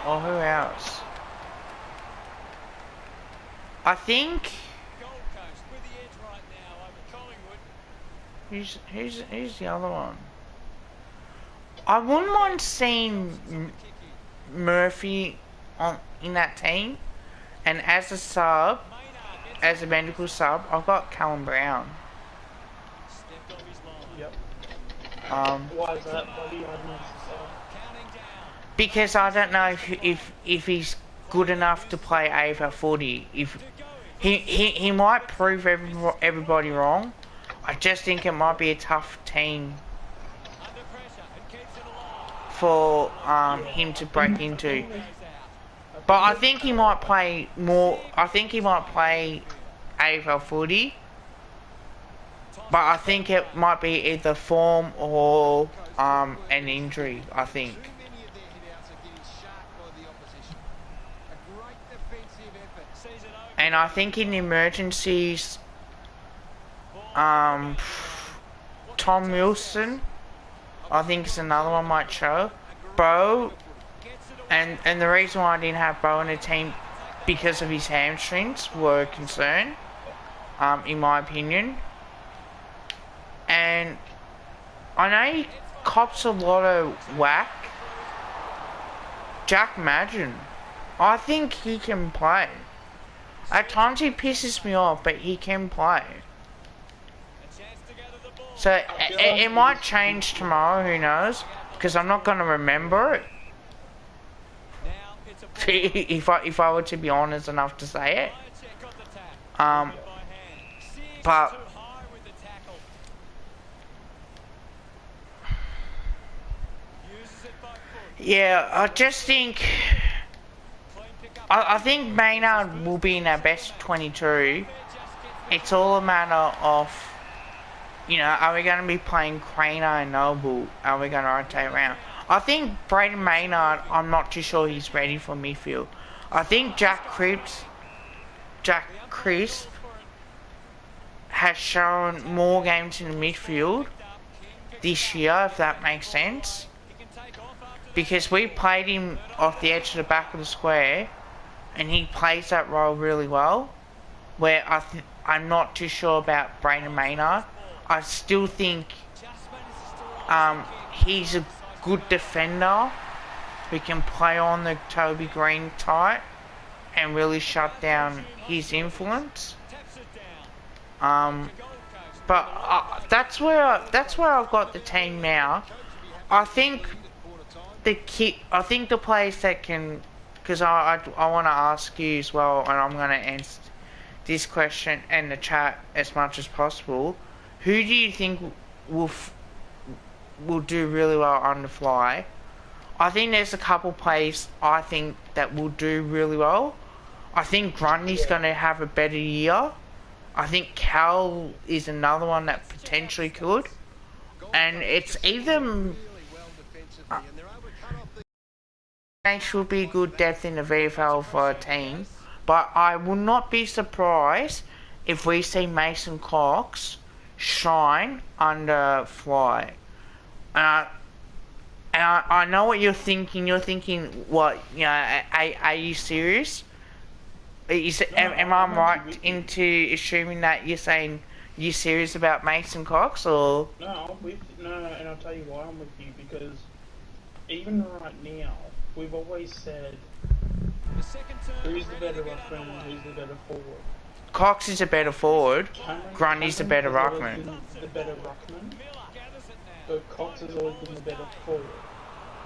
Or who else? I think. Who's the other one? I wouldn't mind seeing Murphy in that team, and as a sub, as a medical sub, I've got Callum Brown. Yep. Why is that? Why do you have him? Because I don't know if he's good enough to play AFL footy. If he might prove everybody wrong. I just think it might be a tough team for him to break into. But I think he might play more. I think he might play AFL footy. But I think it might be either form or an injury. I think. And I think in emergencies, Tom Wilson, I think is another one might show. Bo, and the reason why I didn't have Bo in the team because of his hamstrings were a concern, in my opinion. And I know he cops a lot of whack. Jack Madgen, I think he can play. At times he pisses me off, but he can play. So it might change tomorrow, who knows? Because I'm not going to remember it. if I were to be honest enough to say it. But yeah, I just think I think Maynard will be in our best 22. It's all a matter of, are we going to be playing Quainer and Noble? Are we going to rotate around? I think Brayden Maynard, I'm not too sure he's ready for midfield. I think Jack Crisp has shown more games in the midfield this year, if that makes sense. Because we played him off the edge of the back of the square, and he plays that role really well. Where I'm not too sure about Brayden Maynard. I still think he's a good defender who can play on the Toby Green type and really shut down his influence. But that's where I've got the team now. I think the players that can, because I want to ask you as well, and I'm going to answer this question in the chat as much as possible. Who do you think will do really well on the fly? I think there's a couple players I think that will do really well. I think Grundy's going to have a better year. I think Cal is another one that potentially could. and it's either Really well defensively, and they're able to cut off the they should be good depth in the VFL for a team, but I will not be surprised if we see Mason Cox shine under Fly. And I know what you're thinking. You're thinking, what, you know, are you serious? Am I right into assuming that you're saying you're serious about Mason Cox, or? No, and I'll tell you why I'm with you, because even right now, we've always said who's the better ruckman and who's the better forward. Cox is a better forward. Grundy's the better Cameron has ruckman. always been the better ruckman, but Cox has always been the better forward.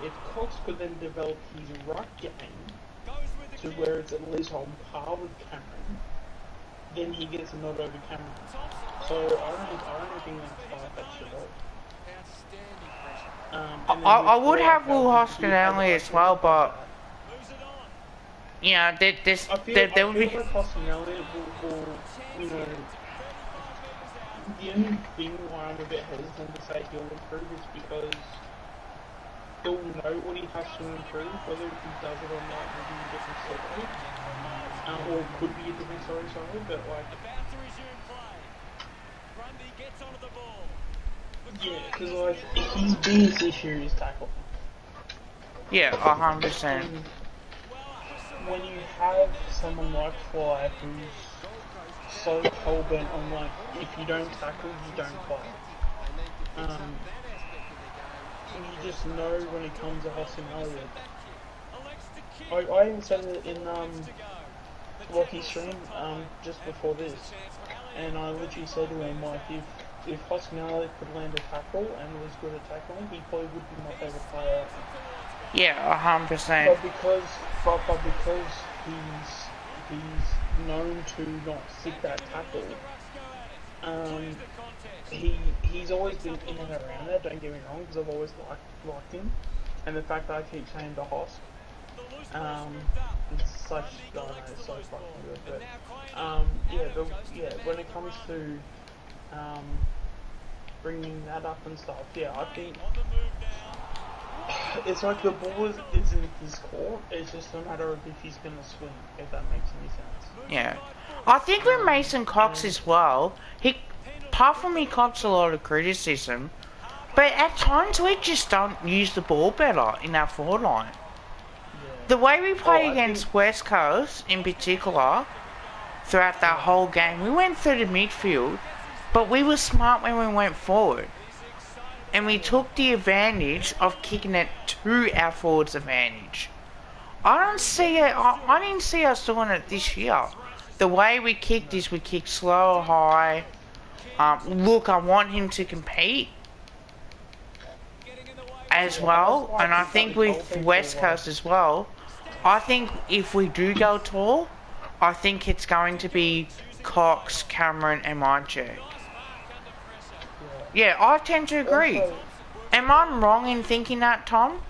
If Cox could then develop his ruck game to where it's at least on par with Cameron, then he gets a nod over Cameron. So I don't think that's far-fetched at all. I would have Will Hoskinelli as well, but you know, there I feel would be. like Hoskinelli will, you know, the only thing why I'm a bit hesitant to say he'll improve is because he'll know what he has to improve, whether he does it or not will be a different story. Or could be a different story, sorry, but like... About to resume play. Grundy gets onto the ball. Yeah, because like, his biggest issue is tackle. Yeah, 100%. And when you have someone like Fly who's so hell-bent on like, if you don't tackle, you don't play. You just know when it comes to Hoskinelli. I even said it in Rocky's stream just before this, and I literally said to him, like, if Hoskinelli could land a tackle and was good at tackling, he probably would be my favourite player. Yeah, 100%. But because he's known to not stick that tackle, he's always been in and around there, don't get me wrong, because I've always liked him, and the fact that I keep saying to Hosk, it's such, I don't know, it's so fucking good, but, when it comes to, bringing that up and stuff, yeah, I think, it's like the ball is in his court, it's just a matter of if he's going to swing, if that makes any sense. Yeah. I think with Mason Cox as well, apart from he cops a lot of criticism, but at times we just don't use the ball better in our forward line. Yeah. The way we played against West Coast, in particular, throughout that whole game, we went through the midfield, but we were smart when we went forward. And we took the advantage of kicking it to our forwards' advantage. I didn't see us doing it this year. The way we kicked is we kicked slow, high. Look, I want him to compete as well, and I think with West Coast as well, I think if we do go tall, I think it's going to be Cox, Cameron and Mychek. Yeah, I tend to agree. Am I wrong in thinking that, Tom?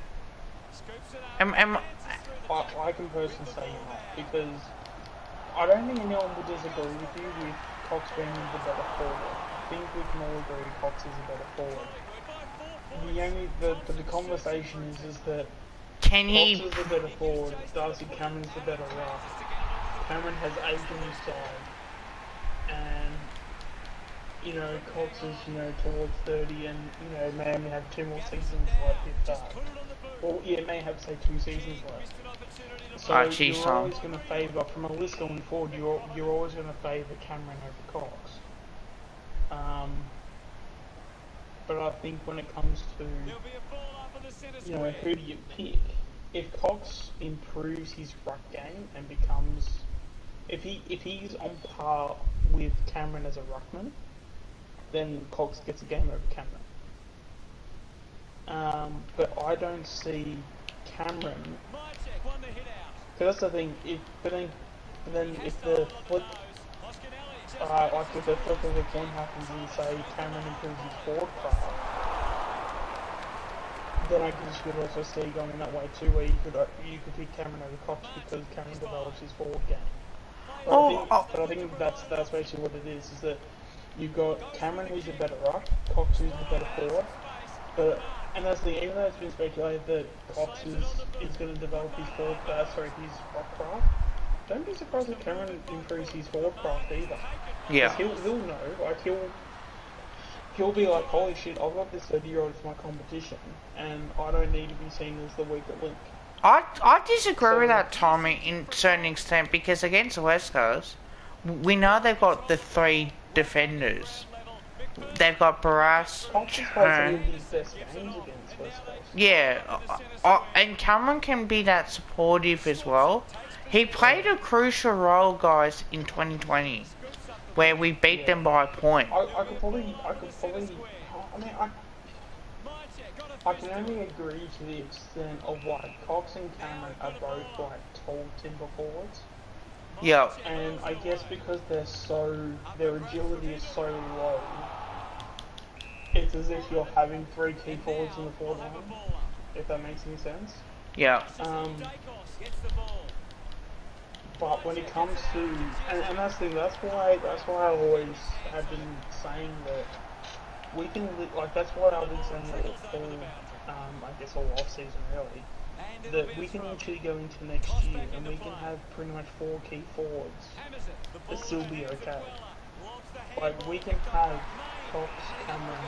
I can personally say you're not, because I don't think anyone would disagree with you with Cox being the better forward. I think we can all agree Cox is a better forward. The conversation is that can he... Cox is the better forward, Darcy Cameron's the better ruck. Cameron has age on his side, and you know, Cox is, you know, towards 30 and, you know, may only have 2 more seasons left if that. Well, yeah, may have, say, 2 seasons left. So you're always going to favour, from a list going forward, you're always going to favour Cameron over Cox. But I think when it comes to, you know, who do you pick, if Cox improves his ruck game and becomes, if he's on par with Cameron as a ruckman, then Cox gets a game over Cameron. But I don't see Cameron, because that's the thing, if the flip, like if the flip of the coin happens and say Cameron improves his forward craft, then I could also see going that way too, where you could pick Cameron over Cox because Cameron develops his forward game. But I think that's basically what it is that You've got Cameron, who's a better ruck, Cox, who's a better forward. And that's the thing, even though it's been speculated that Cox is going to develop his his ruck craft, don't be surprised if Cameron improves his forward craft either. Yeah. He'll know, like he'll be like, holy shit, I've got this 30-year-old as my competition, and I don't need to be seen as the weaker link. I disagree with that, Tommy, in a certain extent, because against the West Coast, we know they've got the 3 defenders. They've got Barras, Cox has played some of his best games against West Coast. yeah, and Cameron can be that supportive as well. He played a crucial role, guys, in 2020, where we beat them by a point. I could probably, I mean, I can only agree to the extent of like Cox and Cameron are both like tall timber forwards. Yeah. And I guess because their agility is so low, it's as if you're having 3 key forwards in the forward line, if that makes any sense. Yeah. But when it comes to, and that's the thing, that's why I always have been saying that we can, like, that's why I've been saying I guess all off season really, that we can actually go into next year and we can have pretty much 4 key forwards and still be okay. Like, we can have Cox, Cameron,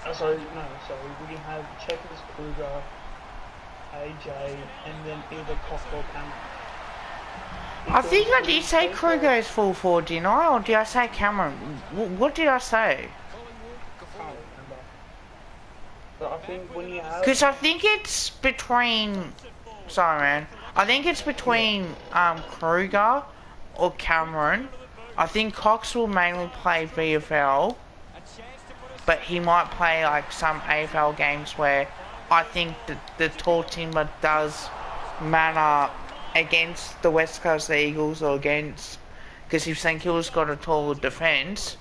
we can have Checkers, Kruger, AJ, and then either Cox or Cameron. I think I did say Kruger is full forward, didn't I? Or did I say Cameron? What did I say? I can't remember. But I think when you have... Because I think it's between... Sorry, man. I think it's between Kruger or Cameron. I think Cox will mainly play VFL, but he might play like some AFL games where I think the tall timber does matter against the West Coast Eagles or against... Because if St Kilda's got a taller defence,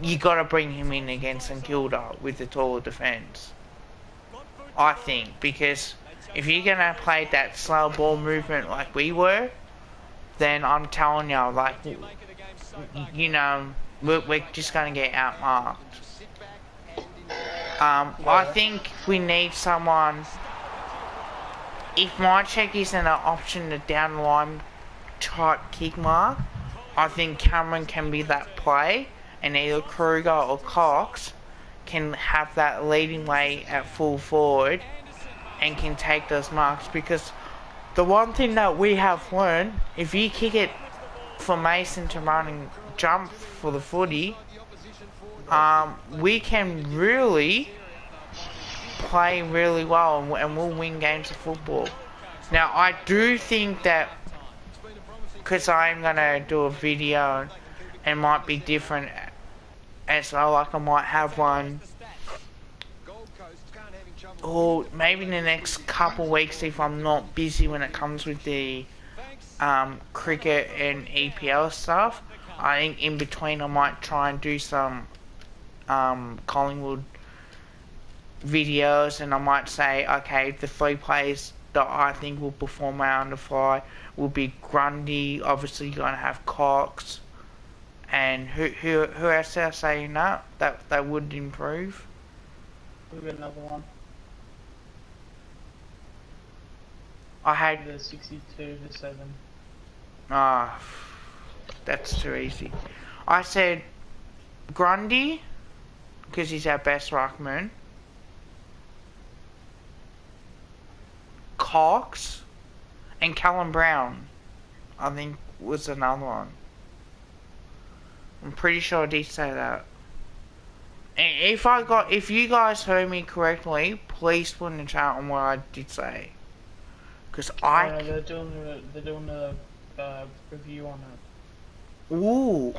you got to bring him in against St Kilda with the taller defence. I think, because if you're going to play that slow ball movement like we were, then I'm telling you, like, you know, we're just going to get outmarked. I think we need someone... If Mychek isn't an option to down the line type kick mark, I think Cameron can be that play, and either Kruger or Cox can have that leading way at full forward and can take those marks. Because the one thing that we have learned, if you kick it for Mason to run and jump for the footy, we can really play really well and we'll win games of football. Now I do think that, because I'm gonna do a video and might be different as well, like I might have one, or maybe in the next couple weeks if I'm not busy when it comes with the cricket and EPL stuff. I think in between I might try and do some Collingwood videos, and I might say, okay, the 3 players that I think will perform our under fly will be Grundy, obviously you're gonna have Cox, and who else did I say in that would improve? We've got another one. I had the 62 to 7. That's too easy. I said Grundy, because he's our best ruckman. Cox and Callum Brown, I think, was another one. I'm pretty sure I did say that. And if you guys heard me correctly, please put in the chat on what I did say. Because they're doing a review on it. Ooh,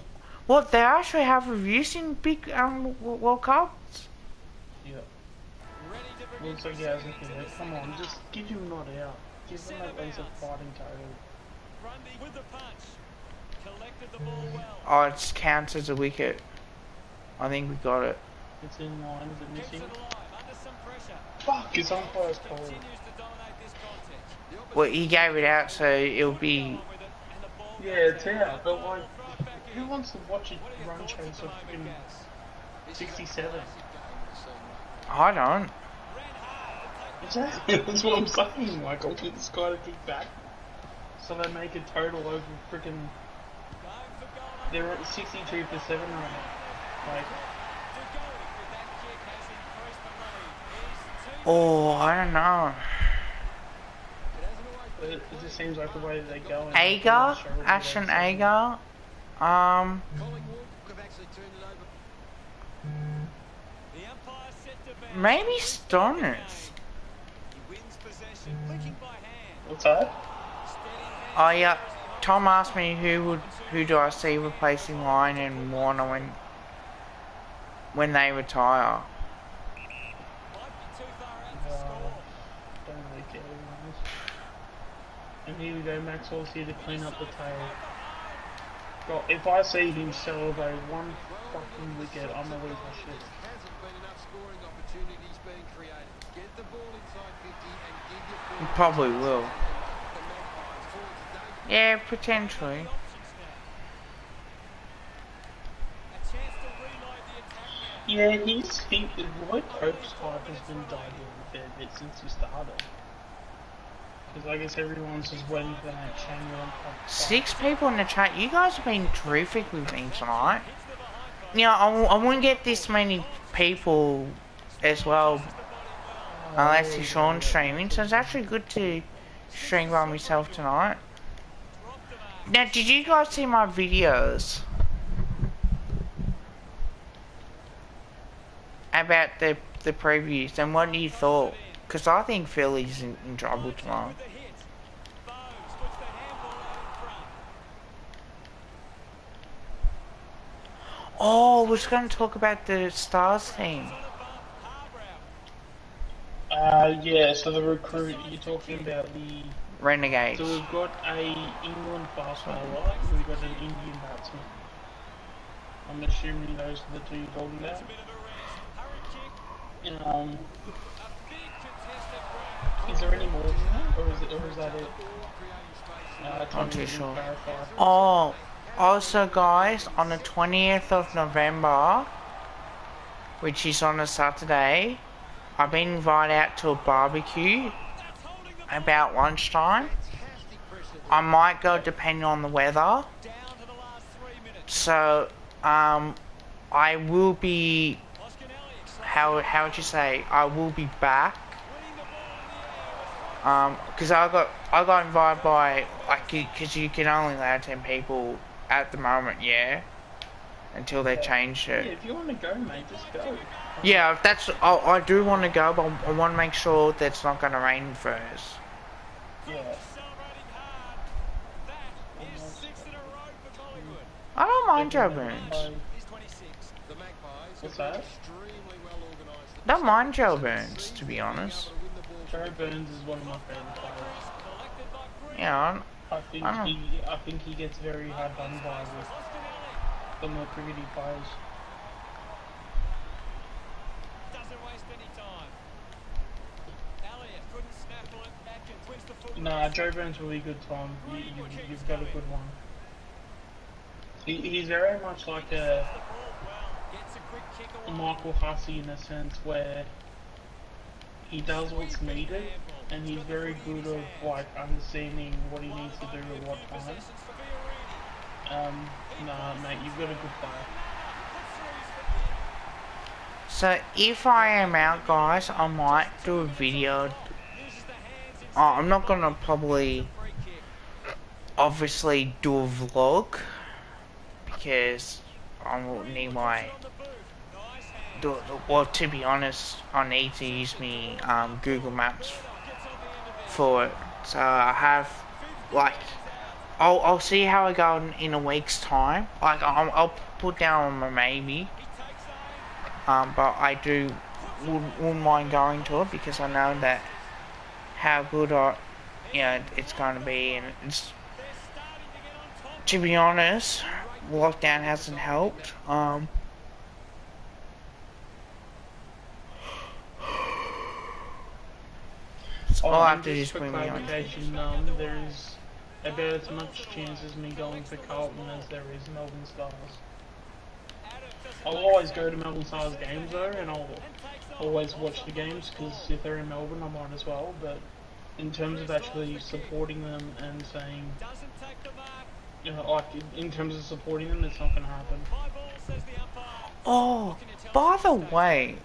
what, they actually have reviews in big World Cups? Yeah. Looks like he hasn't been hit. Come on, just give him a nod out. Give him at least a fighting total. With the punch. Collected the ball well. Oh, it counts as a wicket. I think we got it. It's in line, is it missing? Under some pressure. Fuck, his umpire's cold. Continues to dominate this contest. Well, he gave it out, so it'll be... Yeah, it's out, but like... who wants to watch a run chase of freaking 67? I don't. Exactly, that's what I'm saying. Like, I want this guy to kick back, so they make a total over freaking. They're at 62 for 7 right now. Like, Oh, I don't know. it just seems like the way that they go. Agar? Ashton Agar? Collingwood have actually turned it over. The umpire set to bounce. Maybe Stoners. He wins possession, flicking by hand. What's that? Oh yeah, Tom asked me who do I see replacing Lyon and Warner when they retire. Might be too far out to score. Don't really care who it is. And here we go, Maxwell's here to clean up the tail. God, if I see him celebrate one fucking wicket, I'm gonna lose my shit. Hasn't been enough scoring opportunities being created. Get the ball inside 50 and give your He forwards probably a will. chance to knock the Magpies forwards dangerous. Yeah, potentially. A chance to relight the attack now. Yeah, Lloyd Pope's hype has been dying a fair bit since he started. Because I guess everyone's just waiting for that Chamberlain Cup. 6 people in the chat. You guys have been terrific with me tonight. Yeah, I wouldn't get this many people as well unless it's Sean streaming. So it's actually good to stream by myself tonight. Now, did you guys see my videos about the previews and what you thought? Because I think Philly's in trouble tomorrow. The hit. Bowes puts the handball out in front. Oh, we're just going to talk about the Stars team. Yeah, so the recruit, you're talking about the... Renegades. So we've got a England fast bowler, we've got an Indian batsman. I'm assuming those are the two you're talking about. Is there any more than that, or is that it? Not too sure. Oh, also guys, on the 20th of November, which is on a Saturday, I've been invited out to a barbecue about lunchtime. I might go depending on the weather. So, I will be, how would you say, I will be back. Because I got invited by, like, because you can only allow 10 people at the moment, yeah? Until they change it. Yeah, if you want to go, mate, just go. Yeah, that's, I do want to go, but I want to make sure that it's not going to rain first. Yeah. I don't mind Joe Burns. The Magpies What's have been that? extremely well organised. Don't mind Joe Burns, to be honest. Joe Burns is one of my favourite players. Yeah, I think he gets very hard done by with the more crickety players. Doesn't waste any time. Elliott couldn't snaffle it back and twins the foot. Nah, Joe Burns will be good, Tom. You've got a good one. He's very much like a Michael Hussey in a sense where he does what's needed and he's very good of like understanding what he needs to do at what time. Nah, mate, you've got a good player. so if I am out, guys, I might do a video. Oh, I'm not gonna probably, obviously, do a vlog. Because I will need my, well, to be honest, I need to use me Google Maps for it. So I have, like, I'll see how I go in a week's time. Like, I'll put down on my maybe. But I wouldn't mind going to it because I know that how good it's going to be, and it's, to be honest, lockdown hasn't helped. All I have to do is bring me on. There is about as much chance as me going for Carlton as there is Melbourne Stars. I'll always go to Melbourne Stars games though, and I'll always watch the games because if they're in Melbourne, I might as well. But in terms of actually supporting them and saying, you know, like in terms of supporting them, it's not going to happen. Oh, by the way,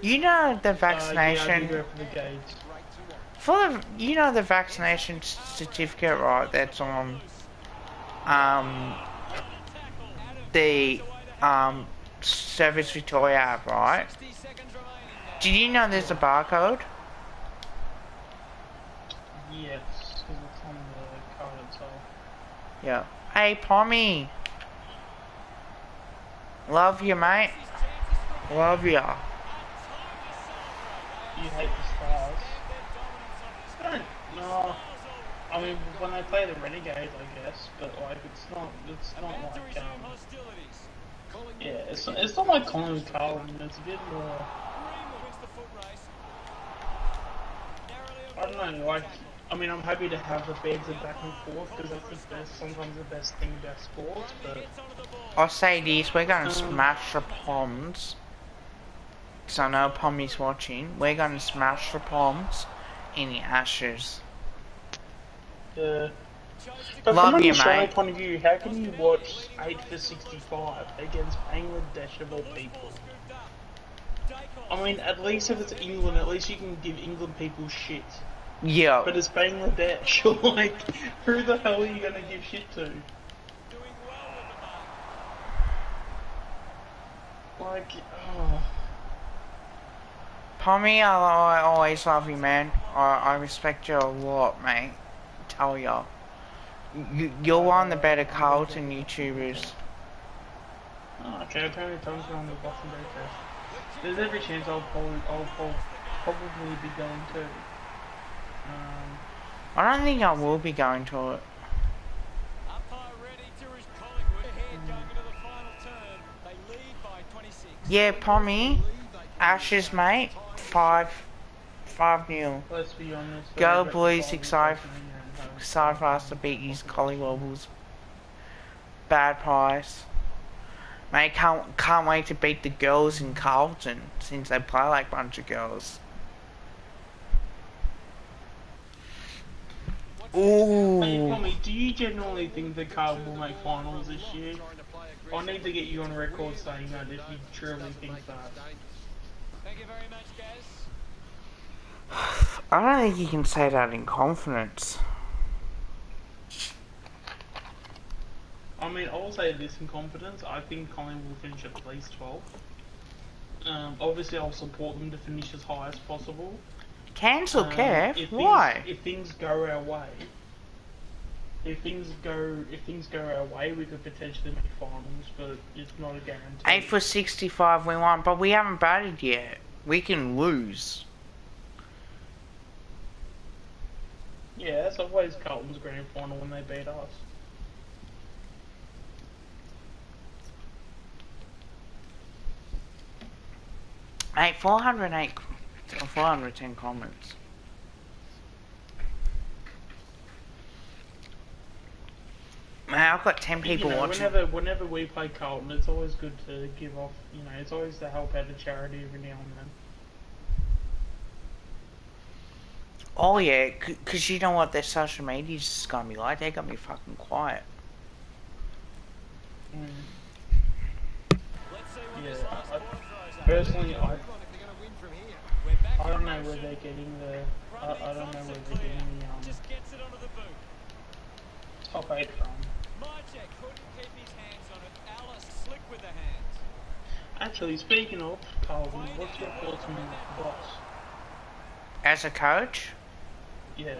you know the Yeah, I vaccination do go for the gates. for the the vaccination certificate, right? That's on the Service Victoria app, right? Did you know there's a barcode? Yes, because it's on the card itself. Yeah. Hey, Pommy. Love you, mate. Love ya. You hate the Stars. No. I mean, when they play the Renegades, I guess, but like it's not like yeah, it's not like Collingwood Carlton. It's a bit more. I don't know. Like, I mean, I'm happy to have the bands back and forth because that's the best. Sometimes the best thing about sports, but I'll say this: we're gonna smash the Poms. Cause I know Pommy's watching. We're gonna smash the Poms in the Ashes. but Love from an you, Australian mate. point of view, how can you watch 8 for 65 against Bangladesh of all people? I mean, at least if it's England, at least you can give England people shit. Yeah. But it's Bangladesh, like, who the hell are you gonna give shit to? Like, oh. Pommy, I always love you, man. I respect you a lot, mate. Tell ya. You're one of the better Carlton YouTubers. Oh, okay, apparently Tom's going to the Boxing Day Fest. There's every chance I'll probably be going too. I don't think I will be going to it. Yeah, Pommy. Ashes, mate. 5-0. Let's be honest. Go Blues, excited for us to beat these Collywobbles. Bad price. Mate, can't wait to beat the girls in Carlton, since they play like a bunch of girls. Ooh. Hey, Tommy, do you genuinely think the Carlton will make finals this year? I need to get you on record saying that if you truly think that. Thank you very much, Gaz. I don't think you can say that in confidence. I mean, I'll say this in confidence. I think Colin will finish at least 12. Obviously, I'll support them to finish as high as possible. Cancel, Kev? If Why? If things go our way, if things go our way, we could potentially make finals, but it's not a guarantee. 8 for 65 we won, but we haven't batted yet. We can lose. Yeah, that's always Carlton's grand final when they beat us. Hey, 410 comments. Man, I've got 10 people watching. Whenever we play Carlton, it's always good to give off, it's always to help out a charity every now and then. Oh yeah, cause you know what their social media's just gonna be like? They're gonna be fucking quiet. Yeah, personally, I don't know where they're getting the, I don't know where they're getting the top 8 from. Actually, speaking of Carlton, what's your thoughts on Boss? As a coach? Yeah.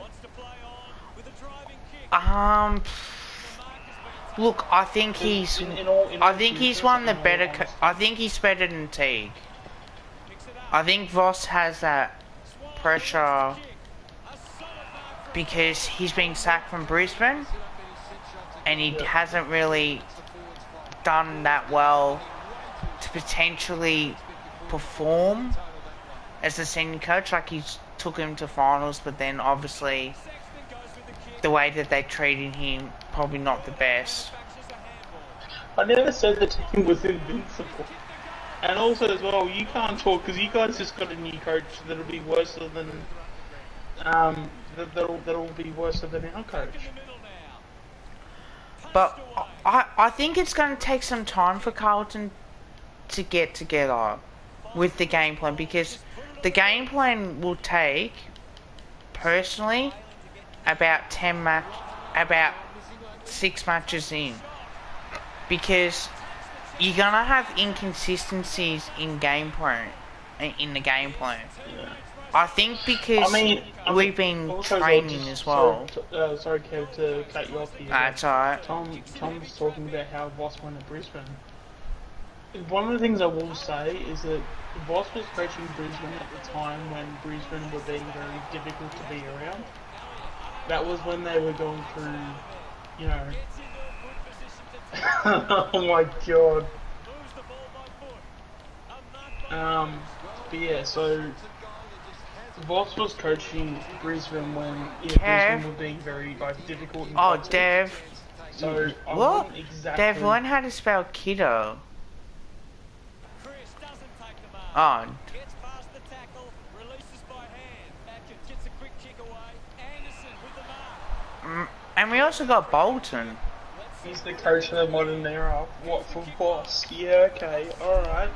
Look, I think he's one of the better. I think he's better than Teague. I think Voss has that pressure because he's been sacked from Brisbane, and he hasn't really done that well to potentially perform as a senior coach. Like, he took him to finals, but then obviously the way that they treated him, probably not the best. I never said the team was invincible. And also as well, you can't talk because you guys just got a new coach that'll be worse than that'll be worse than our coach. But I think it's going to take some time for Carlton to get together with the game plan, because the game plan will take, personally, about about 6 matches in, because you're gonna have inconsistencies in game plan, in the game plan. Yeah. I think because we've been also training as well. Sorry, Kev, to cut you off here. That's alright. Tom's talking about how Voss won at Brisbane. One of the things I will say is that Voss was coaching Brisbane at the time when Brisbane were being very difficult to be around. That was when they were going through, you know... oh my god. But yeah, so... Voss was coaching Brisbane when Brisbane were being very difficult. And oh, Dev. So What? Dev, learn how to spell kiddo. Oh. Gets past the tackle, releases by hand. Atkins gets a quick kick away. Anderson with the mark. And we also got Bolton. He's the coach of the modern era. What for Voss? Yeah, okay, alright.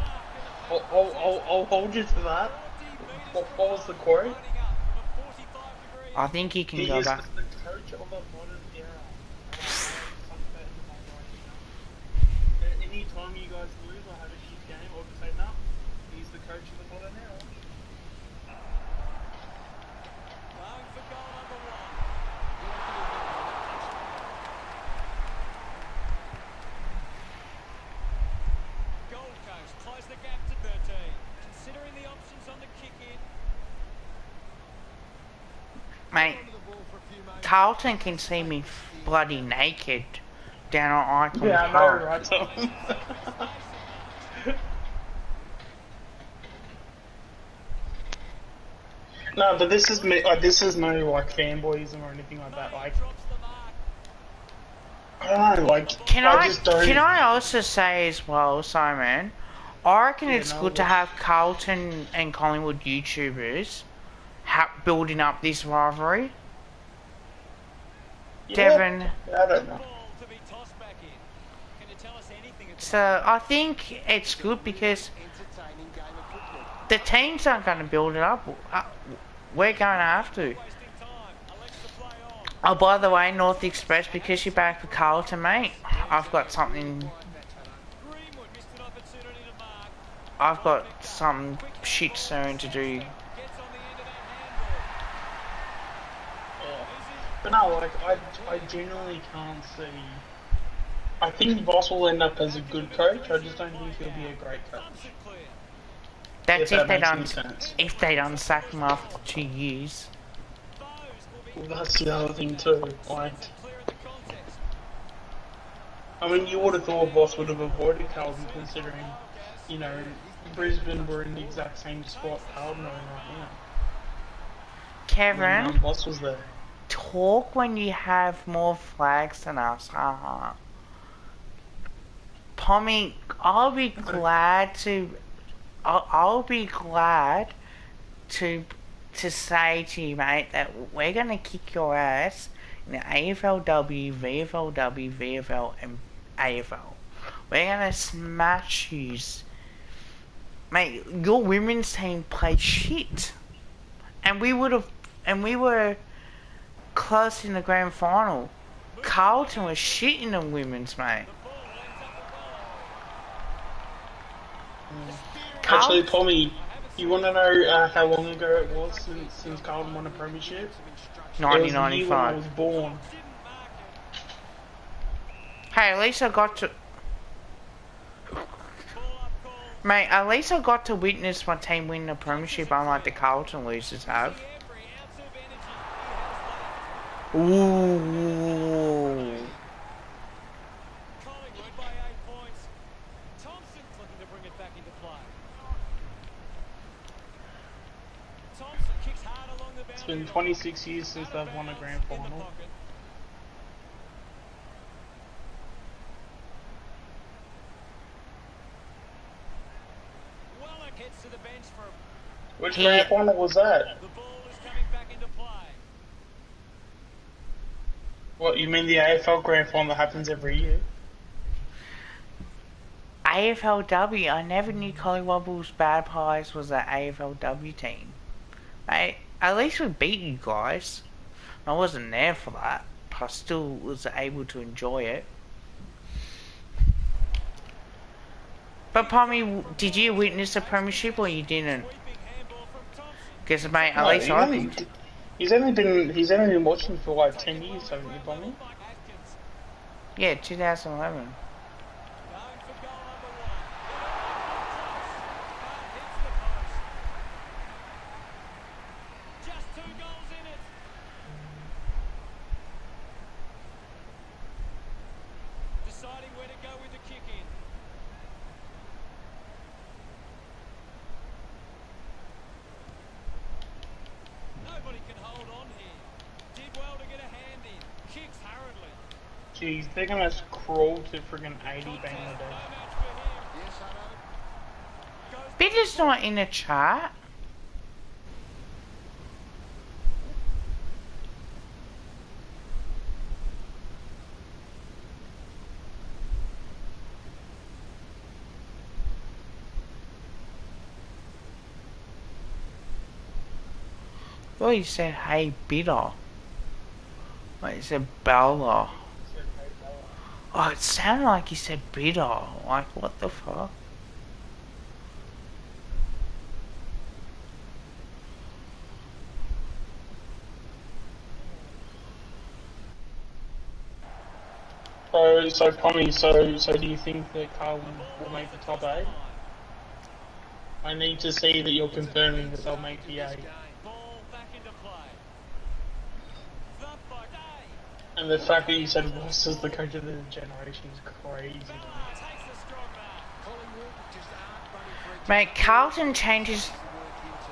I'll hold you to that. What was the quote? I think he can He go is back. the coach of the modern era. Any time you guys lose or have a shit game, I'll just say, no, he's the coach of the modern era. Going for goal number 1. Gold Coast close the gap to 13. Considering the options on the kick in. Mate, Carlton can see me bloody naked down on Icon Yeah, I Park. know, right, Tom? No, but this is me. This is no fanboyism or anything like that. Like, Drops the mark. I don't know. Like, Can just don't. can I also say as well, Simon, I reckon it's good to have Carlton and Collingwood YouTubers building up this rivalry. Yeah, Devon. I don't know. Ball to be tossed back in. Can you tell us anything about So I think it's good because the teams aren't going to build it up. We're going to have to. wasting time? Elects to play on. Oh, by the way, North Express, because you're back for Carlton, mate, I've got something. Greenwood missed an opportunity to mark. I've got some shit soon to do. Gets on the end of that handball. But no, like, I genuinely can't see. I think Voss will end up as a good coach. I just don't think he'll be a great coach. Thompson clear. That's If if they that makes don't. any sense. If they don't sack him after 2 years. Bowes will be Well, that's the other thing too. Like, clear at the context. I mean, you would have thought Voss would have avoided Carlton, considering, you know, Brisbane were in the exact same spot Carlton are in right now. Kevin, And, Voss was there. talk when you have more flags than us. Haha. Pommy, I'll be glad to. I'll be glad to say to you, mate, that we're gonna kick your ass in the AFLW, VFLW, VFL, and AFL. We're gonna smash yous, mate. Your women's team played shit, and we were close in the grand final. Carlton was shit in the women's, mate. Actually, Tommy, you want to know how long ago it was since Carlton won a premiership? It was the year when I 1995. was born. Hey, at least I got to. Mate, at least I got to witness my team win the premiership, unlike the Carlton losers have. Every ounce of energy he has left. Ooh. Collingwood by 8 points. Thompson's looking to bring it back into play. Thompson kicks hard along the boundary. It's been 26 years since they've won a grand final. Heads to the bench for Which He- grand final was that? the ball is coming back into play. What, you mean the AFL grand final that happens every year? AFLW. I never knew Collywobbles Bad Pies was an AFLW team. At least we beat you guys. I wasn't there for that, but I still was able to enjoy it. But Pommy, did you witness the premiership or you didn't? Sweeping handball from Thompson. Because mate, at No, least I did. he's only been watching for like 10 years, haven't you, Bonnie? Mike Atkins Yeah, 2011. going for goal number one. Hits the post. Just 2 goals in it. Deciding where to go with the kick in. Nobody can hold on here. Did well to get a hand in. Kicks hurriedly. Jeez, they're gonna crawl to friggin' 80 No Bangladesh. match for him. Yes, I know. Goes Bitter's not in the chat. Well, you said, hey, bitter. Wait, you said Bella. Oh, it sounded like you said bitter. Like, what the fuck? So Tommy, so do you think that Carlton will make the top 8? I need to see that you're confirming that they'll make the 8. ball back into play. Thumped by Day. And the fact that you said Ross is the coach of the generation is crazy. Takes the strong mark. Collingwood just aren't running for it. Mate,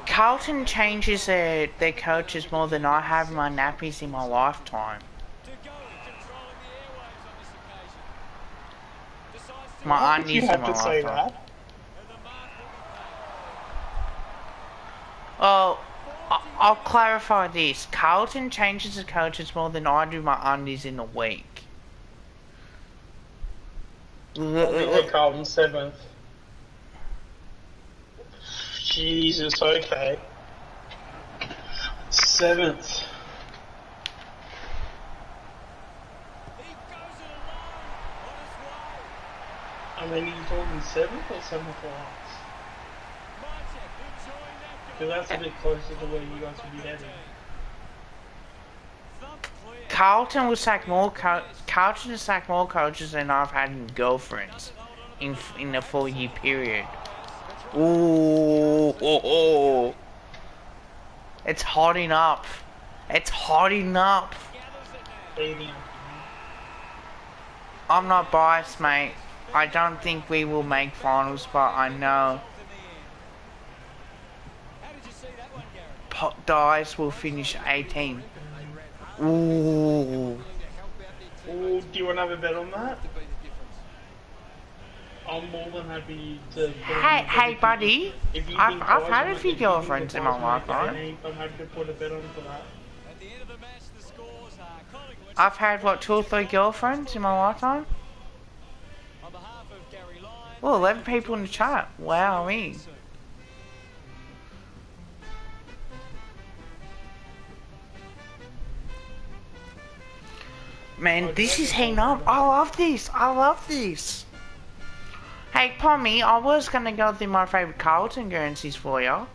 Carlton changes their coaches more than I have my nappies in my lifetime. To go, controlling the airwaves on this occasion. Decides to My Why did you undies in have my to say lifetime. that? and the mark will be Oh, I'll clarify this. Carlton changes the coaches more than I do my undies in a week. Carlton 7th. Jesus, okay. 7th. He goes it alone on his way. I mean, are you talking 7th or 7th last? Marchek enjoying that goal. Because that's a bit closer to where you guys would be heading. Thump clear. Carlton will sack more Carlton will sack more coaches than I've had in girlfriends in a 4-year period. Ooh, oh, oh. It's hotting up. It's hotting up. Gathers it now. Stadium. I'm not biased, mate. I don't think we will make finals, but I know In the end. How did you see that one, Gareth? Pop Dice will finish 18. Ooh. Ooh, do you want to have a bet on that? To be the difference. I'm more than happy to. Hey, buddy. If you I've think had guys a will few make- if you think girlfriends the in my guys will make lifetime. 18, I'm happy to put a bet on for that. At the end of the match, the scores are Collingwood I've had, what, 2 or 3 girlfriends in my lifetime? on behalf of Gary Lyon. Well, 11 people in the chat. Wow, me. Man, this is heating up. I love this. I love this. Hey, Pommy, I was gonna go through my favourite Carlton Guernseys for you.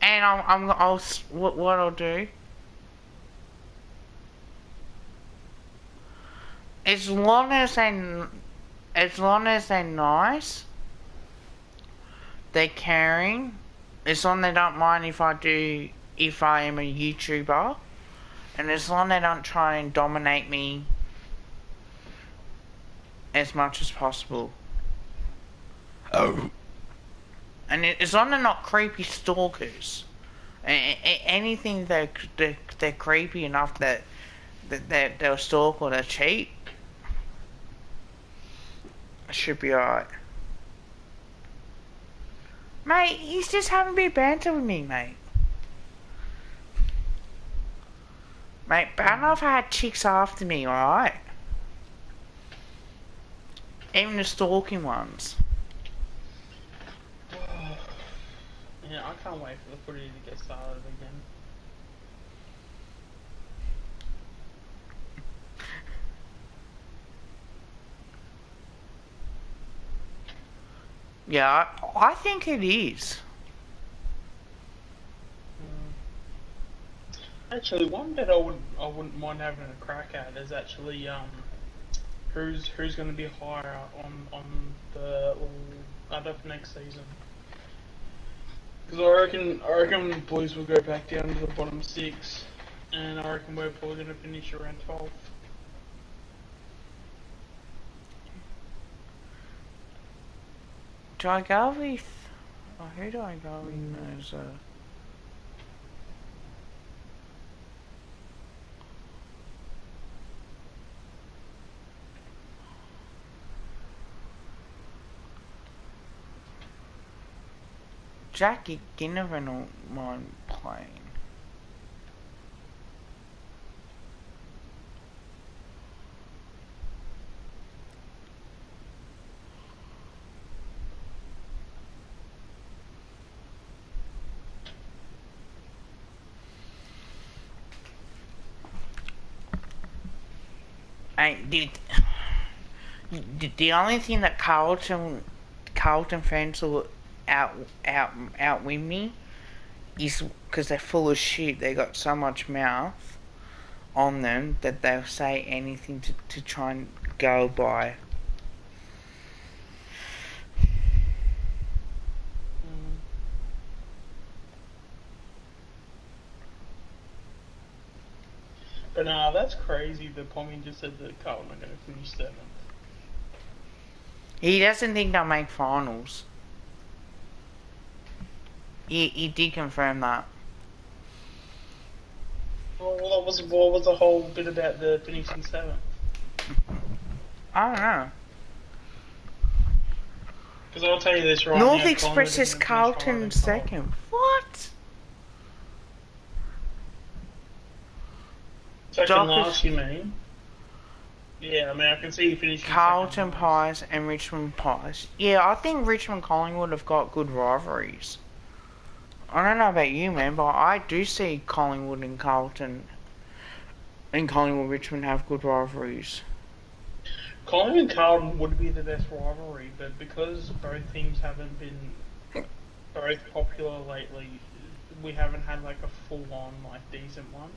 And what I'll do, as long as they're nice, they're caring, as long as they don't mind if I am a YouTuber, and as long as they don't try and dominate me as much as possible. Oh. And as long as they're not creepy stalkers, anything they're creepy enough that they'll stalk or they'll cheat, it should be alright. Mate, he's just having a bit of banter with me, mate. Mate, but I don't know if I had chicks after me, alright? Even the stalking ones. Yeah, I can't wait for the footy to get started again. Yeah, I think it is. Actually, one that I wouldn't mind having a crack at is actually who's going to be higher on the ladder for next season. Because I reckon Blues will go back down to the bottom 6, and I reckon we're probably going to finish around 12th. Do I go with... Oh, who do I go with as Jackie Ginnivan will mind playing. The only thing that Carlton fans will outwin me is because they're full of shit. They got so much mouth on them that they'll say anything to try and go by. But nah, that's crazy that Pommy just said that Carlton are going to finish 7th. He doesn't think they'll make finals. He did confirm that. Well, what was the whole bit about the finishing 7th? I don't know. Because I'll tell you this right now. North Express is Carlton second. What? Second last, you mean? Yeah, I mean, I can see you finishing Carlton Pies and Richmond Pies. Yeah, I think Richmond Collingwood have got good rivalries. I don't know about you, man, but I do see Collingwood and Carlton and Collingwood Richmond have good rivalries. Collingwood and Carlton would be the best rivalry, but because both teams haven't been both popular lately, we haven't had like a full-on, like, decent one.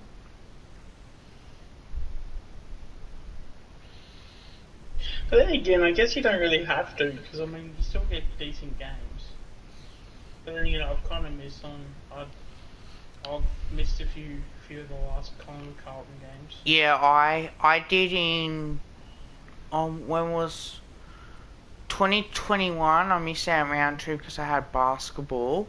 But then again, I guess you don't really have to, because I mean, you still get decent games. But then, you know, I've kind of missed on. I've missed a few of the last Collingwood Carlton games. Yeah, I did in when was 2021. I missed out round 2 because I had basketball.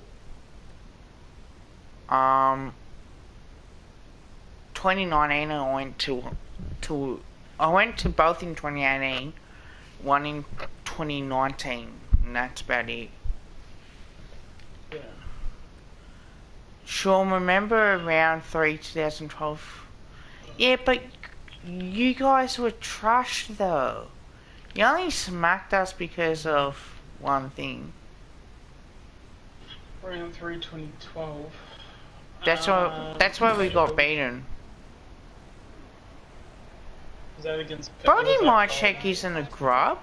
2019 I went to both in 2018, one in 2019, and that's about it. Yeah. Sure, remember round 3 2012? Yeah, but you guys were trash though. You only smacked us because of one thing. Round 3 2012. That's why we got beaten. Was that against... Brody Mychek isn't a grub.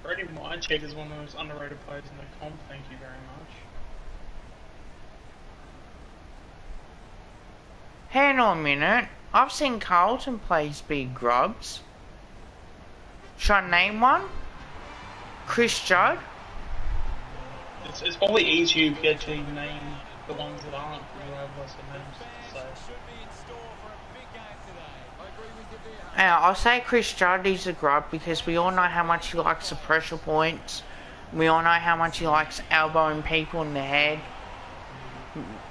Brody Mychek is one of the most underrated players in the comp, thank you very much. Hang on a minute. I've seen Carlton plays big grubs. Should I name one? Chris Judd? It's probably easier if you actually name the ones that aren't, because you have lots of names to say. I'll say Chris Judd is a grub because we all know how much he likes the pressure points. We all know how much he likes elbowing people in the head.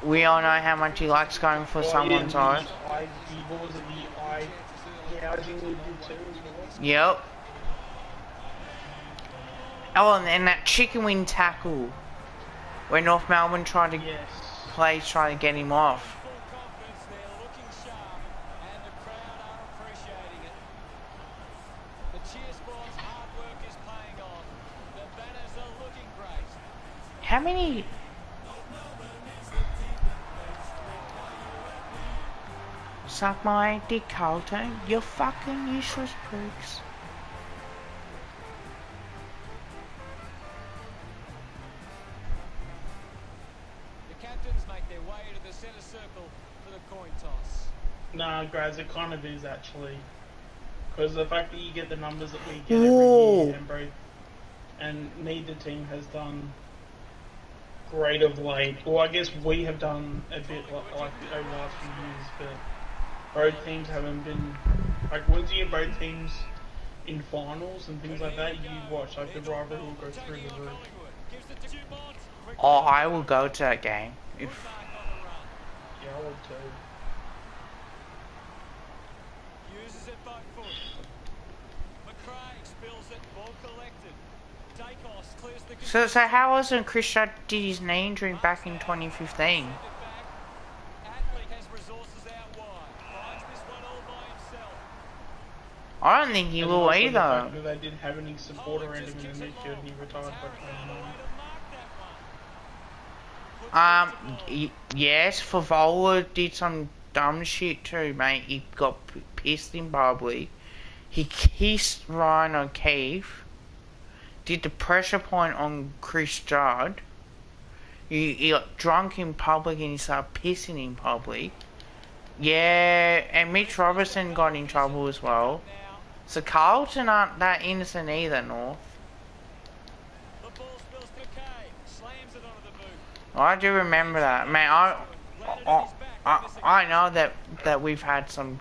We all know how much he likes going for someone's eyes. What was it, the eye gouging we did too? Yep. Oh, and then that chicken wing tackle where North Melbourne tried to Yes. try to get him off. Full confidence there, looking sharp, and the crowd are appreciating it. The cheer squad's hard work is paying off. The banners are looking great. How many? Suck my dick, Carlton. You fucking useless pricks. The captains make their way to the centre circle for the coin toss. Nah, guys, it kind of is actually. Because the fact that you get the numbers that we get Whoa. every year, and neither team has done great of late. Well, I guess we have done a bit like over the last few years, but both teams haven't been. Like, once you get both teams in finals and things like that, you watch, like, the rivalry will go through the roof. Collingwood gives it to Dumont. Quick Oh, I will go to that game. If mark on the run. Yeah, I would too. Uses it back foot. McRae spills it, ball collected. Dacos clears the so how wasn't Chris Judd did his knee injury back in 2015? Atley has resources out wide. Finds this one all by himself. I don't think he And will also the either. fact that they didn't have any support around him in the midfield, he retired by 29. Yes, Favola did some dumb shit too, mate. He got pissed in public. He kissed Ryan O'Keefe. Did the pressure point on Chris Judd. He got drunk in public and he started pissing in public. Yeah, and Mitch Robertson got in trouble as well. So Carlton aren't that innocent either, North. The ball spills to Kay. Slams it onto the boot. I do remember that, man. I know that we've had some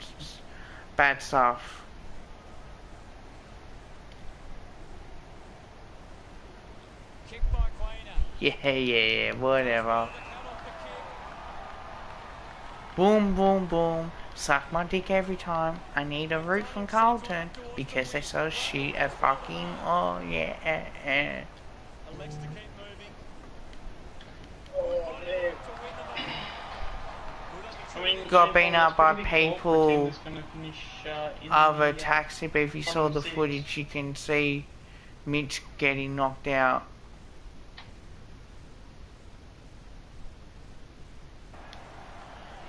bad stuff. Kick by Quainer. Yeah, whatever. The cut off the kick. Boom, boom, boom. Suck my dick every time. I need a root from Carlton because they're so shit at fucking. Oh yeah. Elects to keep moving. Oh, man. I mean, Got beaten it's up by pretty cool for a team people that's gonna finish, in Of a the, taxi, but if you saw the six. footage, you can see Mitch getting knocked out.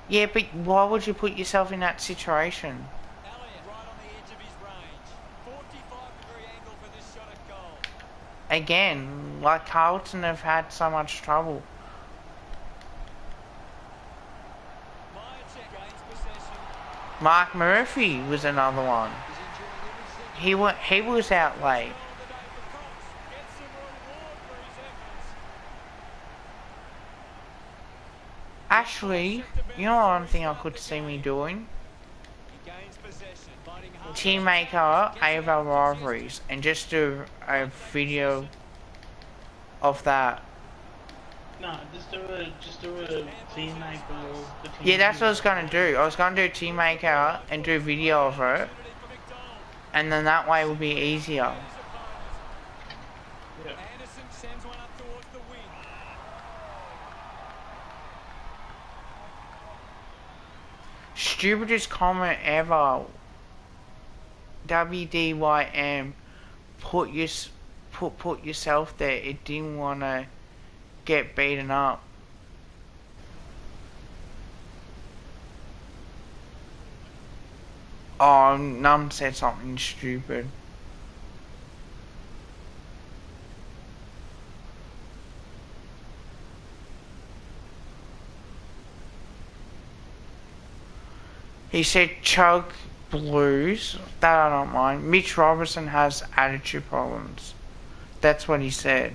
Yeah, but why would you put yourself in that situation? Elliott right on the edge of his range. 45-degree angle for this shot at goal. Again, like Carlton have had so much trouble. Myercheck gains possession. Mark Murphy was another one. He was out late. Goal of the day for Cox. Gets some reward for his efforts. Actually, you know one thing I could see me doing? He gains possession. Fighting hard. Teammaker AFL rivalries and just do a video of that. Nah, just do a team maker of the team. Yeah, that's what I was gonna do. I was gonna do Teammaker and do a video of it, and then that way it would be easier. Yeah. Anderson sends one up towards the wing. Stupidest comment ever. WDYM, put yourself there. It didn't wanna get beaten up. Oh, Num said something stupid. He said chug blues. That I don't mind. Mitch Robertson has attitude problems. That's what he said.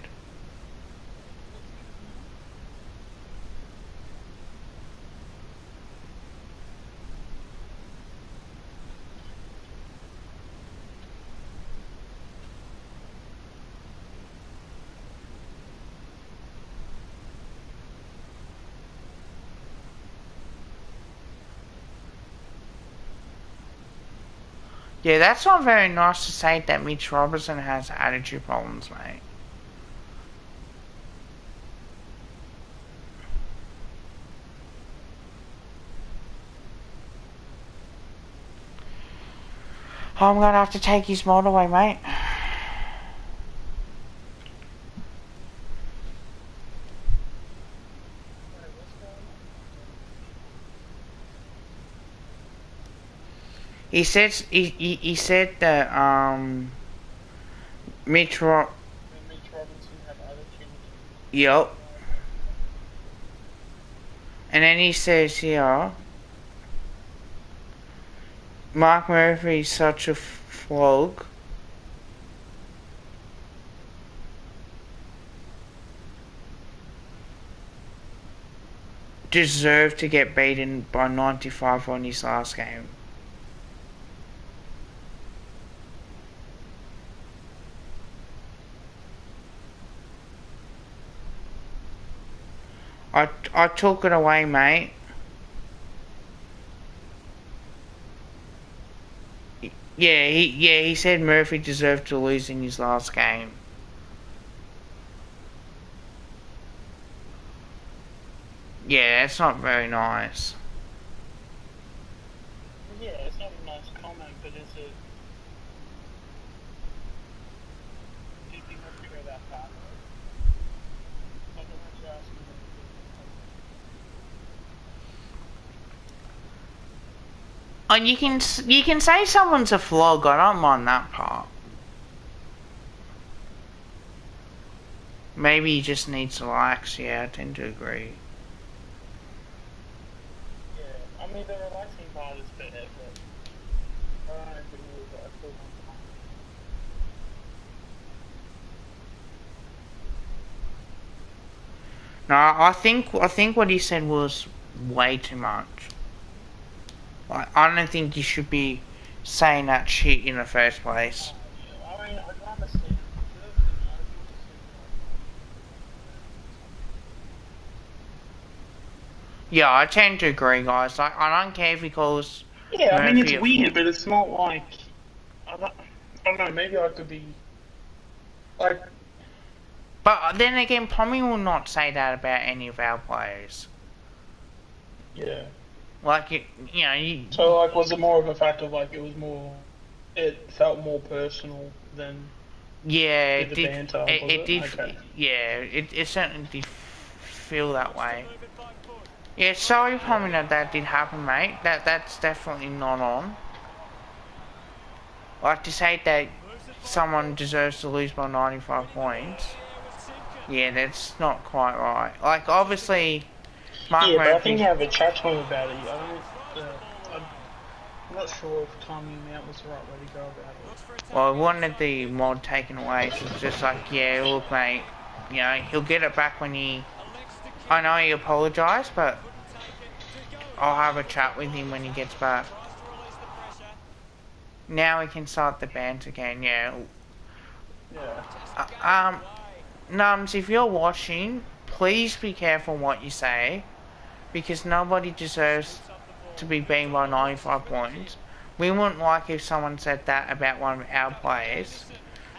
Yeah, that's not very nice to say that Mitch Robertson has attitude problems, mate. I'm gonna have to take his mod away, mate. He said he said that Mitch Robinson had attitude. Yup. And then he says here, Mark Murphy's such a flog. Deserved to get beaten by 95 on his last game. I took it away, mate. He said Murphy deserved to lose in his last game. Yeah, that's not very nice. Yeah, it's not a nice comment, but it's a... Do you think we'll figure that out? I don't want to ask you. And you can say someone's a flog. I don't mind that part. Maybe he just needs to relax. Yeah, I tend to agree. Yeah, I mean the relaxing part is better, but I don't agree with that. I still don't. No, I think what he said was way too much. Like, I don't think you should be saying that shit in the first place. I mean, I can understand. Yeah, I tend to agree, guys. Like, I don't care if he calls. Yeah, I mean Murphy it's weird, but it's not like I don't know. Maybe I could be like. But then again, Pommy will not say that about any of our players. Yeah. Like, you know. So like, was it more of a fact of like it felt more personal than Yeah, the banter? It did. Okay. Yeah, it certainly did feel that way. Yeah, sorry, Pommy, that did happen, mate. That's definitely not on. Like, to say that someone deserves to lose by 95 points. Yeah, that's not quite right. Like, obviously, Mark Yeah, but I Murphy. think you have a chat to him about it. I'm not sure if timing him out was the right way to go about it. Well, I wanted the mod taken away, so it's just like, yeah, look, mate, you know, he'll get it back when he... I know he apologised, but I'll have a chat with him when he gets back. Now we can start the banter again, yeah. Yeah. Nums, if you're watching, please be careful what you say, because nobody deserves to be beaten by 95 points. We wouldn't like if someone said that about one of our players.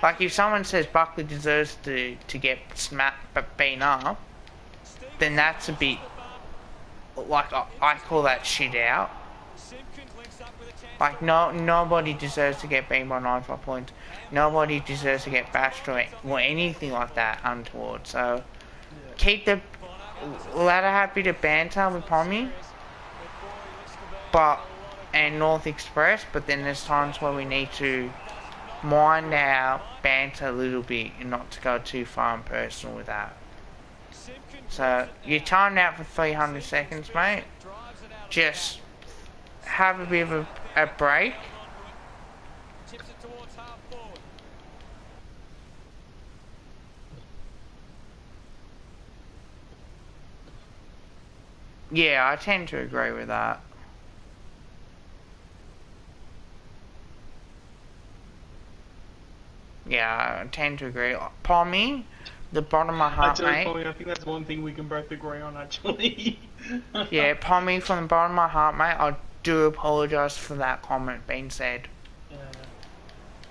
Like, if someone says Buckley deserves to get smacked but beaten up, then that's a bit, like, I call that shit out. Like, nobody deserves to get beaten by 95 points. Nobody deserves to get bashed or anything like that untoward. So, keep the ladder happy to banter with Pommy, and North Express, but then there's times where we need to mind our banter a little bit and not to go too far and personal with that. So, you're timed out for 300 seconds, mate. Just have a bit of a break. Yeah, I tend to agree with that. Yeah, I tend to agree. Pommy, the bottom of my heart, mate. I think that's one thing we can both agree on, actually. Yeah, Pommy, from the bottom of my heart, mate, I do apologise for that comment being said. Yeah.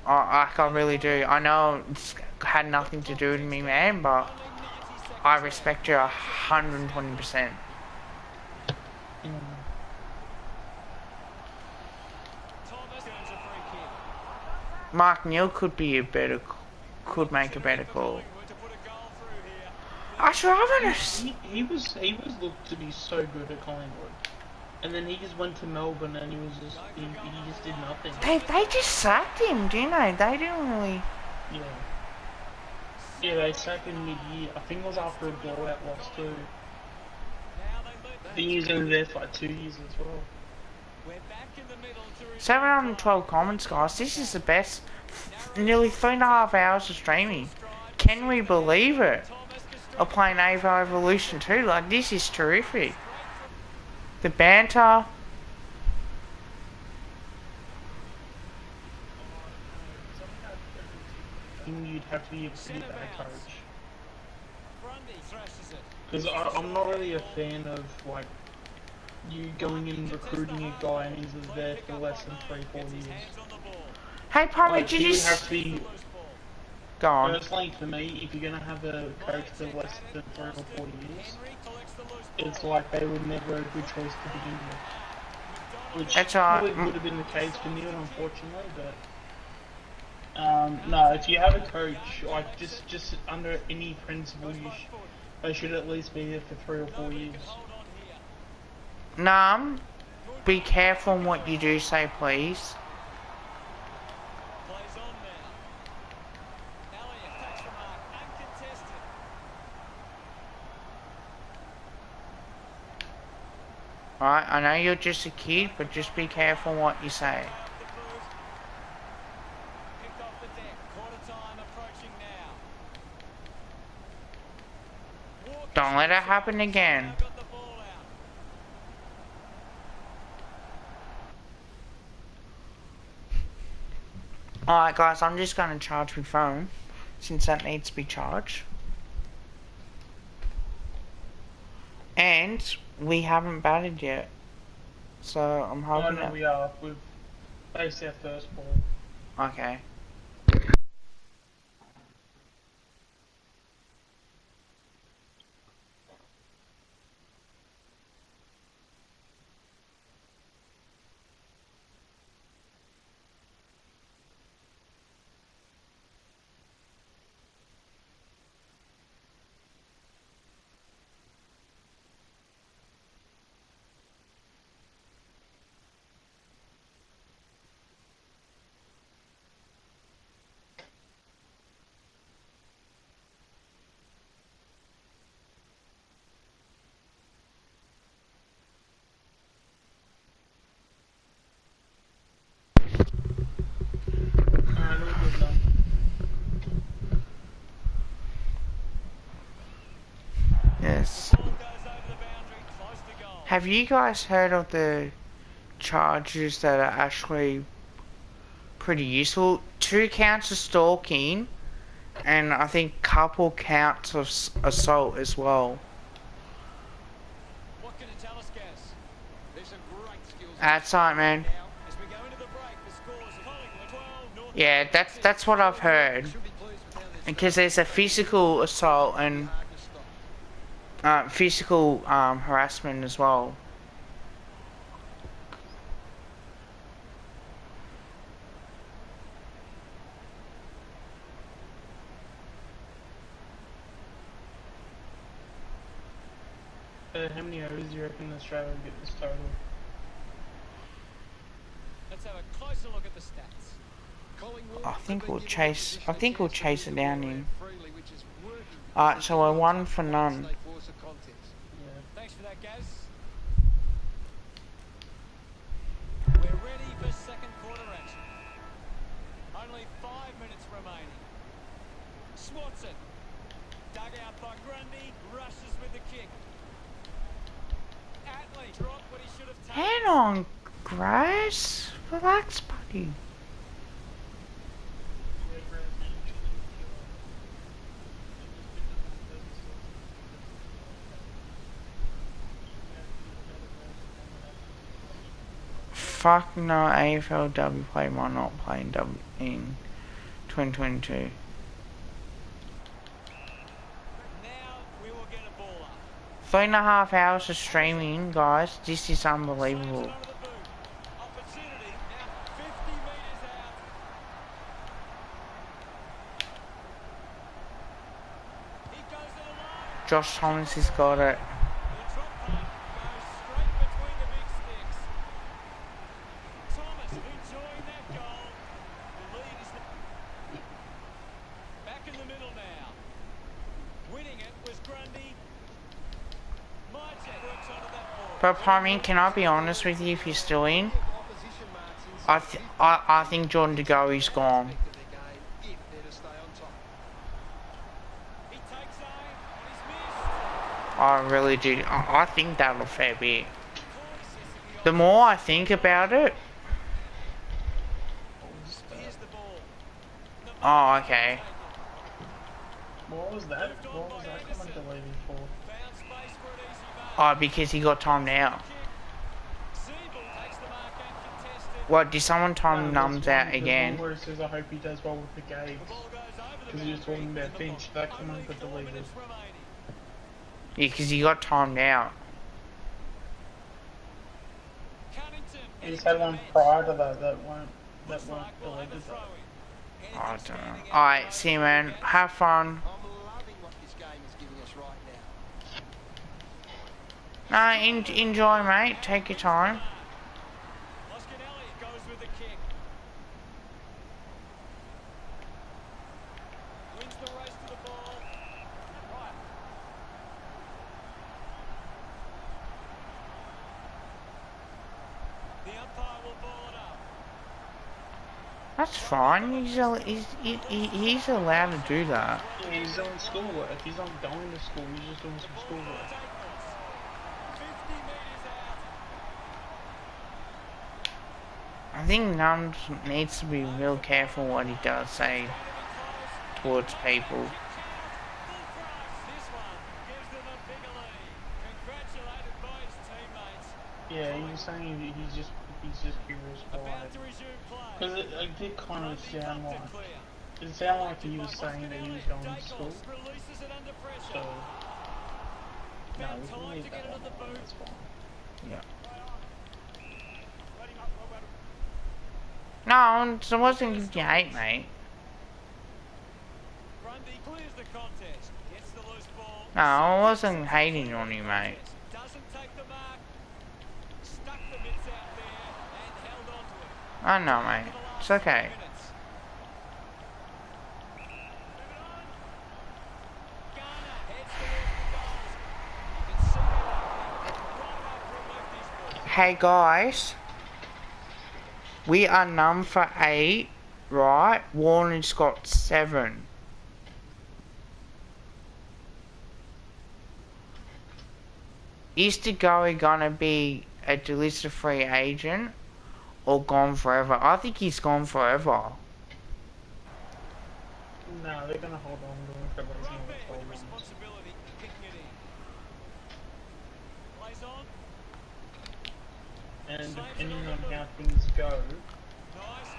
I really do. I know it's had nothing to do with me, man, but I respect you 120%. Mark Neal could be a better, could make a better call. Actually, I haven't. He was looked to be so good at Collingwood, and then he just went to Melbourne and he just did nothing. They just sacked him, didn't they? They didn't really. Yeah. Yeah, they sacked him mid-year. I think it was after a blowout loss too. I think he was only there for like 2 years as well. 712 comments, guys. This is the best. Nearly 3.5 hours of streaming. Can we believe it? I'm playing Ava Evolution 2. Like, this is terrific. The banter. You'd have to be a pretty bad coach. Because I'm not really a fan of, like, you going in and recruiting a guy and he's there for less than 3-4 years. Hey, Palmer, Like, did he you would have to be, go on? personally for me, if you're going to have a coach for less than 3 or 4 years, it's like they were never a good choice to begin with. Which That's probably alright. would have been the case for Neil, unfortunately, but... no, if you have a coach, like, just under any principle, they should at least be there for 3 or 4 years. Nam, be careful on what you do say, please. Alright, I know you're just a kid, but just be careful on what you say. Don't let it happen again. Alright guys, I'm just going to charge my phone, since that needs to be charged. And we haven't batted yet. So I'm hoping that... we are. We've faced our first ball. Okay. Yes. Have you guys heard of the charges that are actually pretty useful? 2 counts of stalking, and I think couple counts of assault as well. What can you tell us, Gaz? There's some great skills. That's right, man. As we go into the break, the scores are Collingwood 12, North Yeah, that's what I've heard. Because there's a physical assault and physical harassment as well. How many overs do you reckon Australia will get this total? Let's have a closer look at the stats. I think we'll chase it down in. Alright, so we're 1 for none. Thanks for that, Gaz. We're ready for second quarter action. Only 5 minutes remaining. Swanson. Dug out by Grundy. Rushes with the kick. Atley dropped what he should have taken. Hang on, Grace. Relax, buddy. Fuck no, AFLW play might not play in 2022. Now we will get a ball up. 3.5 hours of streaming, guys. This is unbelievable. Opportunity now 50 metres out. Josh Thomas has got it. The drop punt goes straight between the big sticks. Thomas enjoying that goal. The lead is back in the middle now. Winning it was Grundy. Mytek works onto that ball. But Palmy, can I be honest with you if you're still in? Opposition marks inside I think Jordan De Goey's gone. of their game if they're to stay on top. He takes aim and he's missed. I really do. I think that'll a fair bit. The more I think about it, Here's the ball. oh, okay. What was that? What was that comment deleted for? Found space for an easy mark. Oh, because he got timed out. Siebel takes the mark and contested. What, did someone time No, numbs there's out one- there's again? one where it says, I hope he does well with the Gabe. The ball goes over the Because he was talking about Finch. That comment got deleted. minutes remaining. Yeah, because he got timed out. Cunnington He just had one prior to that weren't deleted. I don't know. Alright, see you, man. Have fun. I'm loving what this game is giving us right now. No, enjoy, mate. Take your time. Loscanelli goes with the kick. Wins the race to the ball. Right. The umpire will ball it up. That's fine. He's allowed to do that. Yeah, he's doing schoolwork. He's not going to school. He's just doing some schoolwork. 50 metres out. I think Nums needs to be real careful what he does say towards people. Full price. This one gives them a bigger lead. Congratulated by his teammates. Yeah, he's saying he's just curious why. About to resume play. Because it did kind of sound Bumped like it clear. it sounded like he was saying that he was going to school. Dacos releases it under So pressure. no, Found we can time leave to get that it at the one. boot. That's fine. Yeah. Let him up, Roberto. No, I wasn't giving you hate, mate. Grundy clears the contest. Gets the loose ball. No, I wasn't hating on you, mate. Doesn't take the mark. Stuck the mitts out there and held on to it. I know, mate. For the last It's okay. 3 minutes. Garner heads towards the goals. You can see that opening right after it left his ball. Hey, guys. We are num for 8, right? Warner's got 7. Is De Goey gonna be a delisted free agent or gone forever? I think he's gone forever. No, they're gonna hold on to him for at least Right another back 12 with the months. responsibility of kicking it in. Plays on. And depending on how things go, Nice.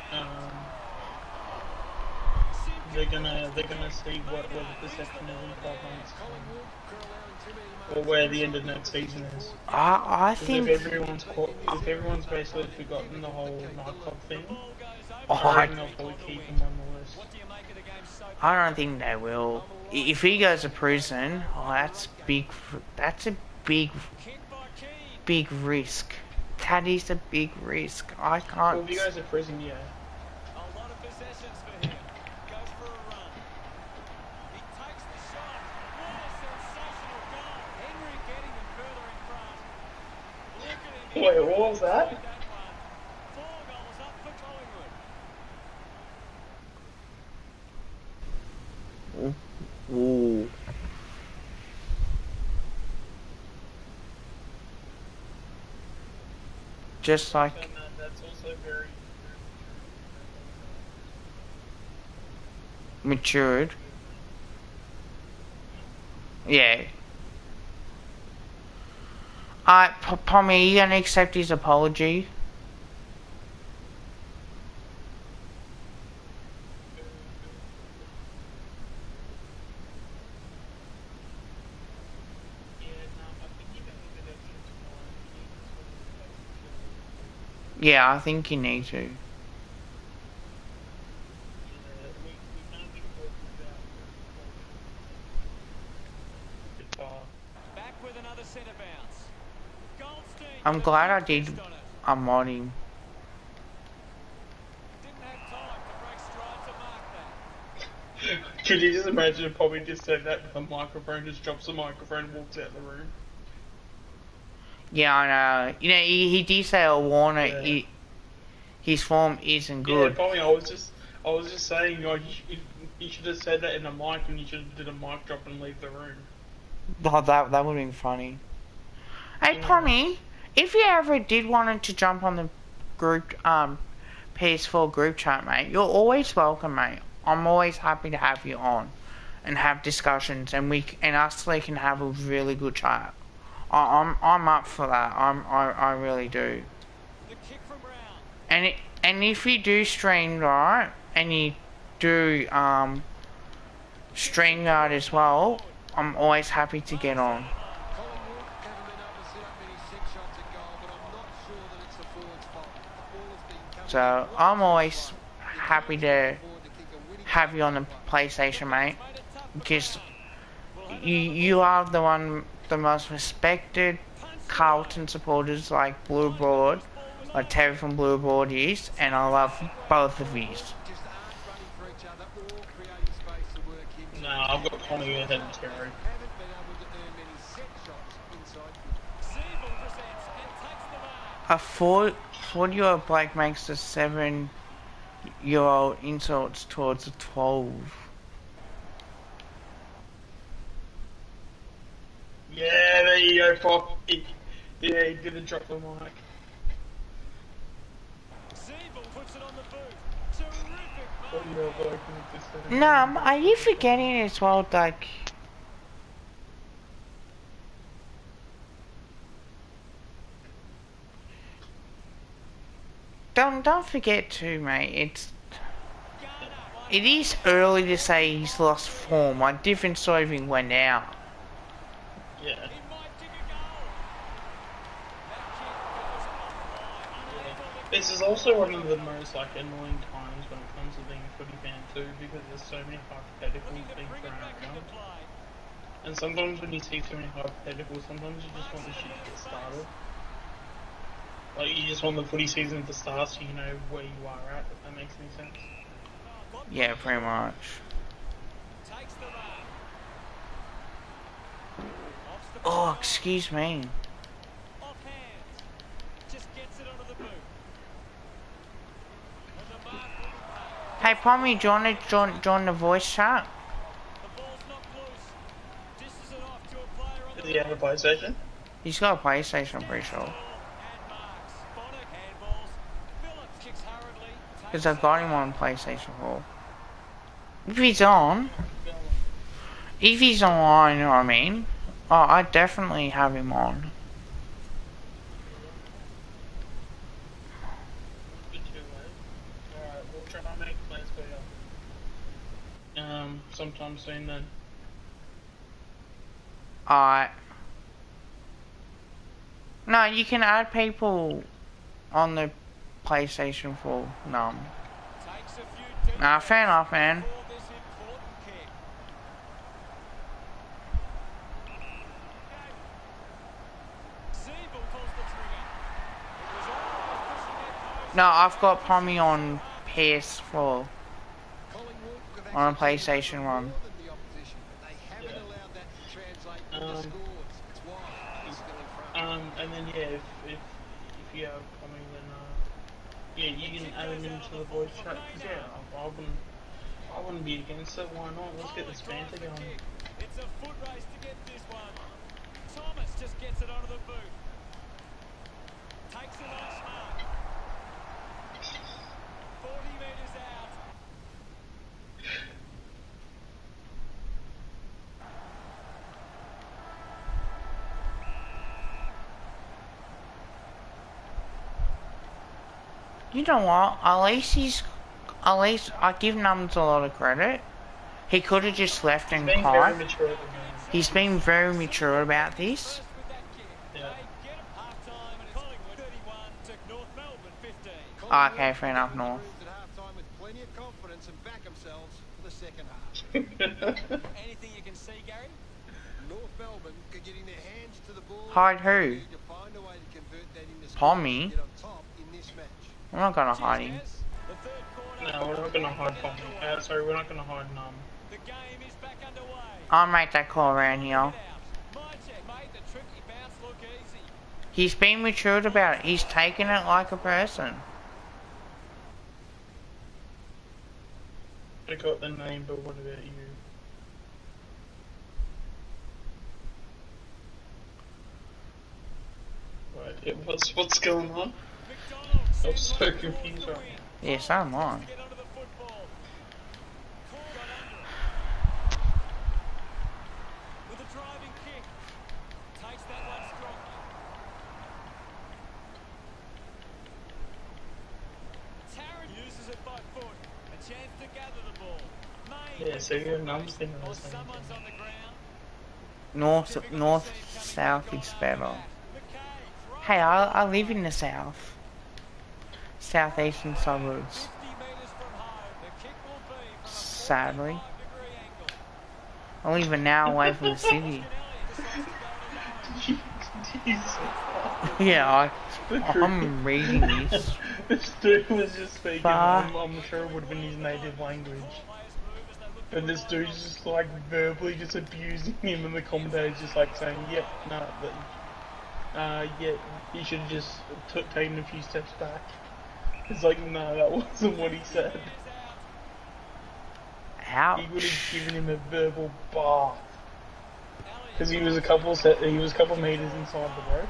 they're gonna see what the perception is in 12 months, or where the end of next season is. I 'Cause think. if everyone's basically forgotten the whole nightclub thing, Ball goes Oh, over. I reckon they'll probably keep him on the list. What do you make of the game so far? I don't think they will. If he goes to prison, oh, that's big. That's a big, Kick by Keane. big risk. That is a big risk. I Well, can't. if you guys are prison, yeah. A lot of possessions for him. Goes for a run. He takes the shot. What a sensational goal. Henry getting him further in front. Look at him. Wait, what was that? That one. 4 goals up for Collingwood. Ooh. Just like And that's also very. matured. Yeah. Alright, Pommy, are you gonna accept his apology? Yeah, no, I think you're gonna get that tomorrow. Yeah, I think you need to. centre bounce. Goldstein. I'm glad I did Just on it. unmod him. Didn't have time to break stride to mark that. Could you just imagine if Poppy just said that with a microphone, just drops the microphone and walks out the room? Yeah, I know. You know, he did say, "Oh, Warner, Yeah. his form isn't Yeah, good." Poppy, I was just saying, like, you should have said that in a mic, and you should have did a mic drop and leave the room. Oh, that would have been funny. Hey, Yeah. Pommy, if you ever did wanted to jump on the group, PS4 group chat, mate, you're always welcome, mate. I'm always happy to have you on and have discussions, and us three can have a really good chat. I'm up for that. I really do. The kick from Brown. And if you do stream, right, and you do StreamYard as well, I'm always happy to get on. Collingwood haven't been able to set up many set shots at goal, but I'm not sure that it's the forward's fault. The ball has been coming So in I'm right always side. happy to have you on the PlayStation, mate, because you are the most respected Carlton supporters like Blue Board, like Terry from Blue Board is, and I love both of you. Just aren't running for each other or creating space to work into. Nah, I've got Connie ahead of Terry. Haven't been able to earn many set shots inside. Siebel presents and takes the mark. A 40-year-old bloke makes a 7-year-old insults towards a 12. Yeah, there you go, Pop. Yeah, he didn't drop the mic. Siebel puts it on the boot. Terrific mark. 40-year-old bloke in this setting. No, are you forgetting as well, like... Don't forget too, mate, it is early to say he's lost form. Like, different sort of thing went out. Yeah. He might dig a goal. That kick goes offline. Unable to This is also one of the most like annoying times when it comes to being a footy fan too, because there's so many hypotheticals being bring it thrown back into around. play. And sometimes when you see too many hypotheticals, sometimes you just want the shit to get started. Like you just want the footy season to start so you know where you are at, if that makes any sense. Yeah, pretty much. Takes the mark. Offs the Oh, ball. excuse me. Off hands. Just gets it onto the boot. And the mark will be paid. Hey, Pommy, do you want to join the voice chat? The ball's knocked loose. Dishes it off to a player on Does the he have a PlayStation? He's got a PlayStation, I'm pretty sure. and marks. Bonnet handballs. Phillips kicks hurriedly. Because I've got him on PlayStation 4. If he's on, if he's online, you know what I mean? Oh, I definitely have him on. Be too late. Alright, we'll try and make plans for you. Sometime soon then. Alright. No, you can add people on the PlayStation 4. No. Takes a few deep Nah, fair enough, man. for this important kick. Siebel pulls the trigger. It was almost pushing it close. No, I've got Pommy on PS4. Collingwood have On a actually PlayStation more 1. than the opposition, but they haven't allowed that to translate into scores. It's why they're still in front. And then yeah, if you have coming, then yeah, you can add him into the voice chat. 'Cause, yeah, I wouldn't be against it. Why not? Let's get this banter going. It's a foot race to get this one. Thomas just gets it onto the boot. Takes a nice mark. 40 metres out. You know what? At least I give Numbs a lot of credit. He could have just left and Being very cried. mature at the moment. He's been very mature about this. First with that kick. Yeah. They get a half-time and it's Collingwood 31 to North Melbourne 15. Okay, fair enough, North. At halftime with plenty of confidence and back themselves for the second half. Anything you can see, Gary? North Melbourne are getting their hands to the ball. Hide who? They need to find a way to convert that into Pommy? scoring to get on top in this match. I'm not gonna hide him. The third quarter. No, we're not gonna hide Pommy. Sorry, we're not gonna hide The game is back underway. I'll make that call around here. Mindset made the tricky bounce look easy. He's been matured about it. He's taken it like a person. I got the name, but what about you? Right, yeah, what's going on? I'm so confused right now. Yes, I'm on. Get onto the football. Got under it. With a driving kick. Takes that one strongly. Tarrant uses it by foot. A chance to gather the ball. Main. Yeah, so your num's thinking Or the same someone's thing. on the ground. North, south is better. Hey, I live in the south. Southeastern suburbs. 50 metres from home. The kick will be from a Sadly. 45-degree angle. I live an hour away from the city. Jesus. Yeah, I'm reading this. This dude was just speaking, Fuck. I'm sure it would have been his native language. And this dude's just like verbally just abusing him, and the commentator's just like saying, yep, no, yeah, you should have just taken a few steps back. It's like, no, that wasn't what he said. Ouch. He would have given him a verbal bath. Because he was a couple meters inside the road.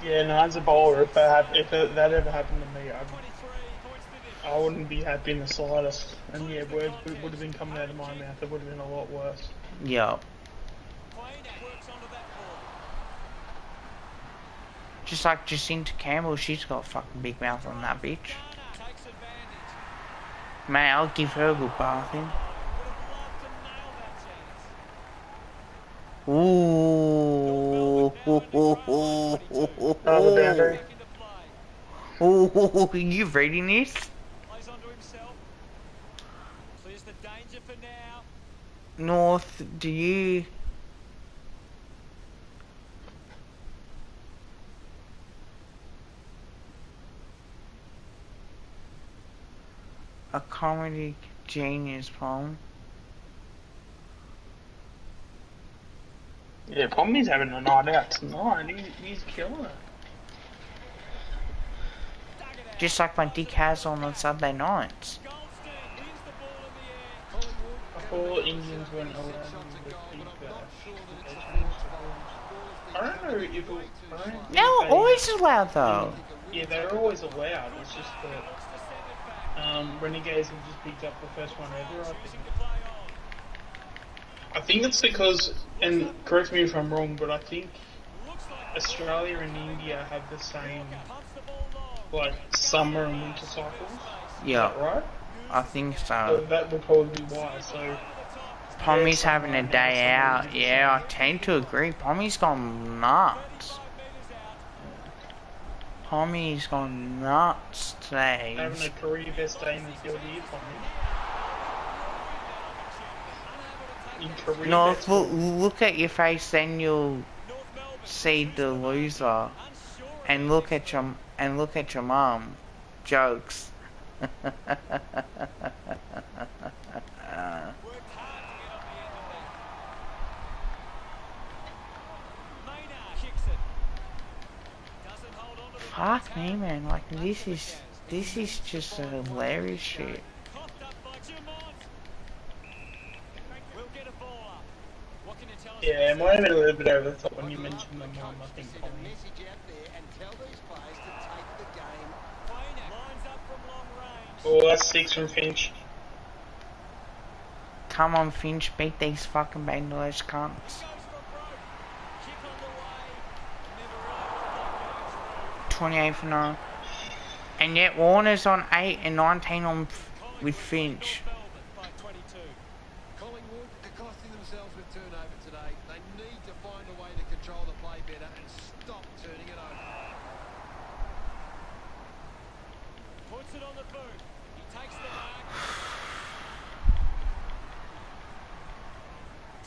Yeah, no, as a bowler, if that ever happened to me, I wouldn't be happy in the slightest. And yeah, words would have been coming out of my mouth. It would have been a lot worse. Yup. Just like Jacinta Campbell, she's got a fucking big mouth on that bitch. Man, I'll give her a good bathing. Ooh. Another boundary. Ooh, you reading this? Plays onto himself. Clears the danger for now. North, do you... A comedy genius poem. Yeah, Pommy's having a night out tonight. He's killing it. Just like my dick has on Sunday nights. Goldstein wins the ball in the air. I thought Indians weren't allowed to keep I don't know if it, I don't No, think they- always allowed though. Yeah, they're always allowed. It's just that Renegades have just picked up the first one ever, I think. I think it's because, and correct me if I'm wrong, but I think Australia and India have the same, like, summer and winter cycles. Yeah, Right? I think So so. that would probably be why. So Pommy's having a day out. Yeah, I tend to agree. Pommy's gone nuts. Pommy's gone nuts today. having a career best day in the field here, Pommy. In career No, best look at your face, then you'll see the loser. And look at your mum. Jokes. Fuck me, man. Like this is just a hilarious shit. Yeah, it might have been a little bit over the top when you mentioned the mum, I think, Send a Pommy. message out there and tell these players to take the game. Oh, that's 6 from Finch. Come on, Finch, beat these fucking Bangladesh cunts. 28 for 9. And yet Warner's on 8 and 19 on with Finch. Collingwood are costing themselves with turnover today. They need to find a way to control the play better and stop turning it over. Puts it on the boot. He takes the mark.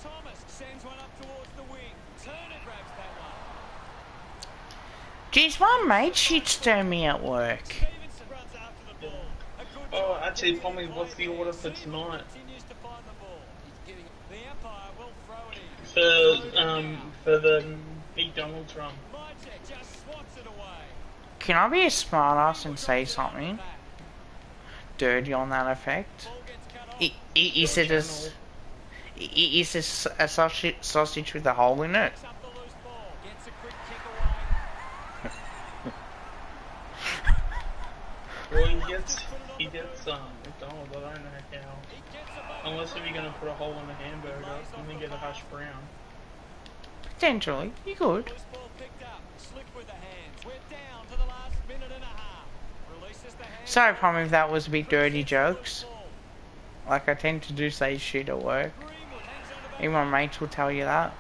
Thomas sends one up towards the wing. Turner grabs that one. Geez, my mate shit's doing me at work. Stevenson runs after the ball. A good Oh, try. actually, Pommy, what's the order for tonight? Continues to find the ball. He's getting the umpire will throw it in. For the McDonald's run. Majek just swats it away. Can I be a smartass and say something dirty on that effect? Ball gets cut off. Is it is this a sausage with a hole in it? Picks up the loose ball. Gets a quick kick away. Well, he gets McDonald's. I don't know how. He gets above Unless if you're gonna put a hole in the hamburger and then get a hash brown. Potentially, you could. loose ball picked up. Slick with the hands. We're down to the last minute and a half. Releases the hands. Sorry, Pom, if that was a bit dirty jokes. Like I tend to do say shit at work. Greenwood hangs on to the Even my mates will tell you that.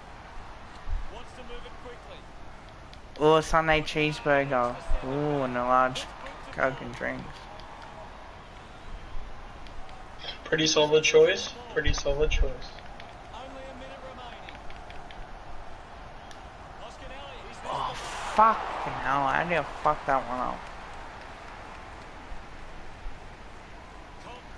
wants to move it quickly. Or a Sunday cheeseburger. Ooh, and a large Coke and drinks. Pretty solid choice. Pretty solid choice. Only a minute remaining. Oscanelli, he's missed Oh, the fucking hell. I did fuck that one up.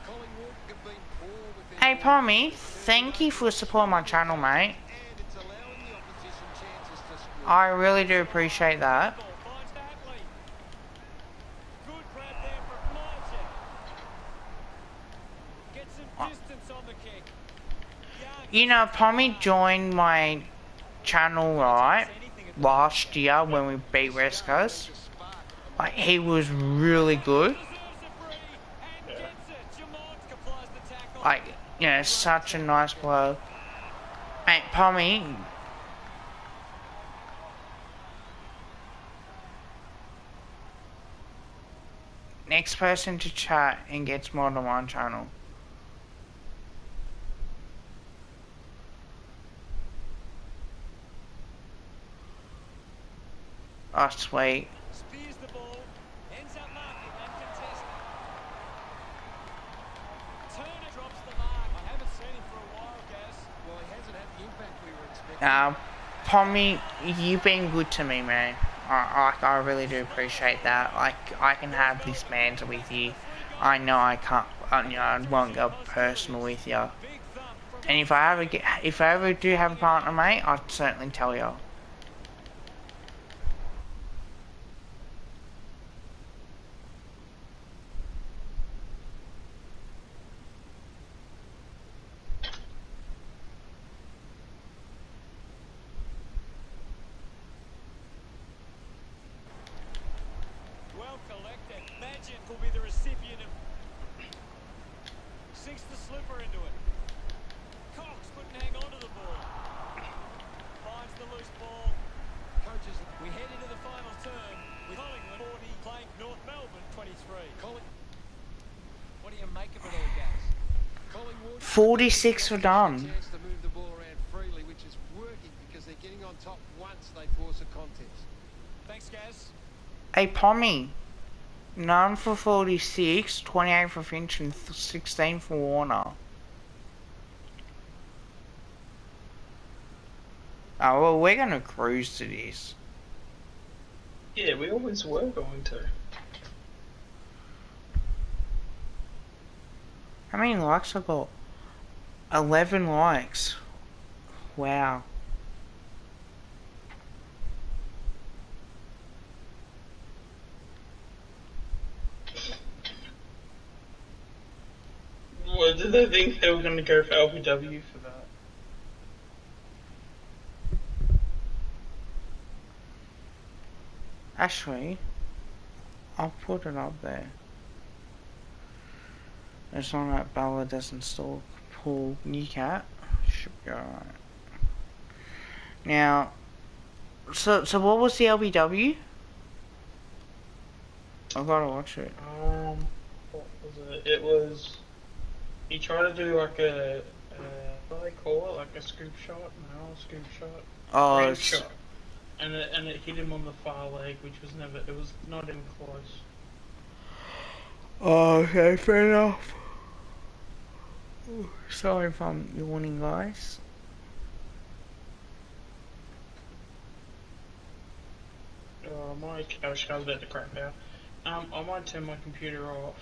Collingwood have been poor with their Hey, Pommy, thank you for supporting my channel, mate. and it's allowing the opposition chances to score. I really do appreciate that. ball. Finds Hatley. Good grab there from Majek. Gets some distance on the kick. Young You know, Pommy joined my channel, right, last year when we beat West Coast. Like, he was really good. deserves a free and gets it. Jamonska applies the tackle. Like, you know, such a nice bloke. Mate, Pommy, next person to chat and gets more than one channel. Oh, sweet. Spears the ball. Ends up marking and contesting. Turner drops the mark. I haven't seen him for a while, Gaz. Well, he hasn't had the impact we were expecting. Pommy, you've been good to me, man. I really do appreciate that. Like, I can have this banter with you. I know I can't, you know, I won't go personal with you. Big thump from And if I ever do have a partner, mate, I'd certainly tell you. well collected. Magic will be the recipient of. Sinks the slipper into it. Cox couldn't hang on to the ball. Finds the loose ball. Coaches, We head into the final term with Collingwood 40 playing North Melbourne 23. What do you make of it all, Gaz? Collingwood 46 for done. chance to move the ball around freely, which is working because they're getting on top once they force a contest. Thanks, Gaz. Hey, Pommy. 9 for 46, 28 for Finch, and 16 for Warner. Oh, well, we're gonna cruise to this. Yeah, we always were going to. How many likes I got? 11 likes. Wow. Well, did they think they were going to go for LBW for that? Actually, I'll put it up there. As long as Bella doesn't stalk Paul Newcat, should be alright. Now, so what was the LBW? I gotta watch it. What was it? It was. He tried to do like a. What do they call it? Like a scoop shot? No, a scoop shot. Oh, Range it's, shot. And it hit him on the far leg, which was never. It was not even close. oh, okay, fair enough. Sorry if I'm yawning, guys. My couch car's about to crap out. I might turn my computer off.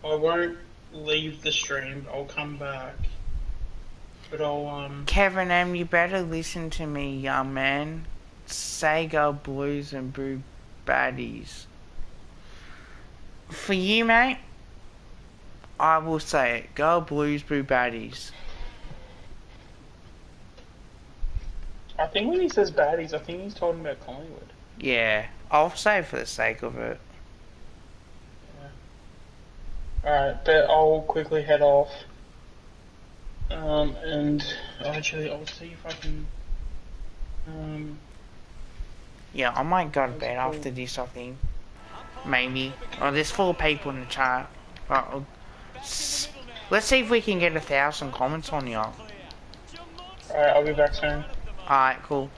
I won't leave the stream. I'll come back. But I'll Kevin M, you better listen to me, young man. Say go Blues and boo baddies. For you, mate, I will say it. Go Blues, boo baddies. I think when he says baddies, I think he's talking about Collingwood. Yeah, I'll say it for the sake of it. Alright, but I'll quickly head off. And actually, I'll see if I can. Yeah, I might go to bed after this, I think. Maybe. Oh, there's 4 people in the chat. Let's see if we can get 1,000 comments on y'all. Alright, I'll be back soon. Alright, cool.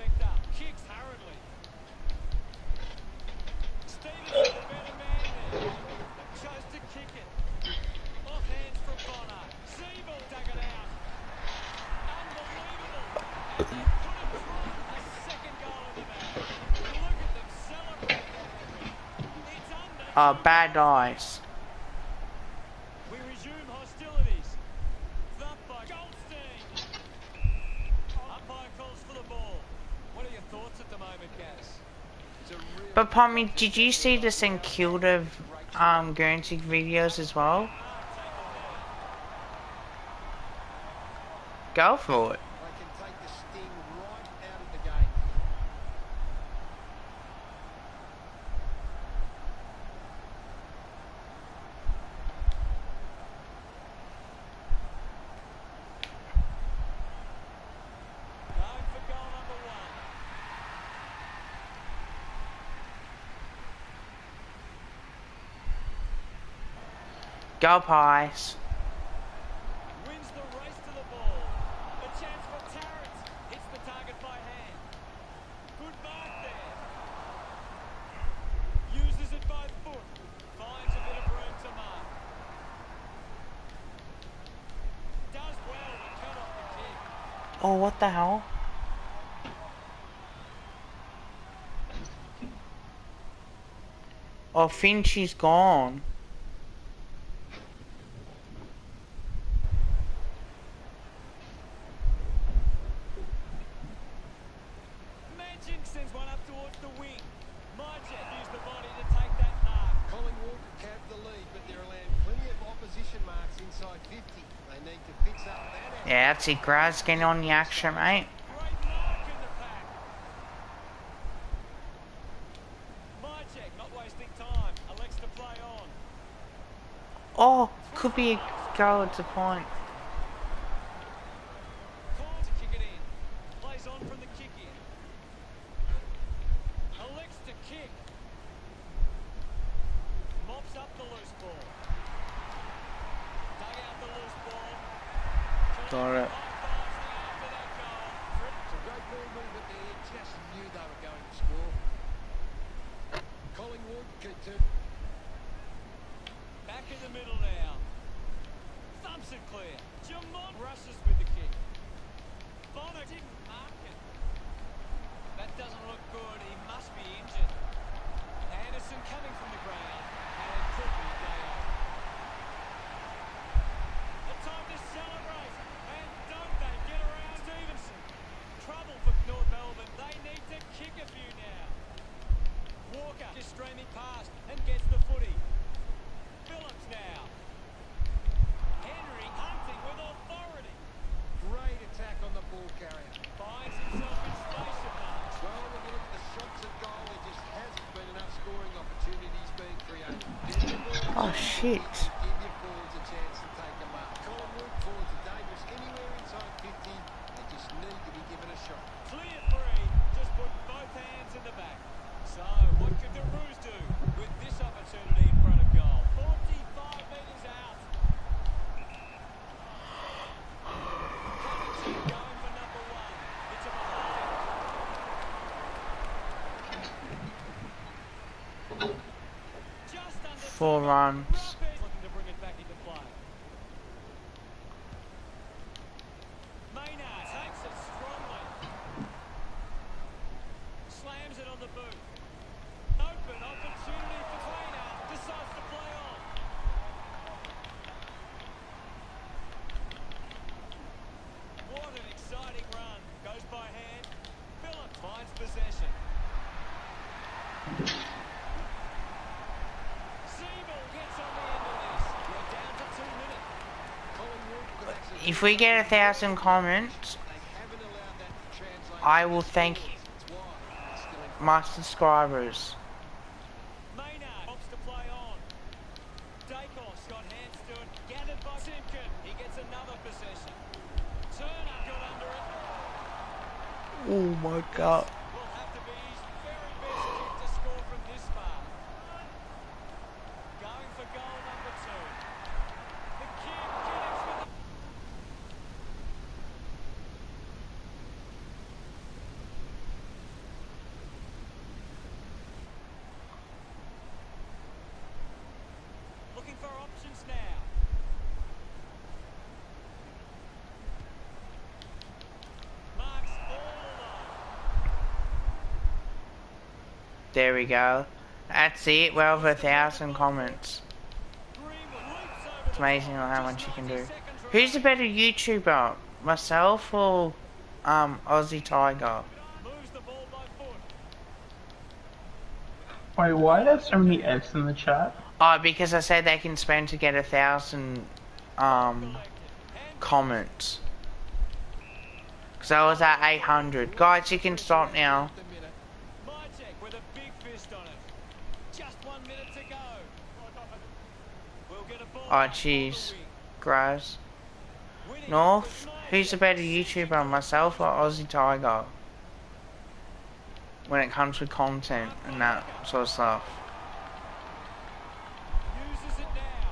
Bad eyes. We resume hostilities. Thumped by Goldstein. Umpire calls for the ball. What are your thoughts at the moment, Gaz? But Pommy, did you see the St Kilda Guernsey videos as well? Go for it. They can take the sting right out of the game. Going for goal number 1. Go Pies. Wins the race to the ball. A chance for Tarrant. Hits the target by hand. Good mark there. Uses it by foot. Finds a bit of room to mark. Does well to cut off the kick. Oh, what the hell? Oh, Finch is gone. Magic sends one up towards the wing. Myjet used the body to take that mark. Collingwood capped the lead, but they're allowing plenty of opposition marks inside 50. They need to fix up that. Yeah, that's it. Graz getting on the action, mate. Great mark in the pack. Myjet not wasting time. Elects to play on. Oh, could be a goal at the point. Calls to kick it in. Plays on from the kick in. Elects to kick. Mops up the loose ball. Dug out the loose ball. Got it. After that goal. Some great ball movement there. Just knew they were going to score. Collingwood could turn. Back in the middle now. Thumps it clear. Jamont rushes with the kick. Bonner didn't mark it. That doesn't look good. He must be injured. Anderson coming from the ground. And it could be day off. The time to celebrate. And don't they get around Stevenson. Trouble for North Melbourne. They need to kick a few now. Walker is streaming past and gets the footy. Phillips now. Henry hunting with authority. Great attack on the ball carrier. Finds himself in space at marks. Well, when you look at the shots at goal, there just hasn't been enough scoring opportunities being created. Get the ball Oh, shit. give your forwards a chance to take a mark. Collingwood forwards are dangerous anywhere inside 50. They just need to be given a shot. Clear free. Just put both hands in the back. So, what could the Roos do with this opportunity in front of goal? 45 metres out. Covington going for number 1. It's a behind. Just under 4 runs. looking to bring it back into play. Maynard takes it strongly. Slams it on the boot. If we get 1,000 comments, I will thank my subscribers. Maynard opts to play on. Dacos got hands to it. Gathered by Simpkin. He gets another possession. Turner got under it. Oh my god. Will have to be his very best kick to score from this far. Going for goal number 2. The kid connects with the... Looking for options now. Marks all alone. There we go. That's it. Well over 1,000 comments. Greenwood leaps over It's amazing how much you can do. Who's the better YouTuber? Myself or Aussie Tiger? moves the ball by foot. Wait, why are there so many Fs in the chat? Oh, because I said they can spend to get 1,000 comments. Because I was at 800. Guys, you can stop now. Mytek with a big fist on it. Just 1 minute to go. We'll get a ball Oh, back jeez. for the wing. Gross. Winning North, with who's the better YouTuber, myself or Aussie Tiger? When it comes to content and that sort of stuff. Uses it now.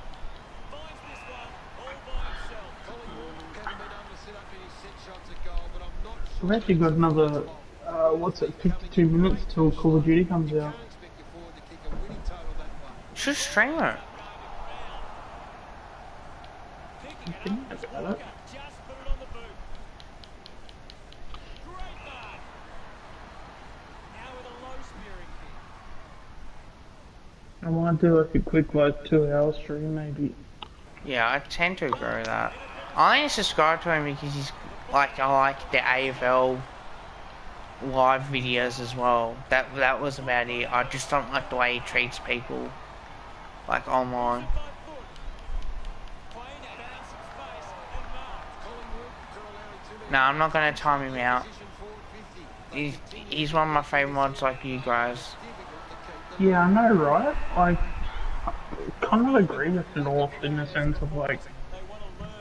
Finds this one all by himself. Collingwood hasn't been able to set up any set shots at goal, but I'm not sure. We've actually got another, what's it, 52 minutes till Call of Duty comes out. Can't expect your forward to kick a winning total that way. Should stream it. Picking it up. Think about it. Just put it on the boot. Great mark. Now with a low spearing kick. I might do like a quick like 2-hour stream maybe. Yeah, I tend to agree with that. I only subscribe to him because he's like, I like the AFL live videos as well. That was about it. I just don't like the way he treats people, like online. By foot. Playing it down some space and marked. Collingwood to allowing too many No, I'm not gonna time him out. position forward 50. He's one of my favourite mods, like you guys. Difficult to keep the Yeah, I know, right? I kind of agree with North in the sense of like, They want to learn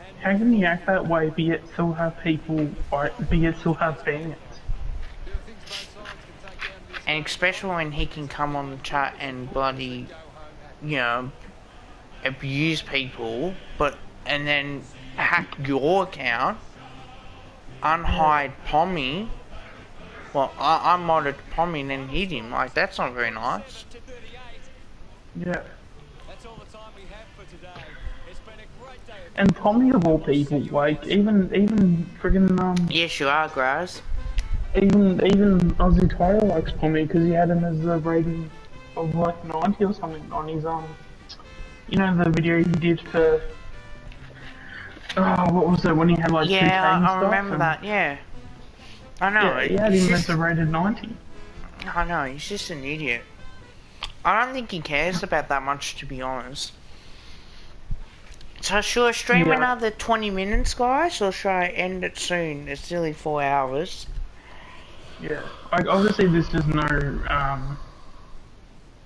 and how can you act that way, be it still have people, be it still have fans? there are things both sides can take out of this And especially when he can come on the chat and bloody, you know, abuse people, and then hack your account, unhide Pommy. Well, I modded Pommy and then hit him. Like, that's not very nice. to 38. Yeah. That's all the time we have for today. It's been a great day. And Tommy of all people, like even friggin' Yes, you are, Graz. even Aussie Tyler likes Tommy because he had him as a rating of like 90 or something on his you know the video he did for what was it when he had like 2K Yeah, and I stuff, remember and- that, yeah. I know. Yeah, he had he's him just- as a rated 90. I know, he's just an idiot. I don't think he cares about that much, to be honest. So should I stream Yeah. another 20 minutes, guys, or should I end it soon? It's nearly 4 hours. Yeah, like obviously there's just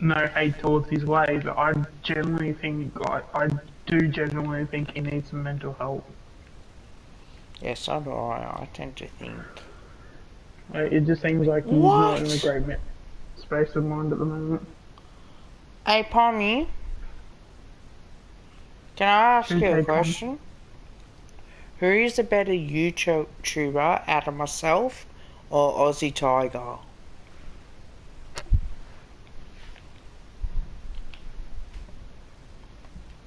no hate towards his way, but I genuinely think I do genuinely think he needs some mental help. Yes, so do I tend to think. Like, it just seems like he's not in a What? great space of mind at the moment. Hey, Pommy, can I ask you Okay, a Pommy. question? Who is the better YouTuber out of myself or Aussie Tiger?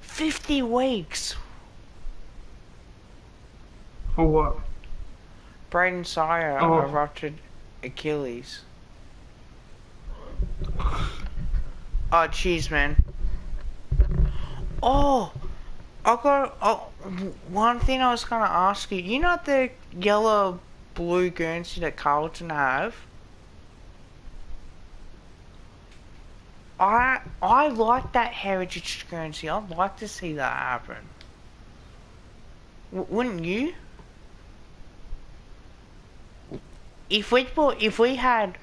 "50 weeks." For what? Braden Sire Oh. ruptured Achilles. Oh, jeez, man. Oh, one thing I was gonna ask you. You know the yellow blue Guernsey that Carlton have? I like that heritage Guernsey. I'd like to see that happen. Wouldn't you? If we had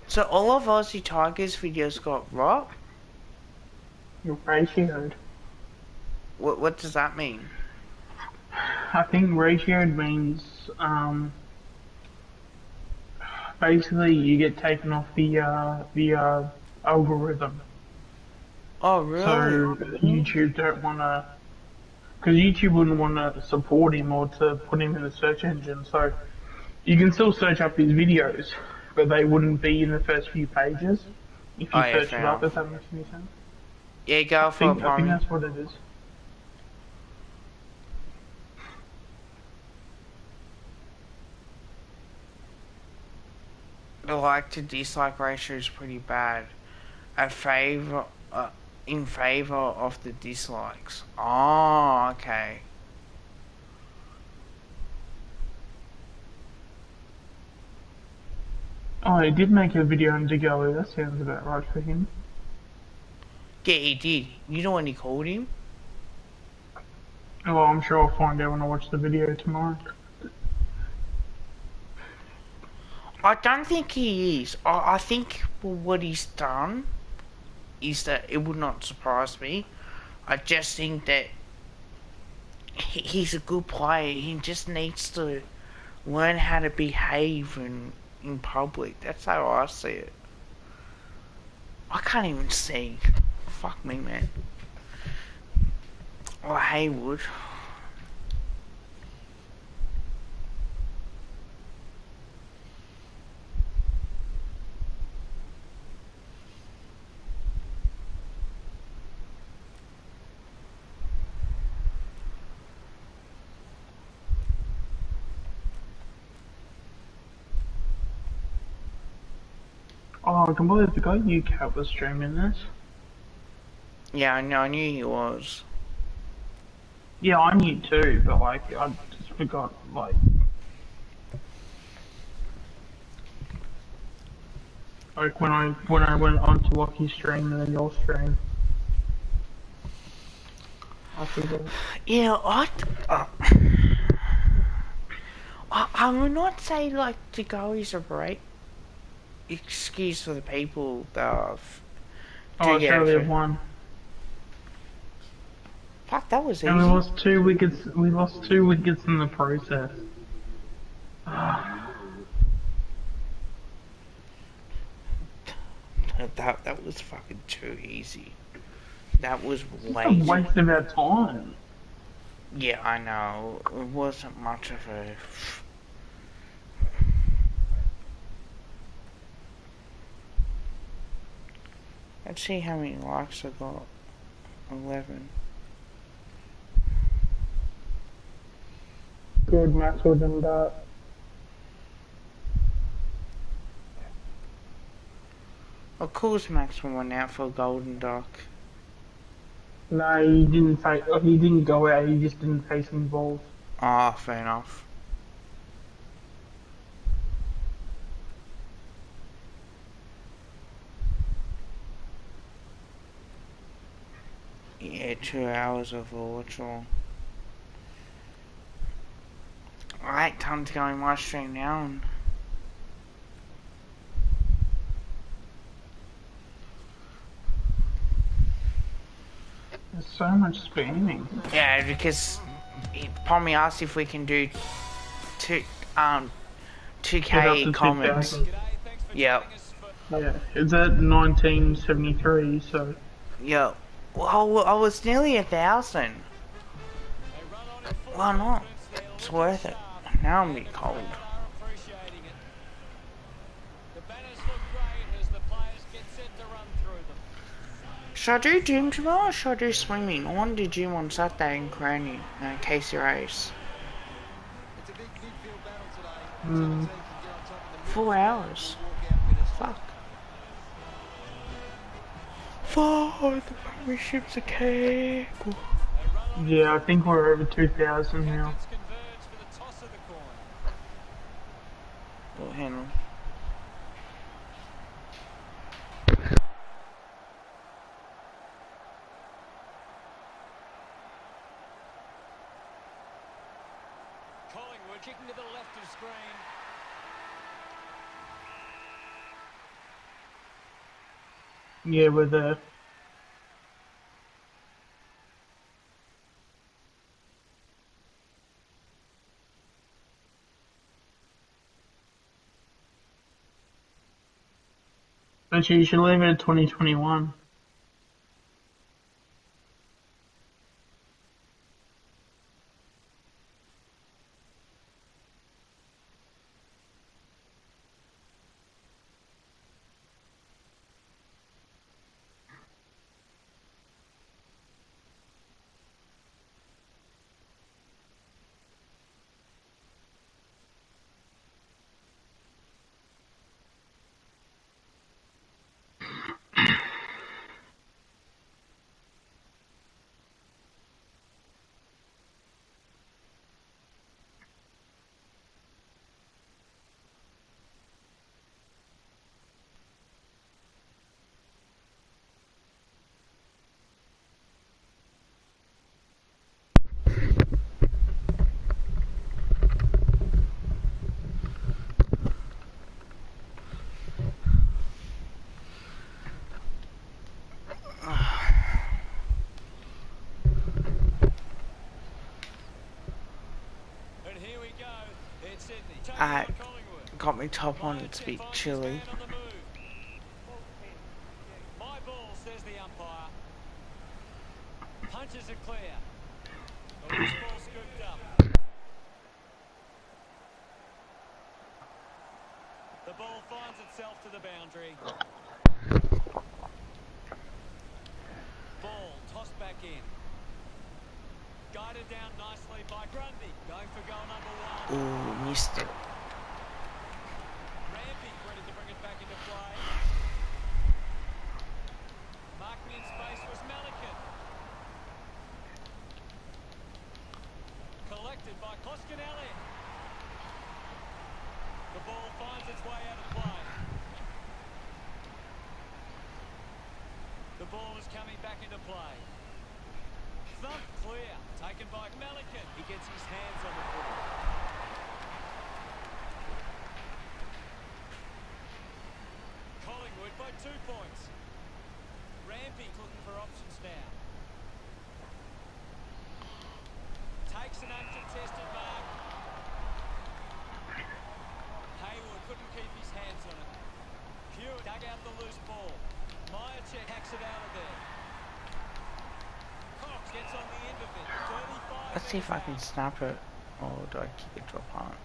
so all of Aussie Tigers videos got what? You're ratioed. What does that mean? I think ratioed means basically you get taken off the algorithm. Oh really? So YouTube don't wanna, because YouTube wouldn't want to support him or to put him in the search engine. So you can still search up his videos, but they wouldn't be in the first few pages if you Oh, yeah, search fair it up. enough. If that makes any sense. Yeah, go I for it, think Pommy. that's what it is. The like to dislike ratio is pretty bad. In favor of the dislikes. Oh, okay. Oh, he did make a video on Digali. That sounds about right for him. Yeah, he did. You know when he called him? Well, I'm sure I'll find out when I watch the video tomorrow. I don't think he is. I think what he's done is that it would not surprise me. I just think that he's a good player. He just needs to learn how to behave in public. That's how I see it. I can't even see. Fuck me, man. Oh, Haywood. Oh, I can believe the guy UCAT was streaming this. Yeah, I know. I knew he was. Yeah, I knew too, but like, I just forgot, like... Like, when I went on to Lockie's stream and then your stream. I forgot. Yeah, I would not say like to go is a break. Excuse for the people that have. Oh, Australia won. Fuck, that was easy. And we lost 2 wickets. We lost 2 wickets in the process. That was fucking too easy. That was It's way a too... waste of our time. Yeah, I know. It wasn't much of a... Let's see how many likes I got. 11. Good, Maxwell done that. Of course Maxwell went out for a golden duck. No, he didn't face. He didn't go out. He just didn't face any balls. Ah, fair enough. Yeah, 2 hours of virtual. Alright, time to go in my stream now and... There's so much spamming. Yeah, because Pommy asked if we can do 2K to comments. 2,000. Yep. Yeah, it's at 1973, so... Yep. Well, I was nearly 1,000. Why not? It's worth it. Now I'm a bit cold. Should I do gym tomorrow or should I do swimming? I want to do gym on Saturday in Cranny, Casey Race. It's a big midfield battle today. Mm. 4 hours. Fuck. Fuck, the premiership's a cable. Yeah, I think we're over 2,000 now. Ball handle. Collingwood kicking to the left of screen. Yeah, we're there. Actually, you should leave it at 2021. And here we go. It's Sydney. Taken I by Collingwood. got me top on. Maya It's a Check bit finds his chilly. man on the move. My ball, says the umpire. Punches it clear. The loose ball scooped up. The ball finds itself to the boundary. Ball tossed back in. Guided down nicely by Grundy. Going for goal number one. Ooh, missed it. Rampy ready to bring it back into play. Marking in space was Malikan. Collected by Koskinelli. The ball finds its way out of play. The ball is coming back into play. Thump clear. Taken by Malikan. He gets his hands on the ball. Collingwood by 2 points. Rampy looking for options now. Takes an uncontested mark. Hayward couldn't keep his hands on it. Hewitt dug out the loose ball. Myercheck hacks it out of there. Cox gets on the end of it. 35 Let's see if I can minutes out. snap it. Or do I kick it to a punt?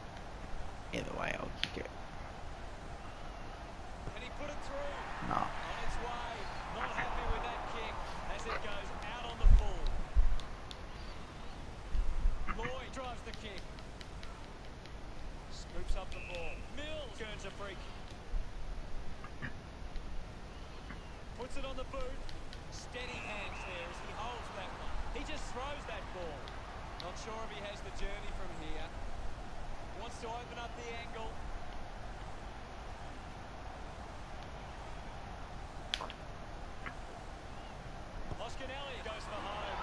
Either way, I'll kick it. And he put it through. No. On its way. Not happy with that kick as it goes out on the full. Lloyd drives the kick. Scoops up the ball. Mills turns a freak. Puts it on the boot. Steady hands there as he holds that one. He just throws that ball. Not sure if he has the journey from here. Wants to open up the angle. Hoskinelli goes for home.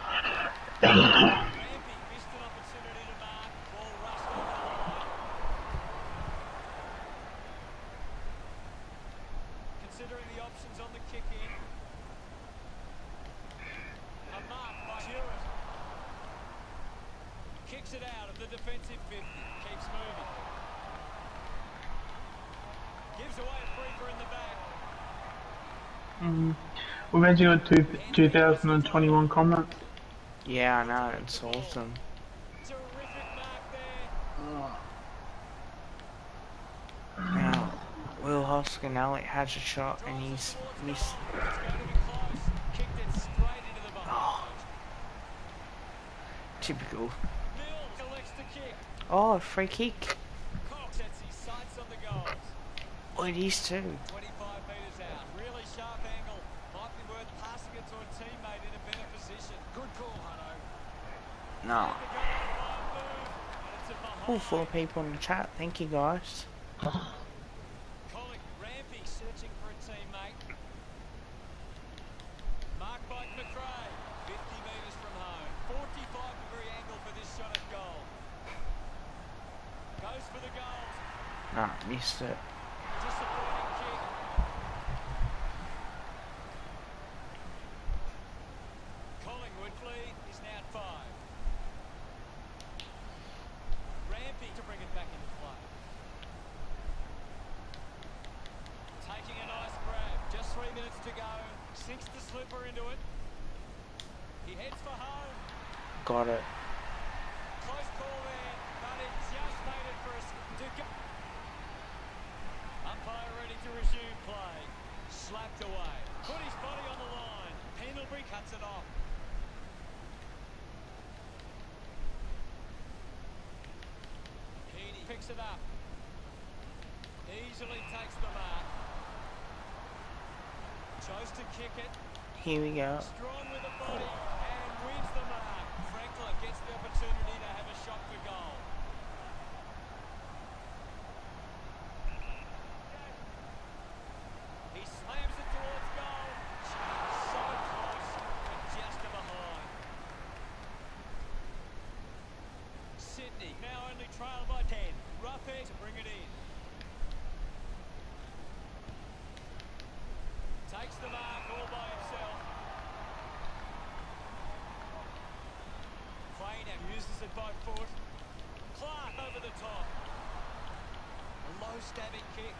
Rampy missed an opportunity to mark. Ball rushed over the line. Considering the options on the kick in. A mark by Hewitt. Kicks it out of the defensive 50. Keeps moving. Gives away a freaker in the back. We've actually got 2021 comments. Yeah, I know. It's awesome. Terrific mark there. Now, Will Hoskinelli has a shot and he's missed. It's going to be close. Kicked it straight into the behind. Typical. Mills collects the kick. Oh, a free kick. Cox sets his sights on the goals. Oh, it is too. 25 metres out. Really sharp angle. Might be worth passing it to a teammate in a better position. Good call, Hutto. No. The goal line move. And it's a behind. All 4 people in the chat. Thank you guys. for the goals. Nah, missed it. Disappointing kick. Collingwood lead is now at 5. Rampy to bring it back into play. Taking a nice grab. Just 3 minutes to go. Sinks the slipper into it. He heads for home. Got it. Close call there, but it just made it for us to go. Umpire ready to resume play. Slapped away. Put his body on the line. Pendlebury cuts it off. Heaney picks it up. Easily takes the mark. Chose to kick it. Here we go. Strong with the body and wins the mark. Franklin gets the opportunity to have a shot for goal. He slams it towards goal. So close, but just to behind. Sydney now only trail by 10. Rough edge to bring it in. Takes the mark all by himself. Crainer uses it by foot. Clark over the top. A low stabbing kick.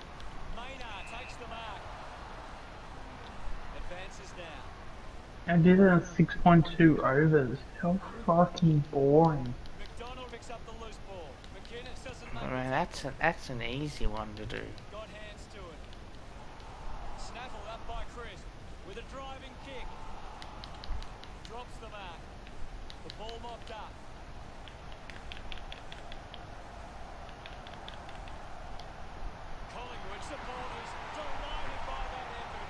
Maynard takes the mark. Advances now. I did it in 6.2 overs. How fucking boring. McDonald picks up the loose ball. McInnes doesn't make I mean, that's an easy one to do. Got hands to it. Snaffled up by Chris with a driving kick. Drops the mark. The ball mopped up. Collingwood supporters delighted by that effort.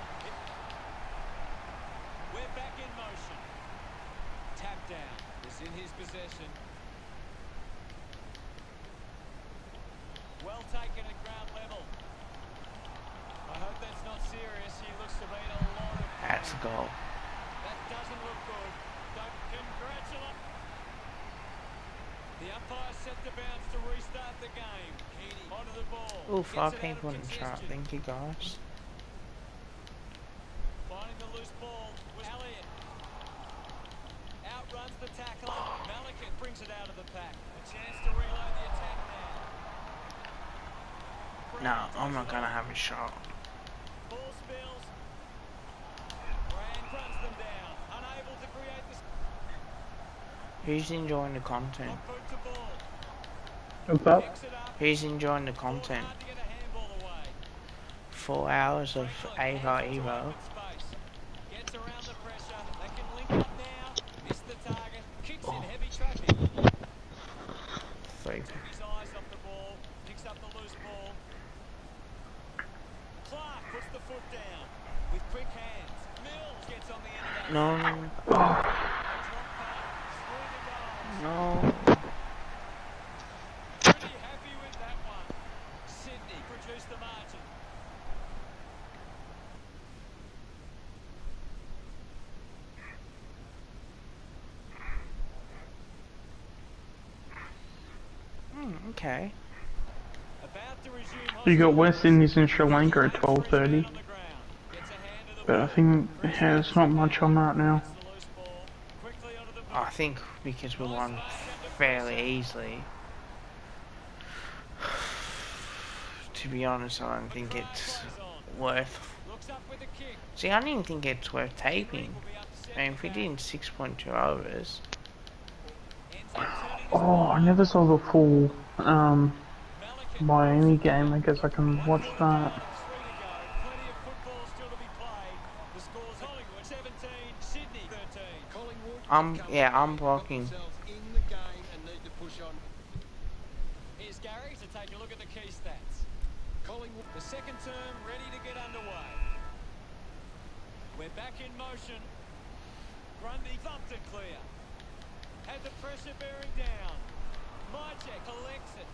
We're back in motion. Tap down is in his possession. Well taken at ground level. I hope that's not serious. He looks to be in a lot of pain. That's a goal. That doesn't look good. Don't congratulate. The umpire set the bounce to restart the game. Heaney onto the ball. Oh, Gets 5 it out of people in the chat. congestion. Thank you, guys. Finding the loose ball was Elliott. Outruns the tackler. Malachit brings it out of the pack. A chance to reload the attack now. No, I'm not gonna have a shot. Ball spills. Brand runs them down. Unable to create the... Who's enjoying the content? Not boot to ball. What's up? Picks it up. Who's enjoying the Ball content? hard to get a handball away. 4 hours of Franklin Ava hands it to Evo. open space. Gets around the pressure. They can link up now. Missed the target. Kicks in heavy traffic. 3. His eyes off the ball. Picks up the loose ball. Clark puts the foot down with quick hands. Mills gets on the end of that. No, A drop pass through the goals. no. Pretty happy with that one. Sydney produced the margin. Okay. About to resume You got hostile West Indies and Sri Lanka at 12:30. on the ground. Gets a hand to the But I think there's not much on right now. Gets the loose ball. Quickly onto the boot. I think because we won fairly easily. To be honest, I don't think it's worth. Looks up with a kick. See, I don't even think it's worth taping. Will be up to I mean, if we did in 6.2 overs. ends up turning his Oh, I never saw the full Malachit. Miami game. I guess I can watch that. 3 to go. Plenty of football still to be played. The score's Collingwood 17, Sydney 13. Collingwood Yeah, I'm got blocking. themselves in the game and need to push on. Here's Gary to take a look at the key stats. Collingwood. The second term ready to get underway. We're back in motion. Grundy thumped it clear. Had the pressure bearing down. Mychek collects it.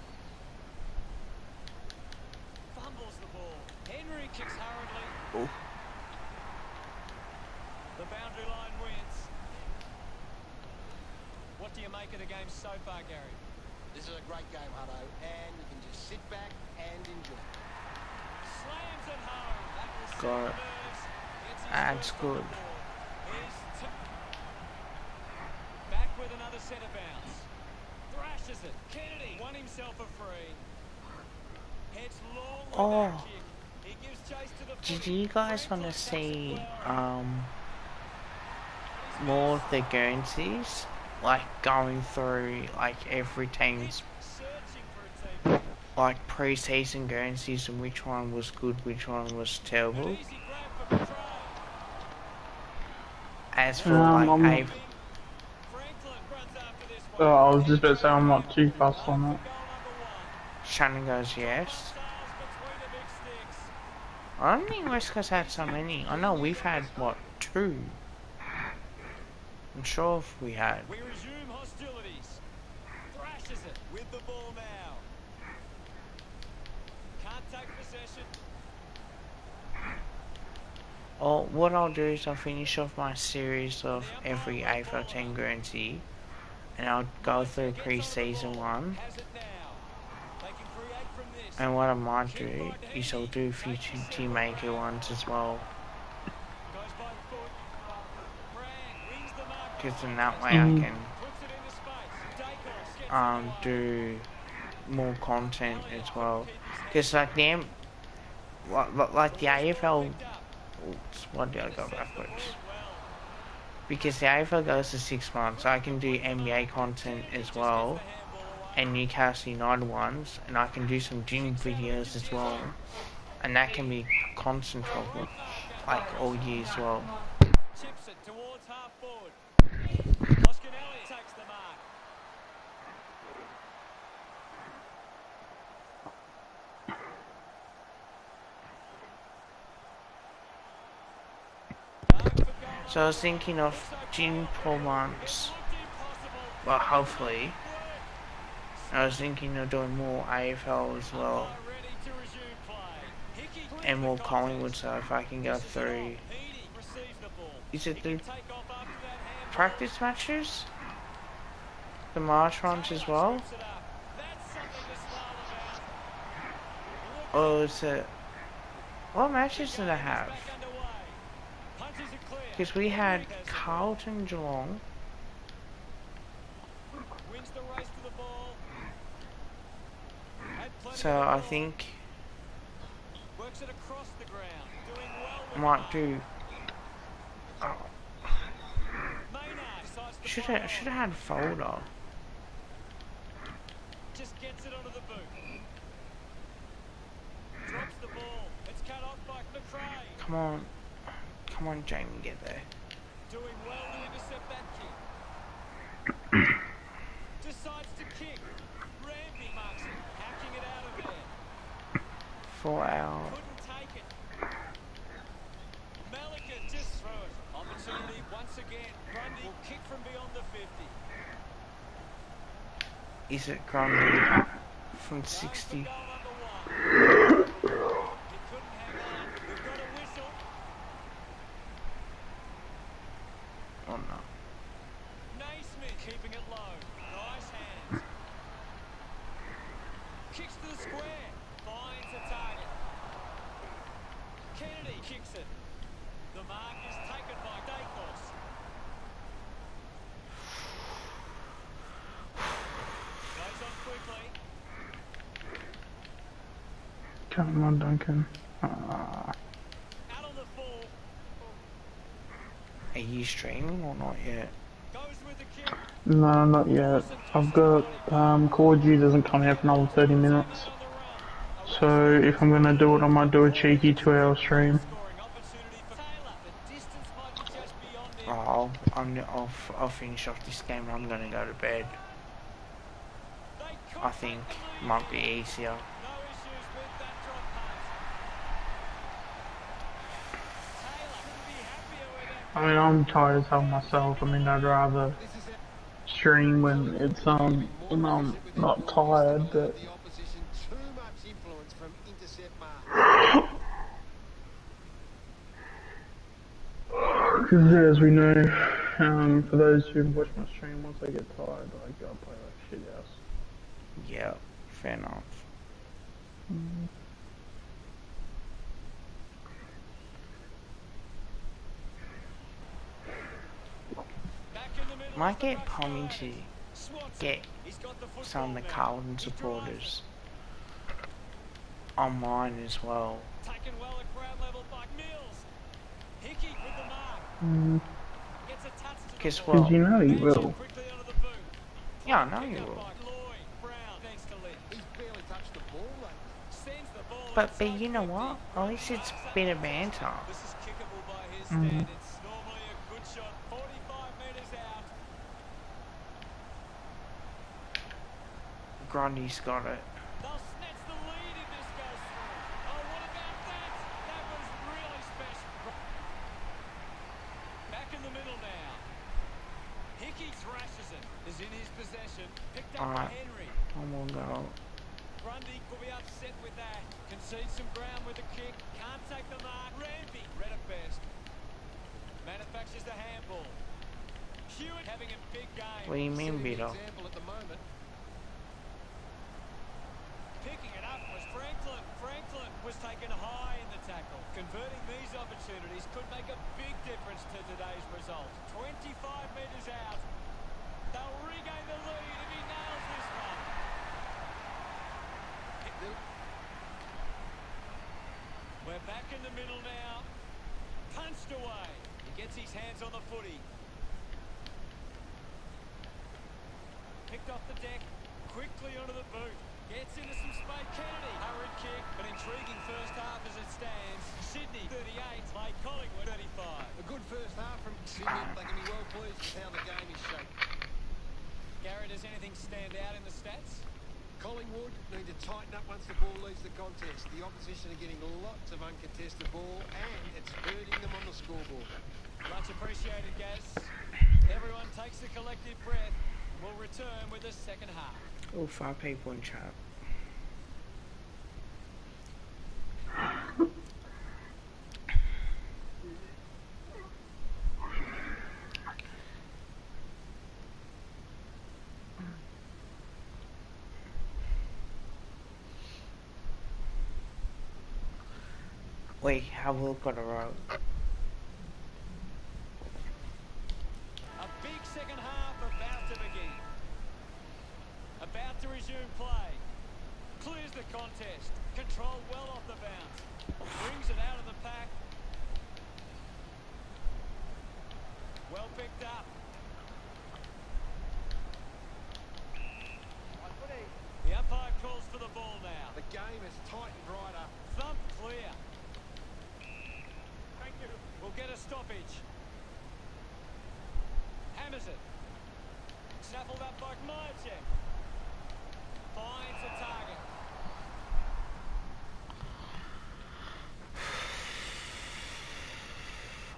Fumbles the ball. Henry kicks hurriedly. Oh. The boundary line wins. What do you make of the game so far, Gary? This is a great game, Hutto, and you can just sit back and enjoy. Slams it home. That will set Got it. nerves. Gets his That's first on the good. board. Back with another centre bounce. Thrashes it. Kennedy won himself a free. Heads long with Oh. that kick. He gives chase to the Did footy. you guys want to see more of the Guernseys? Like going through like every team's Searching for a team. like pre-season Guernseys and which one was good, which one was terrible. An easy grab for Petrone. As for I'm like not- A, Franklin runs after this Oh, one. I was just about to say I'm not too fussed on that. Goal number one. Shannon goes yes. Styles between the big sticks. I don't think West Coast had so many. I know we've had what, 2? I'm sure if we had. We resume hostilities. Thrashes it with the ball now. Can't take possession. Or what I'll do is I'll finish off my series of every AFL team Guernsey, and I'll go through pre-season one. Has it now. They can create from this. And what I might do is I'll do future team maker ones as well, Goes by foot. Brand wins the mark. because in that way I can Puts it into space. Dacos gets do more content as well. Because like them, like the AFL. Oops, why did I go backwards? Because the AFL goes to 6 months, I can do NBA content as well, and Newcastle United ones, and I can do some gym videos as well, and that can be constant trouble, like all year as well. chips it towards half forward. Toscanelli takes the mark. So I was thinking of gym per months, well hopefully. I was thinking of doing more AFL as well, Ready to resume play. Hickey and more Collingwood, so if I can go through, Heaney receives the ball. is it the Take off after that handball. practice matches? The March ones as well? Puts it up. That's something to smile about. Or is it, what matches did I have? Back underway. Punches it clear. Because we had Carlton Geelong, Wins the race to the ball. Had plenty so of the I ball. think Works it across the ground. Doing well I with might do, Maynard decides to should follow. have had folder. Just gets it onto the boot. Drops the ball. It's cut off by McRae. Come on Jamie, get there. Doing well to intercept that kick. Decides to kick. Randy marks it. Hacking it out of there. 4 hour. Couldn't take it. Malika just throw it. Opportunity once again. Grundy will kick from beyond the 50. Is it Grundy from 60? Goal number one. He couldn't hang on. We've got a whistle. Oh no. Naismith keeping it low. Nice hands. Kicks to the square. Finds a target. Kennedy kicks it. The mark is taken by Dacos. Plays on quickly. Come on, Duncan. Out on the full. Are you streaming or not yet? Goes with the kick. No, not yet. I've got Call of Duty doesn't come out for another 30 minutes. On the run. So if I'm gonna do it, I might do a cheeky 2-hour stream. Scoring opportunity for Taylor. The distance might be just beyond him. I'll finish off this game and I'm gonna go to bed. They could I think might be easier. no issues with that drop pass. Taylor couldn't be happier with that. I mean, I'm tired as hell myself. I mean, I'd rather stream when it's when I'm not tired, but The opposition too much influence from intercept mark. because as we know, for those who watch my stream, once I get tired, I go play like shit house. Yeah, fair enough. Back in the middle is Might the get rush Pommy to riders. Swats it. get He's got the some football of the now. Carlton He drives supporters it. on mine as well. Taken well at ground level by Mills. Hickey with the mark. Gets a touch to Guess the what? Because you know he Manchester will. quickly onto the boot. Yeah, I know Pick you up will. by Lloyd. Brown thanks to Lee. He's barely touched the ball lately. Sends the ball But inside you know 50. what? At least it's a bit of banter. This is kickable by his standards. Normally a good shot. 45 metres out. Grundy's got it. They'll snatch the lead if this goes through. Oh, what about that? That was really special. Back in the middle now. Hickey thrashes it. Is in his possession. Picked up by Alright. Henry. One more goal. Grundy could be upset with that. Concedes some ground with a kick. Can't take the mark. Ramsey, read at best. Manufactures the handball. Hewitt having a big game. What do you mean, Setting the Vito? example at the moment. Picking it up was Franklin. Franklin was taken high in the tackle. Converting these opportunities could make a big difference to today's result. 25 metres out. They'll regain the lead if he nails this one. We're back in the middle now. Punched away. He gets his hands on the footy. Picked off the deck. Quickly onto the boot. Gets into some space. Kennedy. Hurried kick. An intriguing first half as it stands. Sydney 38. Play Collingwood 35. A good first half from Sydney. They can be well pleased with how the game is shaped. Gary, does anything stand out in the stats? Collingwood need to tighten up once the ball leaves the contest. The opposition are getting lots of uncontested ball and it's hurting them on the scoreboard. Much appreciated, Gaz. Everyone takes a collective breath. We'll return with the second half. Oh, 5 people in chat. Wait, have a look at the road. A big second half about to begin. About to resume play. Clears the contest. Control well off the bounce. Brings it out of the pack. Well picked up. The umpire calls for the ball now. The game has tightened right up. Thump clear. Thank you. We'll get a stoppage. Hammers it. Snaffled up by Myercheck. Finds a target.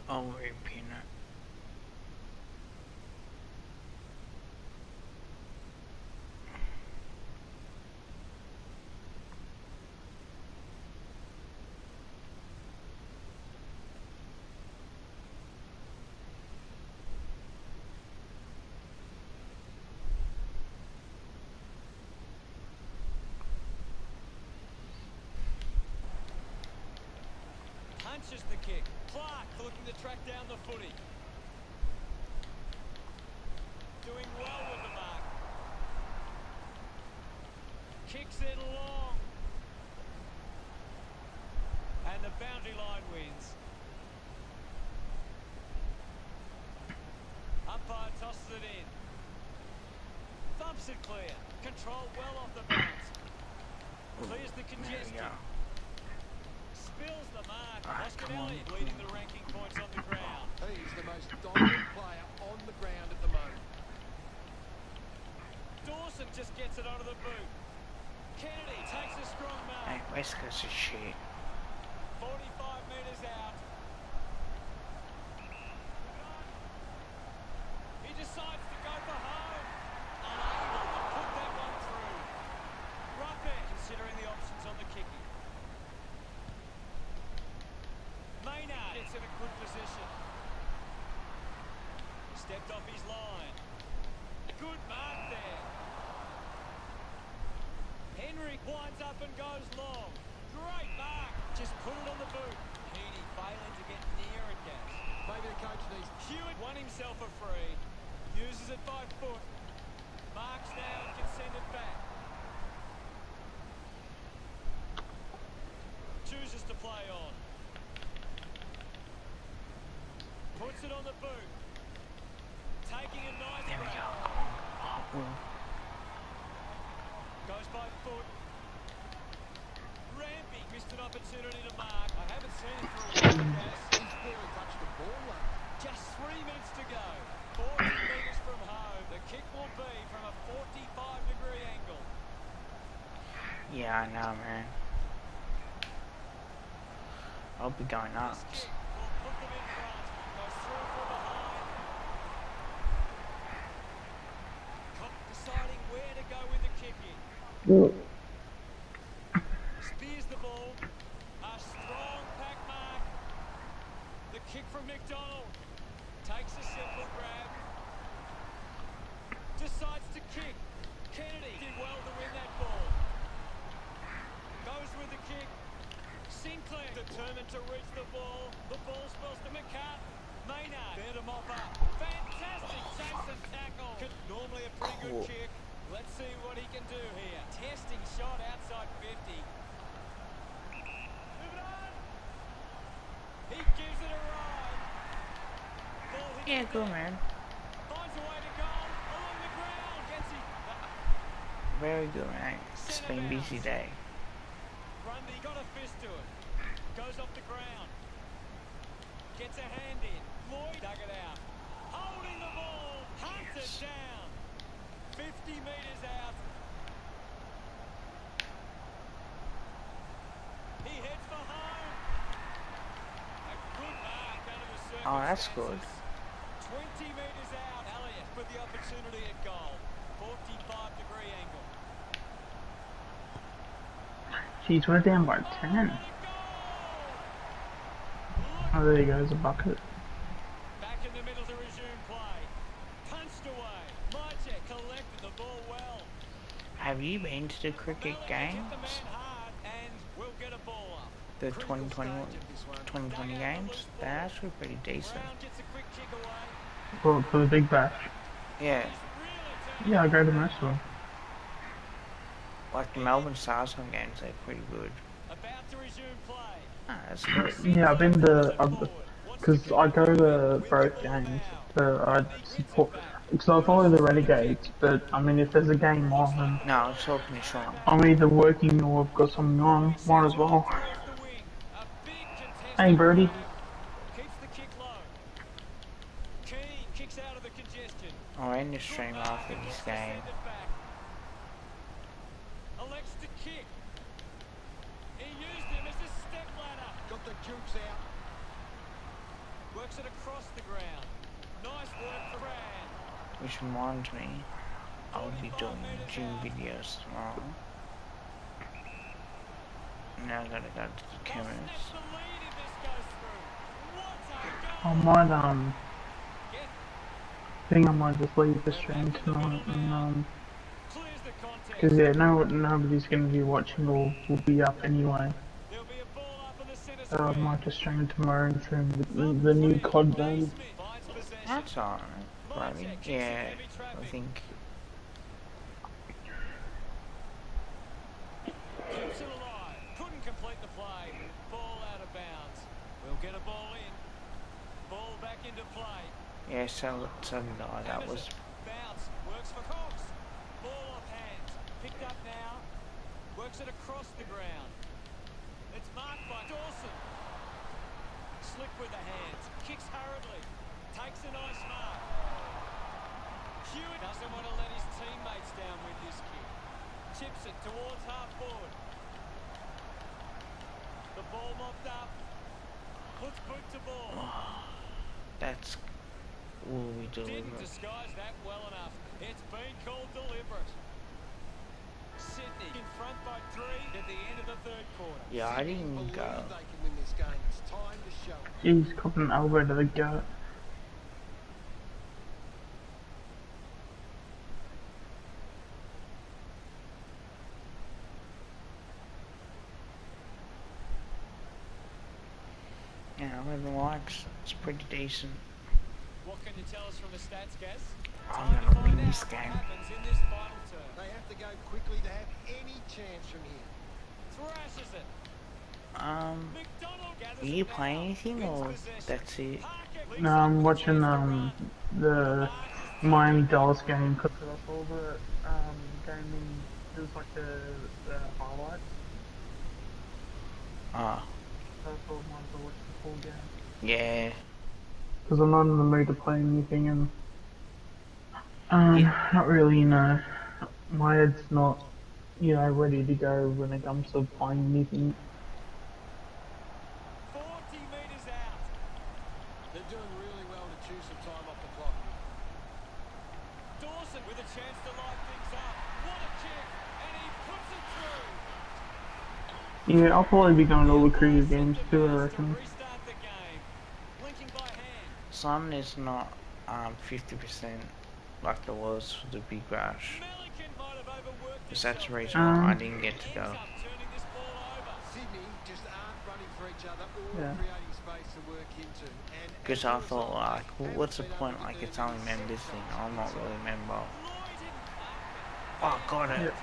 I'll repin it. Punches the kick. Clark looking to track down the footy. Doing well with the mark. Kicks it long. And the boundary line wins. Umpire tosses it in. Thumps it clear. Control well off the bounce. Clears the There we congestion. go. Spills the mark. Ah, Oscar come on. Elliott leading the ranking points on the ground. He's the most dominant player on the ground at the moment. Dawson just gets it onto the boot. Kennedy takes a strong Hey, mark. West Coast is shit. 45 metres out. He decides to go for home. Unable to put that one through. Rough it, considering the options on the kicking. Maynard gets in a good position. Stepped off his line. Good mark there. Henry winds up and goes long. Great mark. Just put it on the boot. Heaney failing to get near it, Gas. Maybe the coach needs... Hewitt won himself a free. Uses it by foot. Marks now and can send it back. Chooses to play on. Puts it on the boot. Taking a nice There we go. grab. Oh, Goes by foot. Rampy missed an opportunity to mark. I haven't seen him for a while, Gas. He's barely touched the ball, though. Just 3 minutes to go. 40 metres from home. The kick will be from a 45-degree angle. yeah, I know, man. I'll be going This nuts. kick will put them in front. Goes through from behind. Deciding where to go with the kick in. Spears the ball. A strong pack mark. The kick from McDonald. Takes a simple grab. Decides to kick. Kennedy did well to win that ball. Goes with the kick. Sinclair determined to reach the ball. The ball spills to McCart. Maynard there to mop up. Fantastic chase and tackle. Normally a pretty good Cool. kick. Let's see what he can do here. Testing shot outside 50. Move it on. He gives it a ride. Ball hits Yeah, the cool, net. man. Finds a way to goal. Along the ground. Gets it. Very good, man. It's been a busy day. Grundy got a fist to it. Goes off the ground. Gets a hand in. Lloyd dug it out. Holding the ball. Hunts it down. 50 metres out. He heads for home. A good mark under the circumstances. Oh, that's good. 20 metres out. Elliott with the opportunity at goal. 45-degree angle. Jeez, we're down by 10. Oh, there you go, there's a bucket. Back in the middle to resume play. Punched away. Mychek collected the ball well. Have you been to the cricket Malik games? hit the man hard and will get a ball up. The Critical 2021, stage of this one. 2020 games? They're actually pretty decent. Brown gets a quick kick away. For the big bash. Yeah, He's really turned Yeah, I go to most of them. like the Melbourne Stars home games, they're pretty good. about to resume play. Ah, that's good. Yeah, I've been to, because I go to both games, so I support, because I follow the Renegades, but I mean if there's a game on, No, I was talking to Sean. I'm either working or I've got something on, might as well. Off the wing. A big contested Hey Birdie. ball. Keeps the kick low. Keane kicks out of the congestion. I'll end the stream after this game. Elects to kick. He used him as a step ladder. Got the jukes out. Works it across the ground. Nice work for Brand. Which reminds me, I'll be doing gym videos tomorrow. Now I gotta go to the chemist. Snaps the lead if this goes through. What a I goal. might, Get, think I might just leave the stream tonight, and clears the contest. because yeah, nobody's going to be watching or will be up anyway. There'll be a ball up on the centre So I square. might just stream tomorrow and stream the new COD game. Finds possession. That's alright, probably. Yeah, I think. Keeps it alive. Couldn't complete the play. Ball out of bounds. We'll get a ball in. Ball back into play. Yeah, so no, that was. Bounce. Works for Cox. Ball off hands. Picked up now. Works it across the ground. It's marked by Dawson. Slick with the hands. Kicks hurriedly. Takes a nice mark. Hewitt doesn't want to let his teammates down with this kick. Chips it towards half forward. The ball mopped up. Puts boot to ball. That's. Will we do Didn't it? disguise that well enough. It's been called deliberate. Sydney in front by 3 at the end of the third quarter. Yeah, I didn't Believe go. they can win this game. It's time to show it. He's got an elbow to the gut. 11 likes. It's pretty decent. What can you tell us from the stats, Gaz? I'm Time to gonna find win out this what game. happens in this final term. They have to go quickly to have any chance from here. Thrashes it. McDonald gathers Are you it now. playing anything Wins or possession. that's it? Parker leaves No, it I'm with a watching chance to run. the Mark is Miami taken. Dallas game because I saw the game in it was like the highlights. Ah, So I thought I might as well watch the full game yeah. because I'm not in the mood to play anything and Yeah. not really my head's not ready to go when it comes to playing anything. 40 metres out. They're doing really well to chew some time off the clock. Dawson with a chance to light things up. What a kick. And he puts it through. Yeah, I'll probably be going to all the creative Set games the too, I pace to reckon. restart the game. Linking by hand. Sun is not 50% like there was for the big rush. Melican might have overworked Because that's the himself reason there. why I didn't get to Ends go. up turning this ball over. Sydney just aren't running for each other or Yeah. creating space to work into. And Because as I a thought, result, like, they well, what's the haven't been point? able to Like, get it's their only big members set thing. piece I'm not inside. really a member. Lloyd didn't mark it. Oh, got it. Yeah.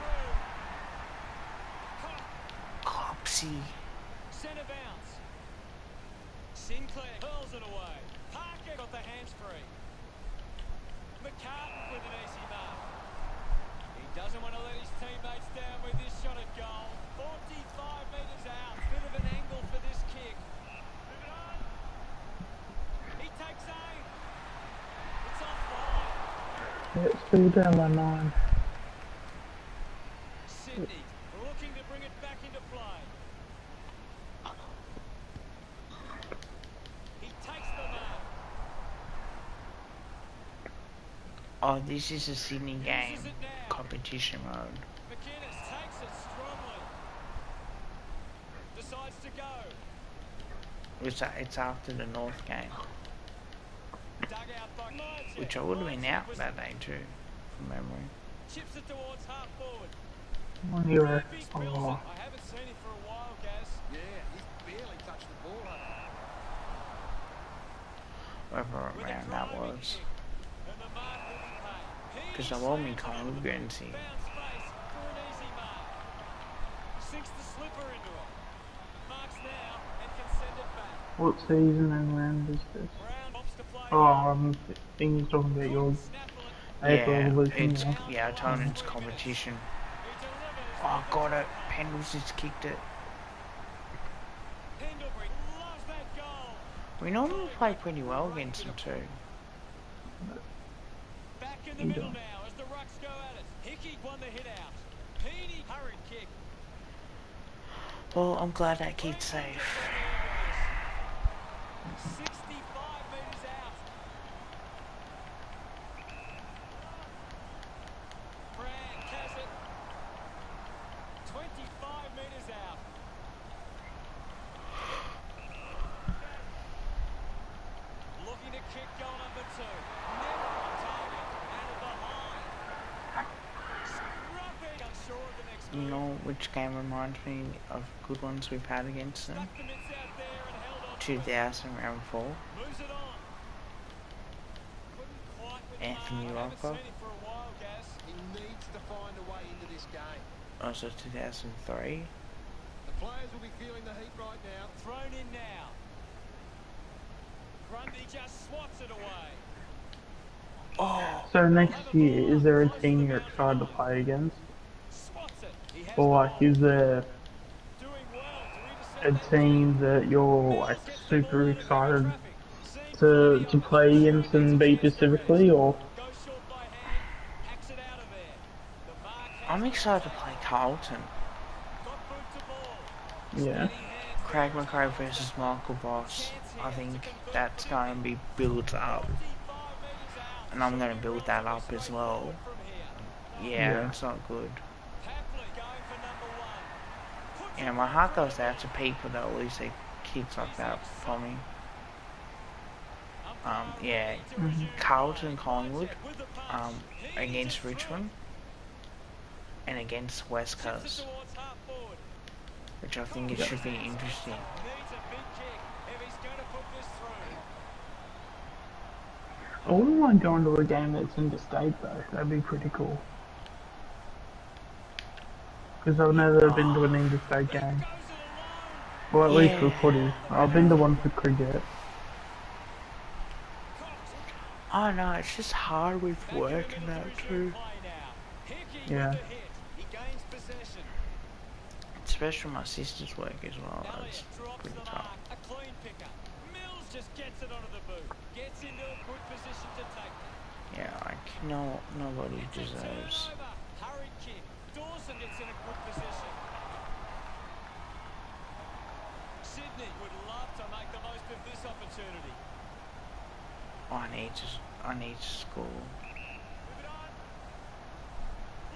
Copsy. Centre bounce. Sinclair hurls it away. Parker got the hands free. McCartan with an easy mark. He doesn't want to let his teammates down with this shot at goal. 45 metres out. Bit of an angle for this kick. He takes aim. It's offline. Yeah, it's still down by 9. Sydney looking to bring it back into play. He takes the mark. Oh, this is a Sydney game. Uses it now. Competition mode. McInnes takes it strongly. Decides to go. It's after the North game. Dug out by Knights. Which I would have been out that day too, from memory. Chips it towards half forward. One euro. Murphy drills Oh, it. I haven't seen him for a while, Gaz. Yeah, he's barely touched the ball. Whatever With a round that driving was. kick. And the mark will be paid. Because He I won't be saves calling it. Guernsey. Found space for an easy mark. Sinks the slipper into it. Marks now and can send it back. what season and round is this? Brown opts to play. Oh, I'm thinking you're talking about your Snaffle it. April Yeah, Evolution. it's Yeah. yeah. I told him it's competition. He delivers. Oh, got it. Pendles just kicked it. Pendlebury loves that goal. We normally play pretty well against them too. Back in the middle now as the Rucks go at it. Hickey won the hit out. Heaney hurried kick. Well, I'm glad that kid's safe. 65 metres out. Frank has it. 25 metres out. Looking to kick goal number 2. Never on target. Out of behind. Scrubbing. Unsure of the next You move. know which game reminds me of good ones we've had against them? Stuck the mitts out there and held on. 2000 round 4. Moves it on. Couldn't quite with the Anthony mark. I haven't Rocco. seen him for a while, Gaz. He needs to find a way into this game. Also 2003. The players will be feeling the heat right now. Thrown in now. Grundy just swats it away. Oh, So next year, is there a team you're excited to play against? Swats it. He has Or like, the ball. is there Doing well a to intercept that team that you're ball. like Gets the super ball into excited traffic. Seeing to play against and beat specifically, or goes short by hand. Hacks it out of there. The mark has I'm excited to play Carlton. got boot to ball. yeah? Steady hands Craig McRae versus Michael Boss. I think that's going to be built up. 45 metres out. And I'm going to build that up as well. From here. Yeah, Yeah. it's not good. Tapley going for number 1. Puts Yeah, it my heart goes out to people that always say kids like that for me. Yeah, Carlton, Collingwood, against Richmond, and against West Coast. which I think it should be interesting. Needs a big kick if he's going to put this through. I wouldn't mind going to a game that's interstate though. That'd be pretty cool. Because I've never been to an interstate game. Goes it alone. Well, at least for Yeah. footy. I've been to one for cricket. Oh no, it's just hard with work and that too. Play now. Hickey Yeah. with the hit. He gains possession. Especially my sister's work as well. Elliott It's drops pretty the tough. mark. A clean pickup. Mills just gets it onto the boot. Gets into a good position to take it. Yeah, like nobody deserves. Turnover. Hurried kick. Dawson gets in a good position. Sydney would love to make the most of this opportunity. I need to score. Move it on.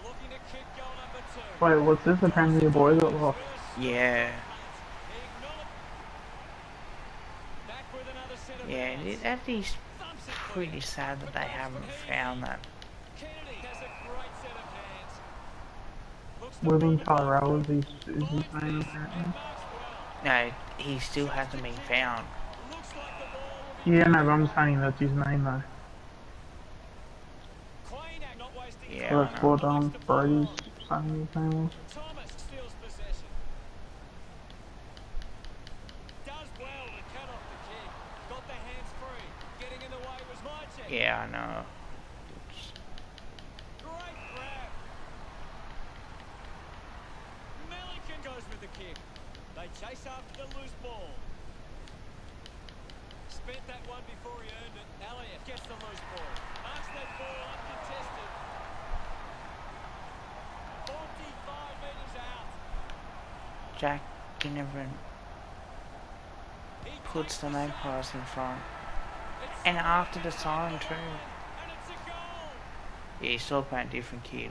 Looking to kick goal number 2. Wait, what's this? Apparently your boy got lost. Yeah, Back with another set of yeah. hands. That is Thumps it pretty clear. sad that they haven't found that. Kennedy has a great set of hands. Looks to William move it on. Tyrell is his name apparently. Marks well. No, he still hasn't been found. Looks like the ball will be Yeah, no, but I'm saying that's his name though. Quaynack not wasting Yeah, So I that's know. what Brody's saying his name was. Thomas steals possession. Does well to cut off the kick. Got the hands free. Getting in the way was Mychek. Yeah, I know. Oops. Great grab. Milliken goes with the kick. They chase after the loose ball. Spent that one before he earned it. Elliott gets the loose ball. Marks that ball uncontested. 45 metres out. Jack Ginnivan He puts takes the the Magpies shot. in front, It's and after the siren too. and it's a goal. Yeah, he's talking about a different kid.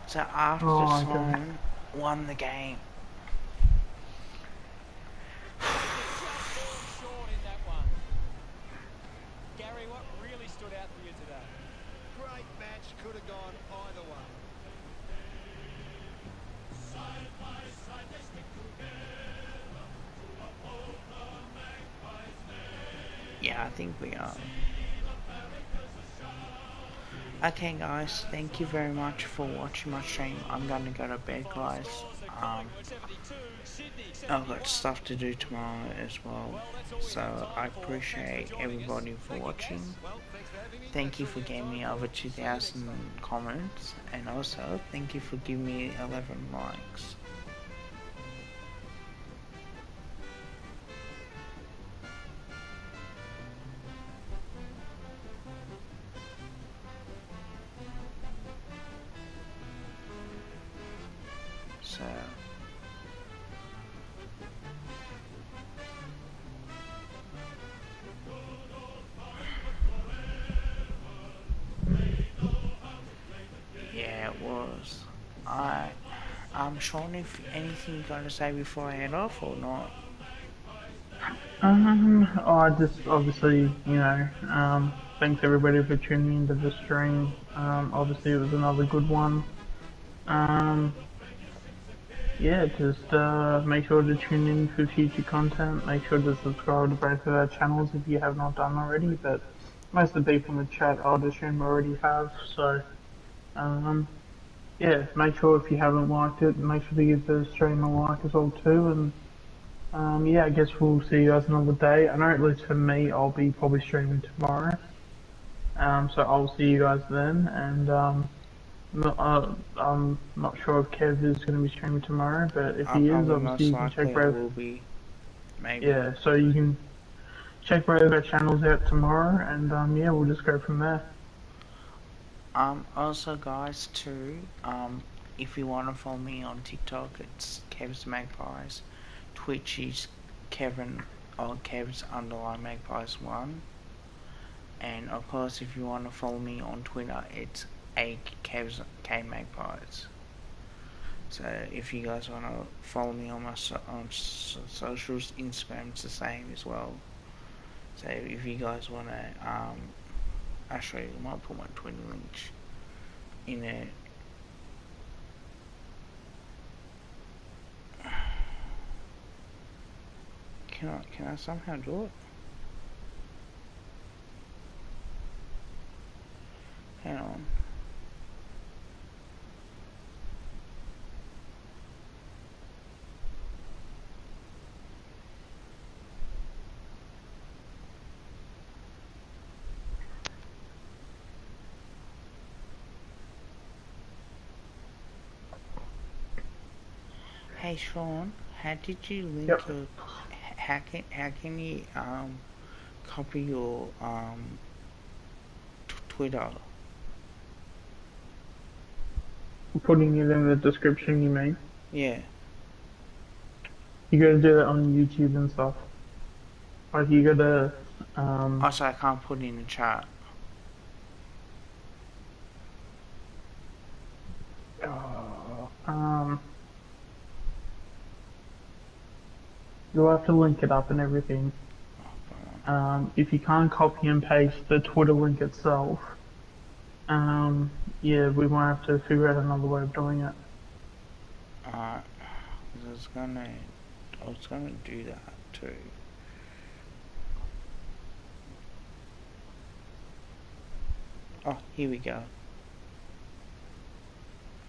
So after Oh, the okay. siren won the game. Just falls short in that one. Gary, what really stood out for you today? Great match, could have gone either way. Yeah, I think we are. Okay guys, thank you very much for watching my stream. I'm gonna go to bed guys. I've got stuff to do tomorrow as well. So I appreciate everybody for watching. Thank you for giving me over 2,000 comments, and also thank you for giving me 11 likes. So yeah, it was. Sean, if anything you got to say before I head off or not? I just obviously, thanks everybody for tuning into the stream. Obviously it was another good one. Yeah, just make sure to tune in for future content. Make sure to subscribe to both of our channels if you have not done already, but most of the people in the chat I'd assume already have, so yeah, make sure if you haven't liked it, make sure to give the stream a like as well too, and yeah, I guess we'll see you guys another day. I know at least for me, I'll be probably streaming tomorrow, so I'll see you guys then, and I'm not sure if Kev is going to be streaming tomorrow, but if he is, obviously you can check both. Will be, maybe. Yeah, so you can check both of our channels out tomorrow, and yeah, we'll just go from there. Also guys too, if you want to follow me on TikTok, it's Kev's Magpies. Twitch is Kevin or Kev's _ Magpies 1. And of course if you want to follow me on Twitter, it's Kev's K Magpies. So if you guys want to follow me on my socials, Instagram's the same as well. So if you guys want to, actually I might put my Twitter links in there. Can I somehow do it? Hang on. Hey Sean, how did you link Yep. your? How can you copy your Twitter? Putting it in the description, you mean? Yeah. You gotta do that on YouTube and stuff. Like you gotta, Also, I can't put it in the chat. you'll have to link it up and everything. If you can't copy and paste the Twitter link itself, yeah, we might have to figure out another way of doing it. I was gonna do that too. Oh, here we go.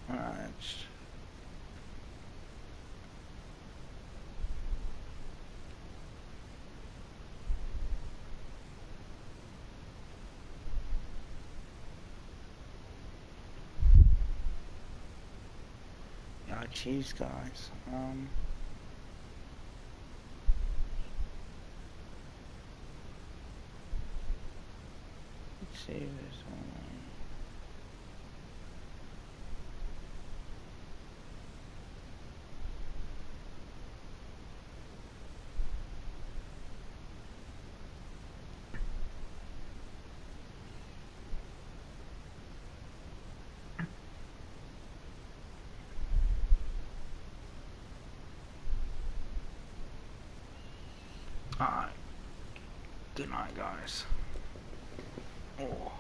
Alright. Oh, cheers, guys. Let's see if there's one. Alright. Good night, guys. Oh.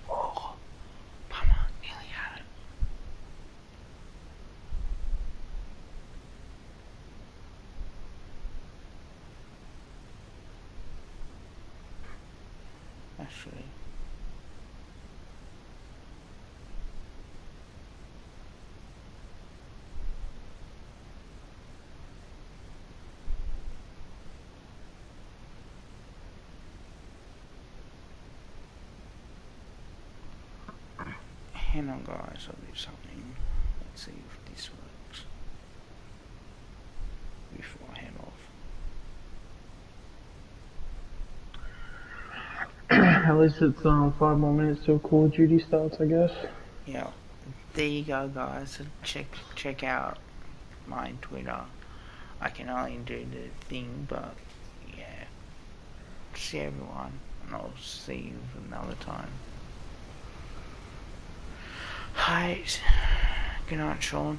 Oh. Come on, nearly had it. Actually. Hang on, guys, I'll do something. Let's see if this works before I head off. At least it's 5 more minutes till Call of Duty starts, I guess. Yeah, there you go, guys. Check out my Twitter. I can only do the thing, but yeah. See everyone, and I'll see you another time. Hi. Good night, Sean.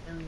Anyone